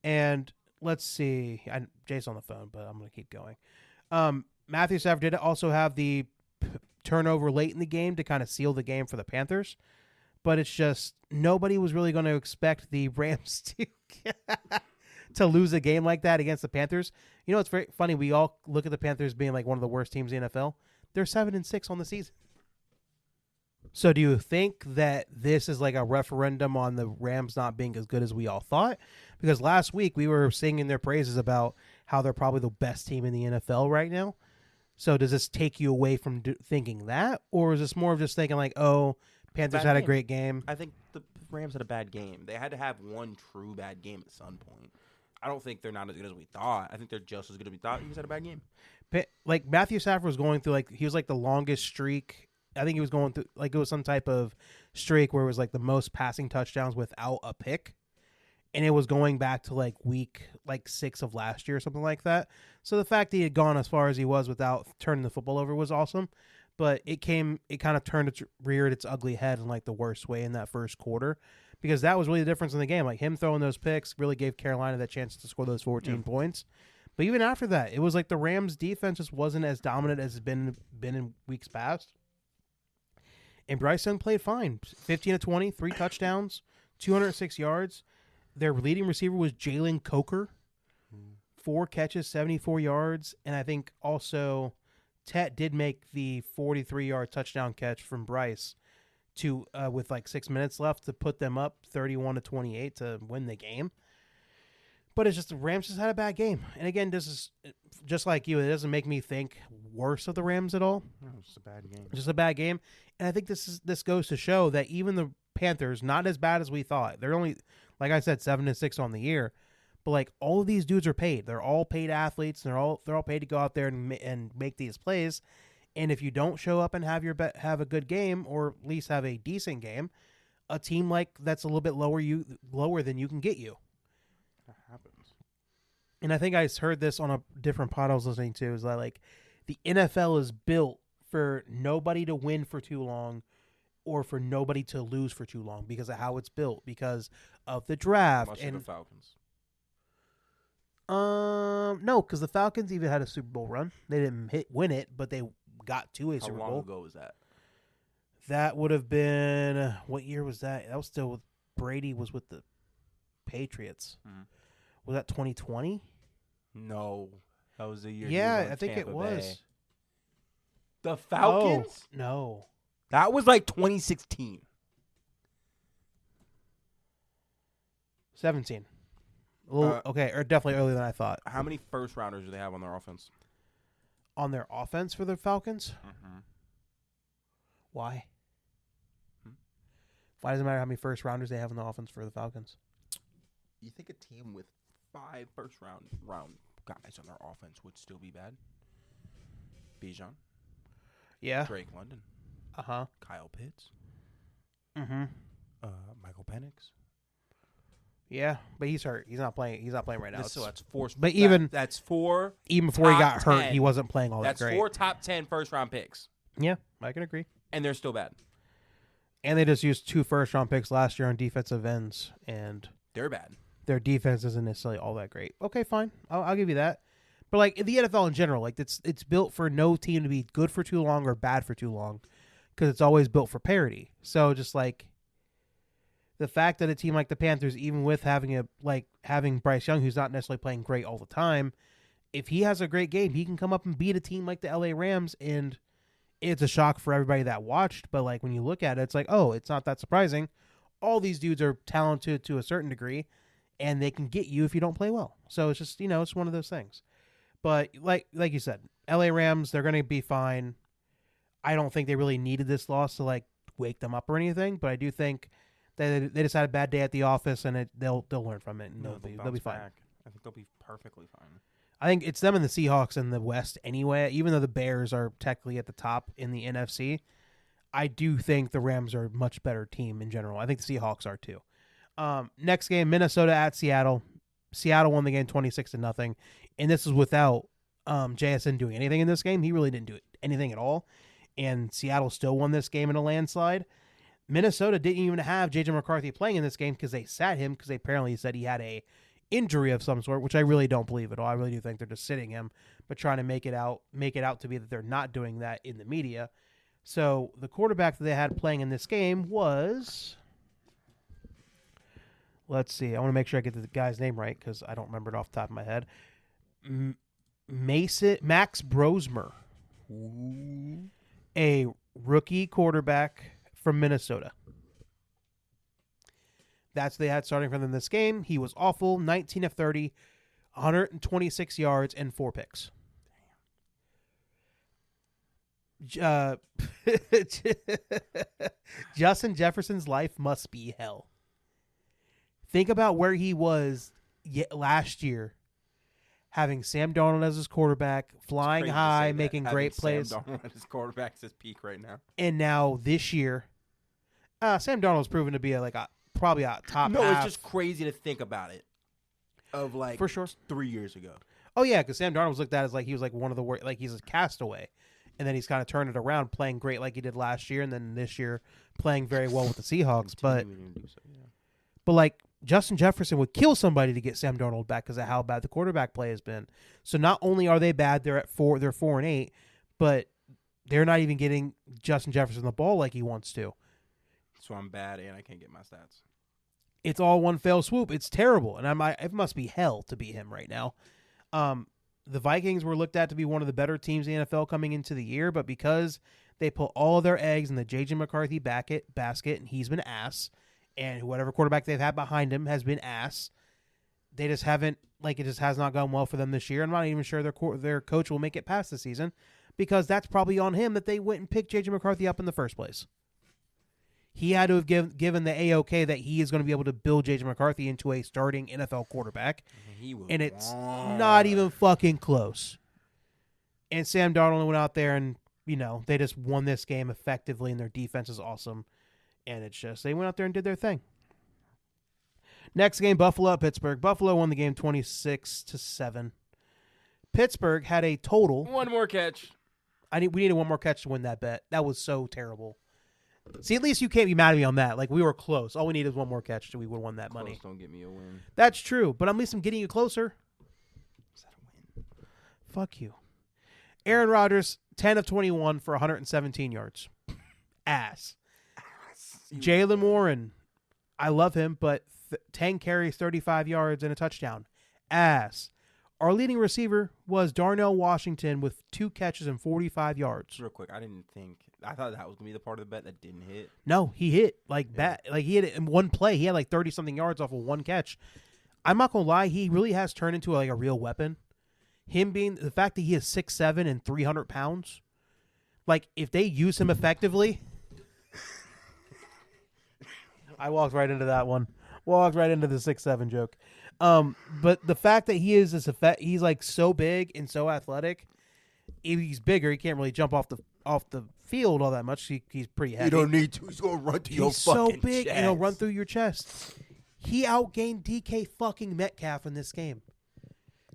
Speaker 2: And let's see. Jay's on the phone, but I'm going to keep going. Matthew Stafford did also have the turnover late in the game to kind of seal the game for the Panthers. But it's just nobody was really going to expect the Rams to lose a game like that against the Panthers. You know, it's very funny. We all look at the Panthers being like one of the worst teams in the NFL. They're 7-6 on the season. So do you think that this is like a referendum on the Rams not being as good as we all thought? Because last week we were singing their praises about how they're probably the best team in the NFL right now. So does this take you away from thinking that? Or is this more of just thinking like, oh, Panthers had a great game?
Speaker 1: I think the Rams had a bad game. They had to have one true bad game at some point. I don't think they're not as good as we thought. I think they're just as good as we thought. He just had a bad game.
Speaker 2: Like Matthew Stafford was going through he was like the longest streak. I think he was going through it was some type of streak where it was like the most passing touchdowns without a pick. And it was going back to week 6 of last year or something like that. So the fact that he had gone as far as he was without turning the football over was awesome. But it kind of reared its ugly head in the worst way in that first quarter, because that was really the difference in the game. Like him throwing those picks really gave Carolina that chance to score those 14 points. But even after that, it was like the Rams defense just wasn't as dominant as it's been in weeks past. And Bryce Young played fine. 15 of 20, 3 touchdowns, 206 yards. Their leading receiver was Jalen Coker. 4 catches, 74 yards. And I think also Tet did make the 43-yard touchdown catch from Bryce with 6 minutes left to put them up 31-28 to win the game. But it's just the Rams just had a bad game. And again, this is just like you. It doesn't make me think worse of the Rams at all.
Speaker 1: No, it's just a bad game.
Speaker 2: Just a bad game. And I think this goes to show that even the Panthers, not as bad as we thought. They're only, like I said, 7-6 on the year. But all of these dudes are paid. They're all paid athletes. And they're all paid to go out there and make these plays. And if you don't show up and have a good game, or at least have a decent game, a team that's a little bit lower than you can get you.
Speaker 1: That happens.
Speaker 2: And I think I heard this on a different pod I was listening to. Is that the NFL is built for nobody to win for too long, or for nobody to lose for too long, because of how it's built, because of the draft.
Speaker 1: Unless
Speaker 2: and
Speaker 1: the Falcons.
Speaker 2: No, because the Falcons even had a Super Bowl run. They didn't win it, but they got to a Super Bowl.
Speaker 1: How long ago was that?
Speaker 2: That would have been, what year was that? That was still with Brady was with the Patriots. Mm-hmm. Was that 2020?
Speaker 1: No, that was the year.
Speaker 2: Yeah, I think it was.
Speaker 1: Bay. The Falcons?
Speaker 2: Oh, no.
Speaker 1: That was 2016.
Speaker 2: 17. Okay, or definitely earlier than I thought.
Speaker 1: How many first rounders do they have on their offense?
Speaker 2: On their offense for the Falcons?
Speaker 1: Mm-hmm.
Speaker 2: Why? Why does it matter how many first rounders they have on the offense for the Falcons?
Speaker 1: You think a team with 5 first round guys on their offense would still be bad? Bijan.
Speaker 2: Yeah.
Speaker 1: Drake London.
Speaker 2: Uh-huh.
Speaker 1: Kyle Pitts.
Speaker 2: Mm-hmm.
Speaker 1: Michael Penix.
Speaker 2: Yeah, but he's hurt. He's not playing. He's not playing right now.
Speaker 1: So that's 4.
Speaker 2: But
Speaker 1: that's 4.
Speaker 2: Even before he got hurt, he wasn't playing all that great.
Speaker 1: That's 4 top 10 first round picks.
Speaker 2: Yeah, I can agree.
Speaker 1: And they're still bad.
Speaker 2: And they just used 2 first round picks last year on defensive ends, and
Speaker 1: they're bad.
Speaker 2: Their defense isn't necessarily all that great. Okay, fine. I'll give you that. But in the NFL in general, it's built for no team to be good for too long or bad for too long, because it's always built for parity. So just the fact that a team like the Panthers, even with having Bryce Young, who's not necessarily playing great all the time, if he has a great game, he can come up and beat a team like the LA Rams, and it's a shock for everybody that watched. But when you look at it, it's it's not that surprising. All these dudes are talented to a certain degree, and they can get you if you don't play well. So it's just, it's one of those things. But like you said, LA Rams, they're going to be fine. I don't think they really needed this loss to wake them up or anything, but I do think they just had a bad day at the office, and they'll learn from it, and they'll be fine.
Speaker 1: Back. I think they'll be perfectly fine.
Speaker 2: I think it's them and the Seahawks in the West anyway. Even though the Bears are technically at the top in the NFC, I do think the Rams are a much better team in general. I think the Seahawks are too. Next game, Minnesota at Seattle. Seattle won the game 26-0, and this is without JSN doing anything in this game. He really didn't do anything at all, and Seattle still won this game in a landslide. Minnesota didn't even have J.J. McCarthy playing in this game because they sat him because they apparently said he had a injury of some sort, which I really don't believe at all. I really do think they're just sitting him, but trying to make it out to be that they're not doing that in the media. So the quarterback that they had playing in this game was, let's see, I want to make sure I get the guy's name right because I don't remember it off the top of my head. Max Brosmer, a rookie quarterback from Minnesota. That's what they had starting for them this game. He was awful, 19 of 30, 126 yards, and 4 picks. Justin Jefferson's life must be hell. Think about where he was last year, having Sam Darnold as his quarterback, flying high, making great plays.
Speaker 1: Sam Darnold as his quarterback's his peak right now.
Speaker 2: And now this year, Sam Darnold's proven to be probably a top.
Speaker 1: No,
Speaker 2: half.
Speaker 1: It's just crazy to think about it. Of like
Speaker 2: for sure
Speaker 1: 3 years ago.
Speaker 2: Oh yeah, because Sam Darnold was looked at as like he was like one of the worst, like he's a castaway, and then he's kind of turned it around, playing great like he did last year, and then this year playing very well with the Seahawks. But like Justin Jefferson would kill somebody to get Sam Darnold back because of how bad the quarterback play has been. So not only are they bad, they're 4-8, but they're not even getting Justin Jefferson the ball like he wants to.
Speaker 1: So I'm bad and I can't get my stats.
Speaker 2: It's all one fell swoop. It's terrible, and it must be hell to beat him right now. The Vikings were looked at to be one of the better teams in the NFL coming into the year, but because they put all of their eggs in the J.J. McCarthy basket, and he's been ass, and whatever quarterback they've had behind him has been ass, they just haven't, it just has not gone well for them this year. I'm not even sure their coach will make it past the season, because that's probably on him that they went and picked J.J. McCarthy up in the first place. He had to have given the A-OK that he is going to be able to build J.J. McCarthy into a starting NFL quarterback. And it's not even fucking close. And Sam Darnold went out there and, they just won this game effectively, and their defense is awesome. And it's just, they went out there and did their thing. Next game, Buffalo at Pittsburgh. Buffalo won the game 26-7. Pittsburgh had a total.
Speaker 1: One more catch.
Speaker 2: We needed one more catch to win that bet. That was so terrible. See, at least you can't be mad at me on that. We were close. All we needed is one more catch so we would have won that money.
Speaker 1: Close don't get me a win.
Speaker 2: That's true, but at least I'm getting you closer.
Speaker 1: Is that a win?
Speaker 2: Fuck you. Aaron Rodgers, 10 of 21 for 117 yards. Ass. Jalen Warren, I love him, but 10 carries, 35 yards, and a touchdown. Ass. Our leading receiver was Darnell Washington with 2 catches and 45 yards.
Speaker 1: Real quick, I thought that was going to be the part of the bet that didn't hit.
Speaker 2: No, he hit he hit it in one play. He had 30-something yards off of one catch. I'm not going to lie, he really has turned into a real weapon. Him being, the fact that he is 6'7" and 300 pounds, if they use him effectively. I walked right into that one. Walked right into the 6'7" joke. But the fact that he is he's so big and so athletic. He's bigger. He can't really jump off the field all that much. He's pretty heavy.
Speaker 1: You don't need to. He's gonna run through your fucking
Speaker 2: chest. He's so big
Speaker 1: chest.
Speaker 2: and he'll run through your chest. He outgained DK fucking Metcalf in this game.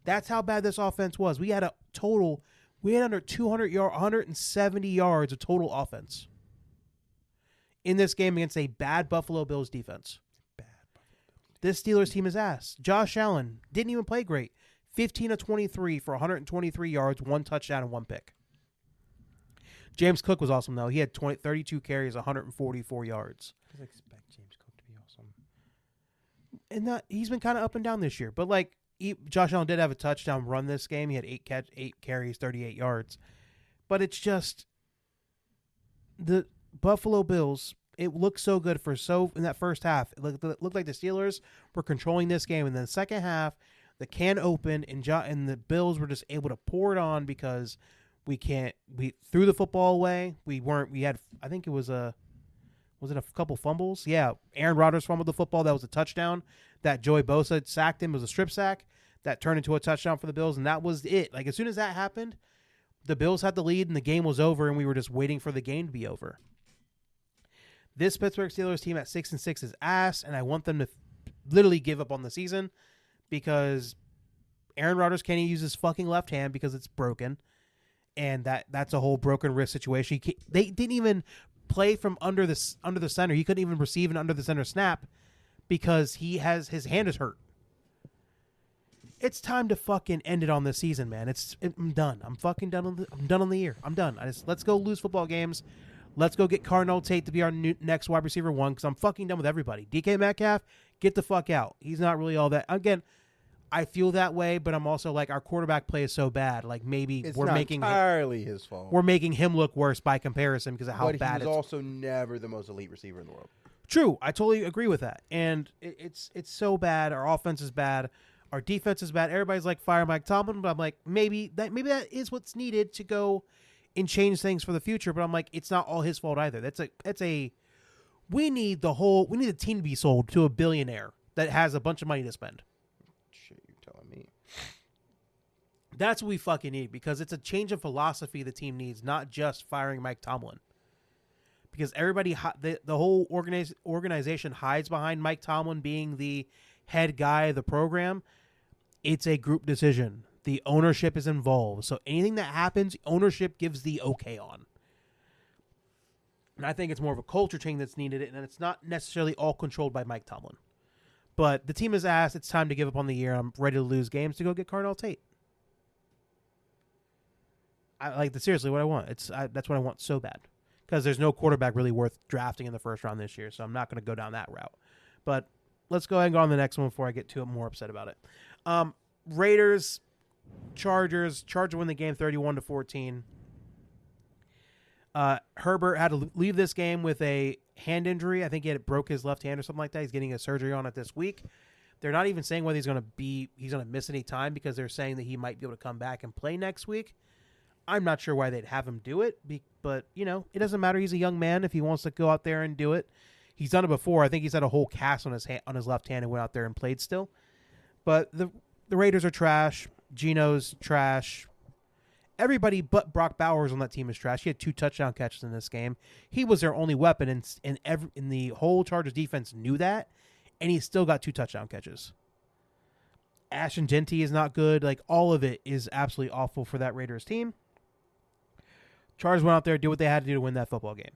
Speaker 2: That's how bad this offense was. We had under 200 yards, 170 yards of total offense in this game against a bad Buffalo Bills defense. This Steelers team is ass. Josh Allen didn't even play great. 15 of 23 for 123 yards, 1 touchdown, and 1 pick. James Cook was awesome, though. He had 32 carries, 144 yards.
Speaker 1: I expect James Cook to be awesome.
Speaker 2: And he's been kind of up and down this year. But, Josh Allen did have a touchdown run this game. He had 8 carries, 38 yards. But it's just the Buffalo Bills. It looked so good in that first half. It looked like the Steelers were controlling this game. And then the second half, the can opened, and the Bills were just able to pour it on because we threw the football away. I think it was a couple fumbles? Yeah. Aaron Rodgers fumbled the football. That was a touchdown. That Joey Bosa sacked him was a strip sack. That turned into a touchdown for the Bills, and that was it. As soon as that happened, the Bills had the lead, and the game was over, and we were just waiting for the game to be over. This Pittsburgh Steelers team at 6-6 is ass, and I want them to literally give up on the season because Aaron Rodgers can't use his fucking left hand because it's broken, and that's a whole broken wrist situation. They didn't even play from under the center. He couldn't even receive an under the center snap because his hand is hurt. It's time to fucking end it on this season, man. I'm done. I'm fucking done. I'm done on the year. I'm done. Let's go lose football games. Let's go get Cardinal Tate to be our next wide receiver 1 because I'm fucking done with everybody. DK Metcalf, get the fuck out. He's not really all that. Again, I feel that way, but I'm also like, our quarterback play is so bad. Like, maybe
Speaker 3: It's
Speaker 2: we're
Speaker 3: not
Speaker 2: making
Speaker 3: entirely his fault.
Speaker 2: we're making him look worse by comparison because of how
Speaker 3: but
Speaker 2: bad
Speaker 3: he was
Speaker 2: it's.
Speaker 3: also never the most elite receiver in the world.
Speaker 2: True, I totally agree with that. And it's so bad. Our offense is bad. Our defense is bad. Everybody's like, fire Mike Tomlin, but I'm like, maybe that is what's needed to go and change things for the future. But I'm like, it's not all his fault either. We need the team to be sold to a billionaire that has a bunch of money to spend.
Speaker 3: Shit, you're telling me.
Speaker 2: That's what we fucking need because it's a change of philosophy the team needs, not just firing Mike Tomlin. Because everybody, the whole organization hides behind Mike Tomlin being the head guy of the program. It's a group decision. The ownership is involved. So anything that happens, ownership gives the okay on. And I think it's more of a culture change that's needed, and it's not necessarily all controlled by Mike Tomlin. But the team has asked, it's time to give up on the year. I'm ready to lose games to go get Cardinal Tate. Seriously, what I want. That's what I want so bad. Because there's no quarterback really worth drafting in the first round this year, so I'm not going to go down that route. But let's go ahead and go on to the next one before I get too more upset about it. Raiders, Chargers. Chargers win the game 31-14. Herbert had to leave this game with a hand injury. I think he broke his left hand or something like that. He's getting a surgery on it this week. They're not even saying whether he's going to miss any time because they're saying that he might be able to come back and play next week. I'm not sure why they'd have him do it, but, it doesn't matter. He's a young man if he wants to go out there and do it. He's done it before. I think he's had a whole cast on his left hand and went out there and played still. But the Raiders are trash. Geno's trash. Everybody but Brock Bowers on that team is trash. He had 2 touchdown catches in this game. He was their only weapon, and the whole Chargers defense knew that, and he still got 2 touchdown catches. Ashton Genty is not good. Like, all of it is absolutely awful for that Raiders team. Chargers went out there, did what they had to do to win that football game.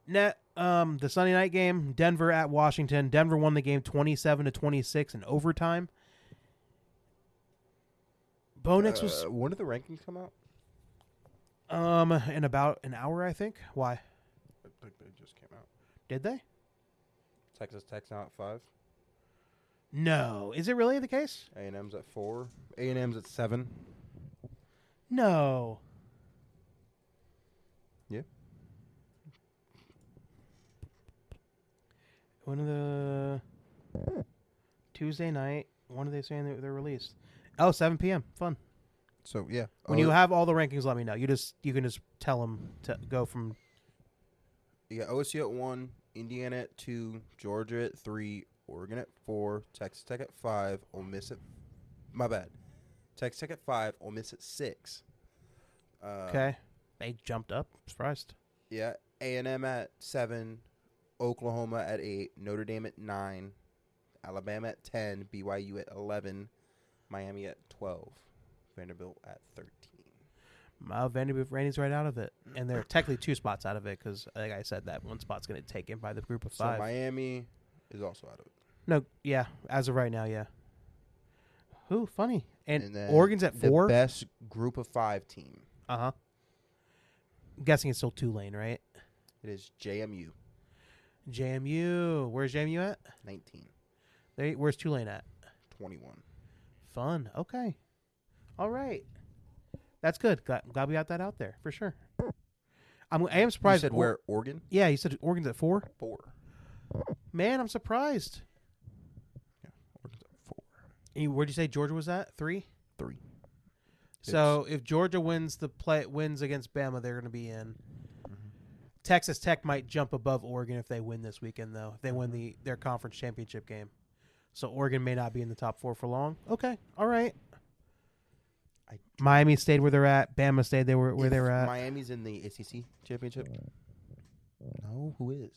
Speaker 2: The Sunday night game, Denver at Washington. Denver won the game 27-26 in overtime. Bo Nix was.
Speaker 3: When did the rankings come out?
Speaker 2: In about an hour, I think. Why?
Speaker 3: I think they just came out.
Speaker 2: Did they?
Speaker 3: Texas Tech's now at 5.
Speaker 2: No. Is it really the case?
Speaker 3: A&M's at 4. A&M's at 7.
Speaker 2: No.
Speaker 3: Yeah.
Speaker 2: When are the Tuesday night? When are they saying they're released? Oh, 7 p.m. Fun.
Speaker 3: So yeah.
Speaker 2: When you have all the rankings, let me know. You can just tell them to go from.
Speaker 3: You got OSU at 1, Indiana at 2, Georgia at 3, Oregon at 4, Texas Tech at 5, Ole Miss at. My bad. Texas Tech at 5, Ole Miss at 6.
Speaker 2: Okay. They jumped up. Surprised.
Speaker 3: Yeah. A&M at 7, Oklahoma at 8, Notre Dame at 9, Alabama at 10, BYU at 11, Miami at 12, Vanderbilt at 13.
Speaker 2: Vanderbilt Randy's right out of it. And they're technically 2 spots out of it because, like I said, that one spot's going to take in by the group of 5.
Speaker 3: So Miami is also out of it.
Speaker 2: No, yeah. As of right now, yeah. Ooh, funny. And
Speaker 3: then
Speaker 2: Oregon's at 4?
Speaker 3: The best group of 5 team.
Speaker 2: Uh-huh. I'm guessing it's still Tulane, right?
Speaker 3: It is JMU.
Speaker 2: JMU. Where's JMU at?
Speaker 3: 19.
Speaker 2: Where's Tulane at?
Speaker 3: 21.
Speaker 2: Fun. Okay. All right. That's good. Glad we got that out there for sure. I am surprised.
Speaker 3: You said where? Oregon?
Speaker 2: Yeah, you said Oregon's at 4?
Speaker 3: 4.
Speaker 2: Man, I'm surprised.
Speaker 3: Yeah, Oregon's at 4.
Speaker 2: And where'd you say Georgia was at? 3?
Speaker 3: 3.
Speaker 2: So if Georgia wins against Bama, they're going to be in. Mm-hmm. Texas Tech might jump above Oregon if they win this weekend, though. If they win their conference championship game. So Oregon may not be in the top 4 for long. Okay. All right. Miami stayed where they're at. Bama stayed where they were at.
Speaker 3: Miami's in the ACC championship. No, who is?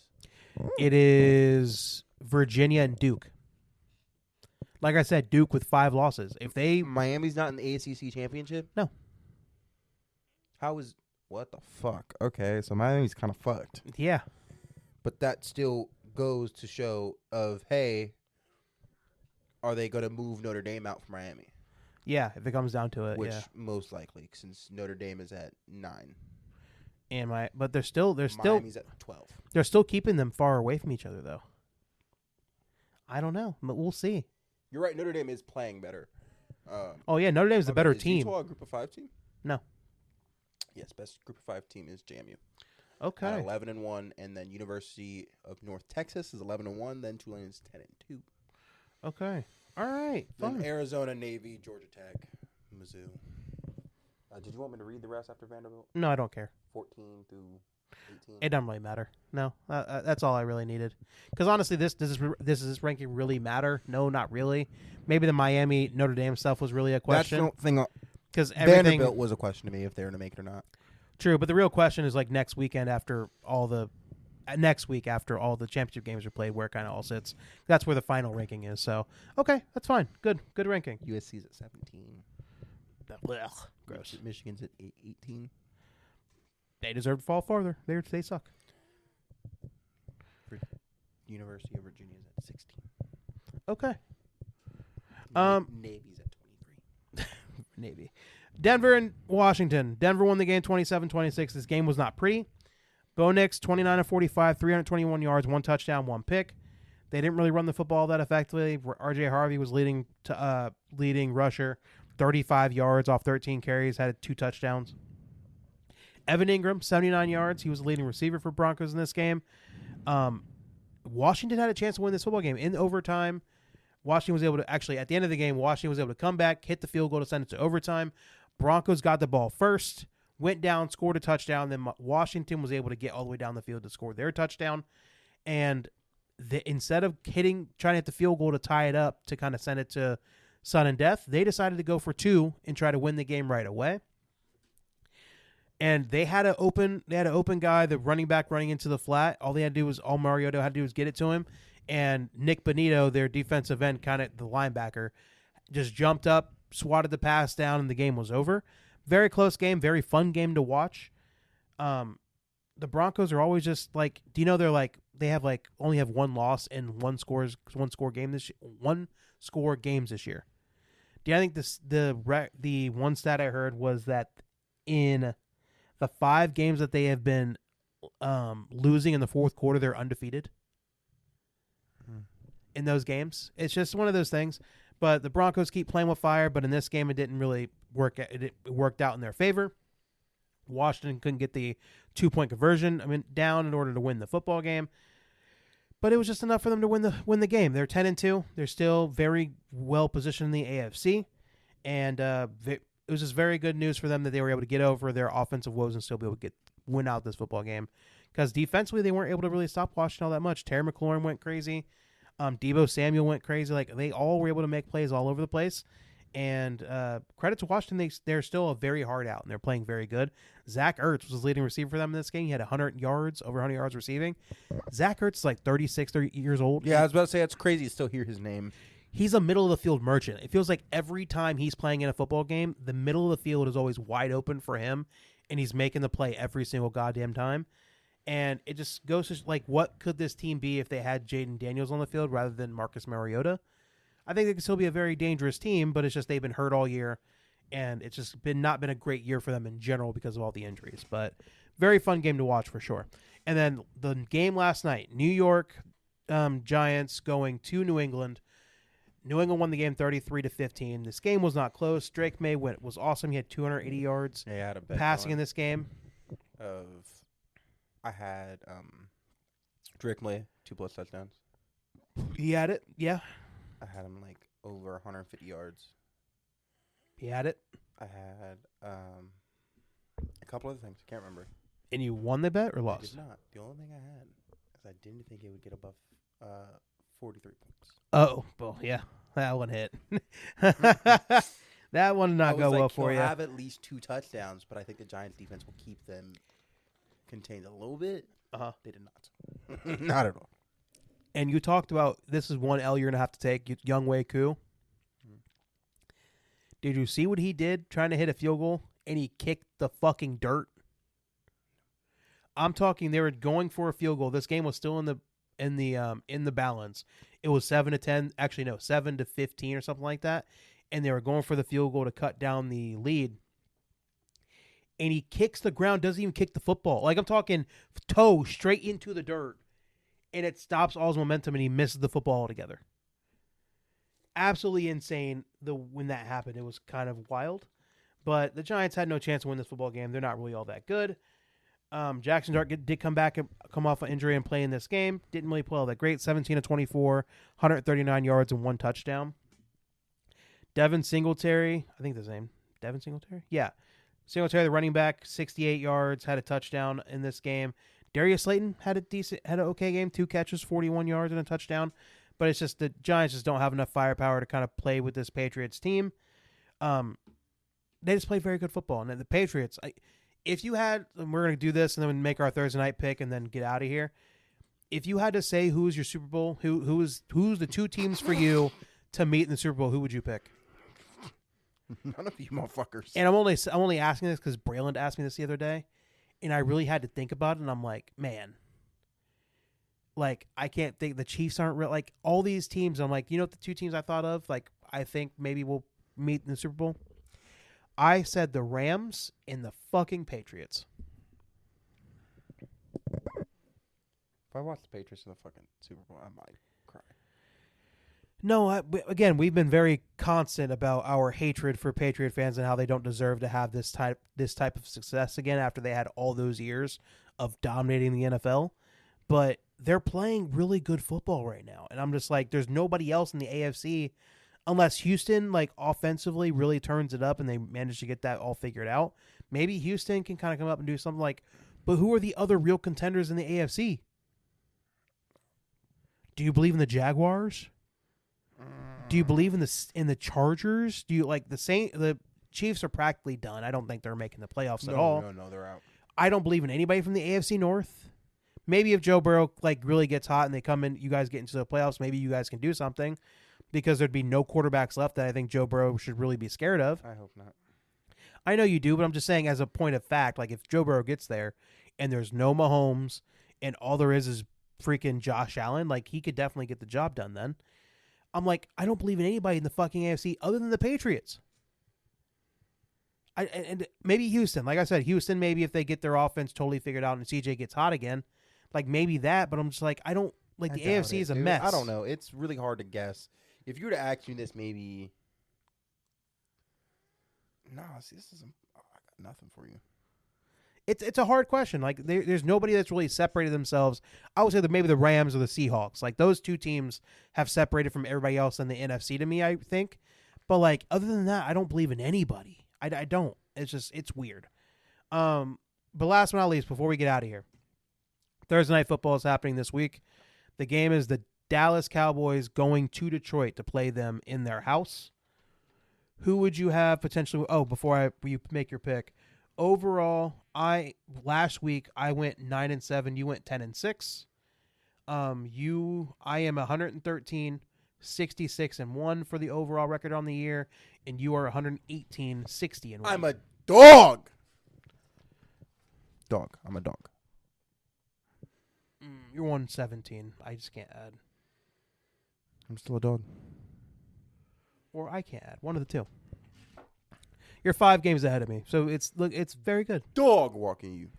Speaker 2: It is Virginia and Duke. Like I said, Duke with 5 losses.
Speaker 3: Miami's not in the ACC championship?
Speaker 2: No.
Speaker 3: What the fuck? Okay, so Miami's kind of fucked.
Speaker 2: Yeah.
Speaker 3: But that still goes to show of, hey, are they going to move Notre Dame out from Miami?
Speaker 2: Yeah, if it comes down to it,
Speaker 3: which
Speaker 2: yeah.
Speaker 3: most likely, since Notre Dame is at 9.
Speaker 2: But they're still
Speaker 3: Miami's at 12.
Speaker 2: they're still keeping them far away from each other though. I don't know, but we'll see.
Speaker 3: You're right. Notre Dame is playing better.
Speaker 2: Oh yeah, Notre Dame's the better
Speaker 3: is
Speaker 2: team.
Speaker 3: Utah a Group of 5 team?
Speaker 2: No.
Speaker 3: Yes, best Group of 5 team is JMU.
Speaker 2: Okay.
Speaker 3: At 11-1, and then University of North Texas is 11-1. Then Tulane is 10-2.
Speaker 2: Okay. All right.
Speaker 3: Then
Speaker 2: Fine.
Speaker 3: Arizona, Navy, Georgia Tech, Mizzou. Did you want me to read the rest after Vanderbilt?
Speaker 2: No, I don't care.
Speaker 3: 14 through 18.
Speaker 2: It doesn't really matter. No, that's all I really needed. Because honestly, does this ranking really matter? No, not really. Maybe the Miami Notre Dame stuff was really a question.
Speaker 3: That's the thing.
Speaker 2: Because everything
Speaker 3: Vanderbilt was a question to me if they were to make it or not.
Speaker 2: true, but the real question is like next week after all the championship games are played, where it kind of all sits. That's where the final ranking is. So okay, that's fine. Good ranking.
Speaker 3: USC's at 17.
Speaker 2: Ugh, gross.
Speaker 3: Michigan's at 18.
Speaker 2: They deserve to fall farther. They suck.
Speaker 3: University of Virginia's at 16.
Speaker 2: Okay.
Speaker 3: Navy's at 23.
Speaker 2: Navy. Denver and Washington. Denver won the game 27-26. This game was not pretty. Bo Nix, 29-45, 321 yards, 1 touchdown, 1 pick. They didn't really run the football that effectively. RJ Harvey was leading rusher, 35 yards off 13 carries, had 2 touchdowns. Evan Ingram, 79 yards. He was the leading receiver for Broncos in this game. Washington had a chance to win this football game. In overtime, Washington was able to at the end of the game, Washington was able to come back, hit the field goal to send it to overtime. Broncos got the ball first, went down, scored a touchdown. Then Washington was able to get all the way down the field to score their touchdown. And instead of trying to hit the field goal to tie it up to kind of send it to sudden death, they decided to go for 2 and try to win the game right away. And they had an open guy, the running back running into the flat. All Mariota had to do was get it to him. And Nick Bonito, their defensive end, kind of the linebacker, just jumped up, swatted the pass down, and the game was over. Very close game, very fun game to watch. The Broncos are always just like, do you know they only have 1 loss and 1 score games this year. Do you think the one stat I heard was that in the 5 games that they have been losing in the fourth quarter, they're undefeated in those games. It's just one of those things. But the Broncos keep playing with fire, but in this game it didn't really work. It worked out in their favor. Washington couldn't get the 2-point conversion down in order to win the football game. But it was just enough for them to win the game. They're 10-2. They're still very well positioned in the AFC. And it was just very good news for them that they were able to get over their offensive woes and still be able to win out this football game. Because defensively, they weren't able to really stop Washington all that much. Terry McLaurin went crazy. Debo Samuel went crazy. Like, they all were able to make plays all over the place. And credit to Washington, they're still a very hard out, and they're playing very good. Zach Ertz was the leading receiver for them in this game. He had over 100 yards receiving. Zach Ertz is like 30 years old.
Speaker 3: Yeah, I was about to say, it's crazy to still hear his name.
Speaker 2: He's a middle-of-the-field merchant. It feels like every time he's playing in a football game, the middle of the field is always wide open for him, and he's making the play every single goddamn time. And it just goes to, like, what could this team be if they had Jaden Daniels on the field rather than Marcus Mariota? I think they could still be a very dangerous team, but it's just they've been hurt all year, and it's just not been a great year for them in general because of all the injuries. But very fun game to watch for sure. And then the game last night, New York Giants going to New England. New England won the game 33-15. This game was not close. Drake May was awesome. He had 280 yards passing in this game.
Speaker 3: I had Drake May 2+ touchdowns.
Speaker 2: He had it, yeah.
Speaker 3: I had him like over 150 yards.
Speaker 2: He had it.
Speaker 3: I had a couple other things. I can't remember.
Speaker 2: And you won the bet or lost?
Speaker 3: I did not. The only thing I had is I didn't think it would get above 43 points.
Speaker 2: Oh, well, yeah. That one hit. That one did not go well for you.
Speaker 3: He'll have at least 2 touchdowns, but I think the Giants defense will keep them contained a little bit. They did not. Not at all.
Speaker 2: And you talked about this is one L you're going to have to take, Young Wei Koo. Did you see what he did trying to hit a field goal and he kicked the fucking dirt? I'm talking they were going for a field goal. This game was still in the balance. It was 7-10, actually no, 7-15 or something like that. and they were going for the field goal to cut down the lead. And he kicks the ground, doesn't even kick the football. Like, I'm talking toe straight into the dirt, and it stops all his momentum, and he misses the football altogether. Absolutely insane when that happened. It was kind of wild. But the Giants had no chance to win this football game. They're not really all that good. Jackson Dart did come back and come off an injury and play in this game. Didn't really play all that great. 17 of 24, 139 yards and 1 touchdown. Devin Singletary, I think that's his name. Devin Singletary? Yeah. Singletary, the running back, 68 yards, had a touchdown in this game. Darius Slayton had an okay game, 2 catches, 41 yards and a touchdown. But it's just the Giants just don't have enough firepower to kind of play with this Patriots team. They just play very good football. And the Patriots, if you had, and we're going to do this and then make our Thursday night pick and then get out of here. If you had to say who's your Super Bowl, who's the 2 teams for you to meet in the Super Bowl, who would you pick?
Speaker 3: None of you motherfuckers.
Speaker 2: And I'm only asking this because Braylon asked me this the other day, and I really had to think about it. And I'm like, man, like I can't think. The Chiefs aren't real. Like all these teams, I'm like, you know what the 2 teams I thought of? Like I think maybe we'll meet in the Super Bowl. I said the Rams and the fucking Patriots.
Speaker 3: If I watch the Patriots in the fucking Super Bowl, I might cry.
Speaker 2: No, again, we've been very constant about our hatred for Patriot fans and how they don't deserve to have this type of success again after they had all those years of dominating the NFL. But they're playing really good football right now, and I'm just like, there's nobody else in the AFC unless Houston, like offensively, really turns it up and they manage to get that all figured out. Maybe Houston can kind of come up and do something like. But who are the other real contenders in the AFC? Do you believe in the Jaguars? Do you believe in the Chargers? Do you like the Chiefs are practically done. I don't think they're making the playoffs at all.
Speaker 3: No, they're out.
Speaker 2: I don't believe in anybody from the AFC North. Maybe if Joe Burrow like really gets hot and they come in, you guys get into the playoffs, maybe you guys can do something because there'd be no quarterbacks left that I think Joe Burrow should really be scared of.
Speaker 3: I hope not.
Speaker 2: I know you do, but I'm just saying as a point of fact, like if Joe Burrow gets there and there's no Mahomes and all there is freaking Josh Allen, like he could definitely get the job done then. I'm like, I don't believe in anybody in the fucking AFC other than the Patriots. And maybe Houston. Like I said, Houston, maybe if they get their offense totally figured out and CJ gets hot again, like maybe that. But I'm just like, I don't like the AFC is a mess.
Speaker 3: I don't know. It's really hard to guess. If you were to ask me this, maybe. No, see, I got nothing for you.
Speaker 2: It's a hard question. Like there's nobody that's really separated themselves. I would say that maybe the Rams or the Seahawks. Like those 2 teams have separated from everybody else in the NFC to me, I think. But like other than that, I don't believe in anybody. I don't. It's weird. But last but not least, before we get out of here, Thursday Night Football is happening this week. The game is the Dallas Cowboys going to Detroit to play them in their house. Who would you have potentially? Oh, before you make your pick. Overall, last week I went 9-7. You went 10-6. I am 113, 66-1 for the overall record on the year, and you are 118, 60-1.
Speaker 3: I'm a dog. I'm a dog.
Speaker 2: You're 117. I just can't add.
Speaker 3: I'm still a dog.
Speaker 2: Or I can't add. One of the 2. You're 5 games ahead of me, so it's very good.
Speaker 3: Dog walking you.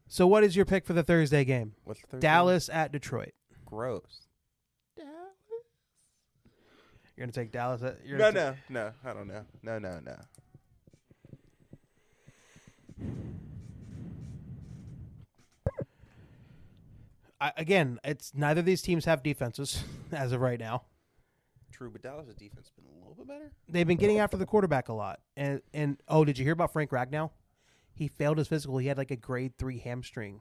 Speaker 2: So what is your pick for the Thursday game?
Speaker 3: What's the Thursday?
Speaker 2: Dallas at Detroit.
Speaker 3: Gross.
Speaker 2: Dallas. You're gonna take Dallas.
Speaker 3: No. I don't know. No.
Speaker 2: Again, it's neither of these teams have defenses as of right now.
Speaker 3: True, but Dallas' defense has been a little bit better.
Speaker 2: They've been getting after the quarterback a lot. And did you hear about Frank Ragnow? He failed his physical. He had like a grade 3 hamstring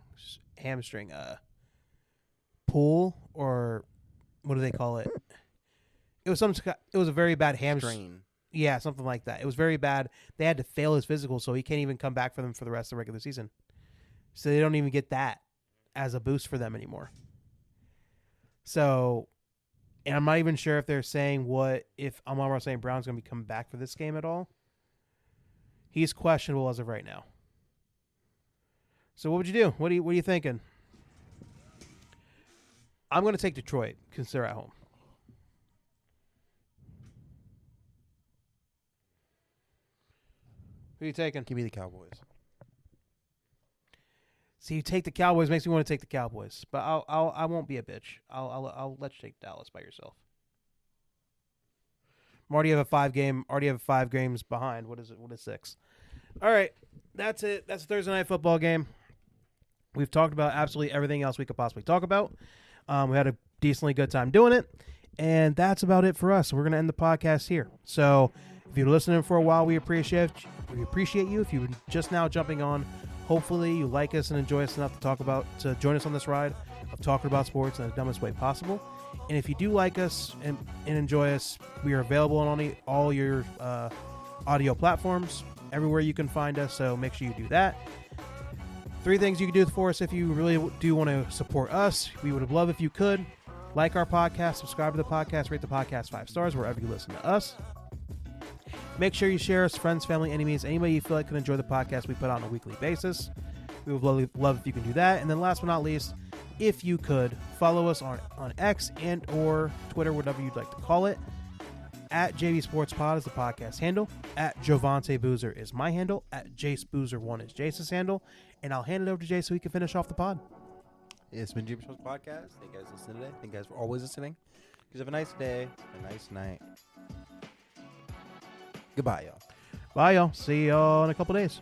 Speaker 2: pull, or what do they call it? It was a very bad hamstring. Yeah, something like that. It was very bad. They had to fail his physical, so he can't even come back for them for the rest of the regular season. So they don't even get that as a boost for them anymore. So, and I'm not even sure if they're saying if Amon-Ra St. Brown's going to be coming back for this game at all. He's questionable as of right now. So what would you do? What are you thinking? I'm going to take Detroit because they're at home. Who are you taking?
Speaker 3: Give me the Cowboys.
Speaker 2: See, you take the Cowboys makes me want to take the Cowboys, but I won't be a bitch. I'll let you take Dallas by yourself. I'm already have a 5 games behind. What is it? What is 6? All right, that's it. That's a Thursday night football game. We've talked about absolutely everything else we could possibly talk about. We had a decently good time doing it, and that's about it for us. We're gonna end the podcast here. So if you're listening for a while, we appreciate you. If you're just now jumping on, hopefully you like us and enjoy us enough to join us on this ride of talking about sports in the dumbest way possible. And if you do like us and enjoy us, we are available on all your audio platforms, everywhere you can find us. So make sure you do that. 3 things you can do for us if you really do want to support us. We would love if you could like our podcast, subscribe to the podcast, rate the podcast 5 stars wherever you listen to us. Make sure you share us, friends, family, enemies, anybody you feel like could enjoy the podcast we put out on a weekly basis. We would love if you can do that. And then last but not least, if you could follow us on X and or Twitter, whatever you'd like to call it. At JV Sports Pod is the podcast handle. At Jovante Boozer is my handle. At Jace Boozer1 is Jace's handle. And I'll hand it over to Jace so he can finish off the pod.
Speaker 3: It's been Jimmy Show's podcast. Thank you guys for listening today. Thank you guys for always listening. You guys have a nice day, a nice night. Goodbye, y'all.
Speaker 2: Bye, y'all. See y'all in a couple days.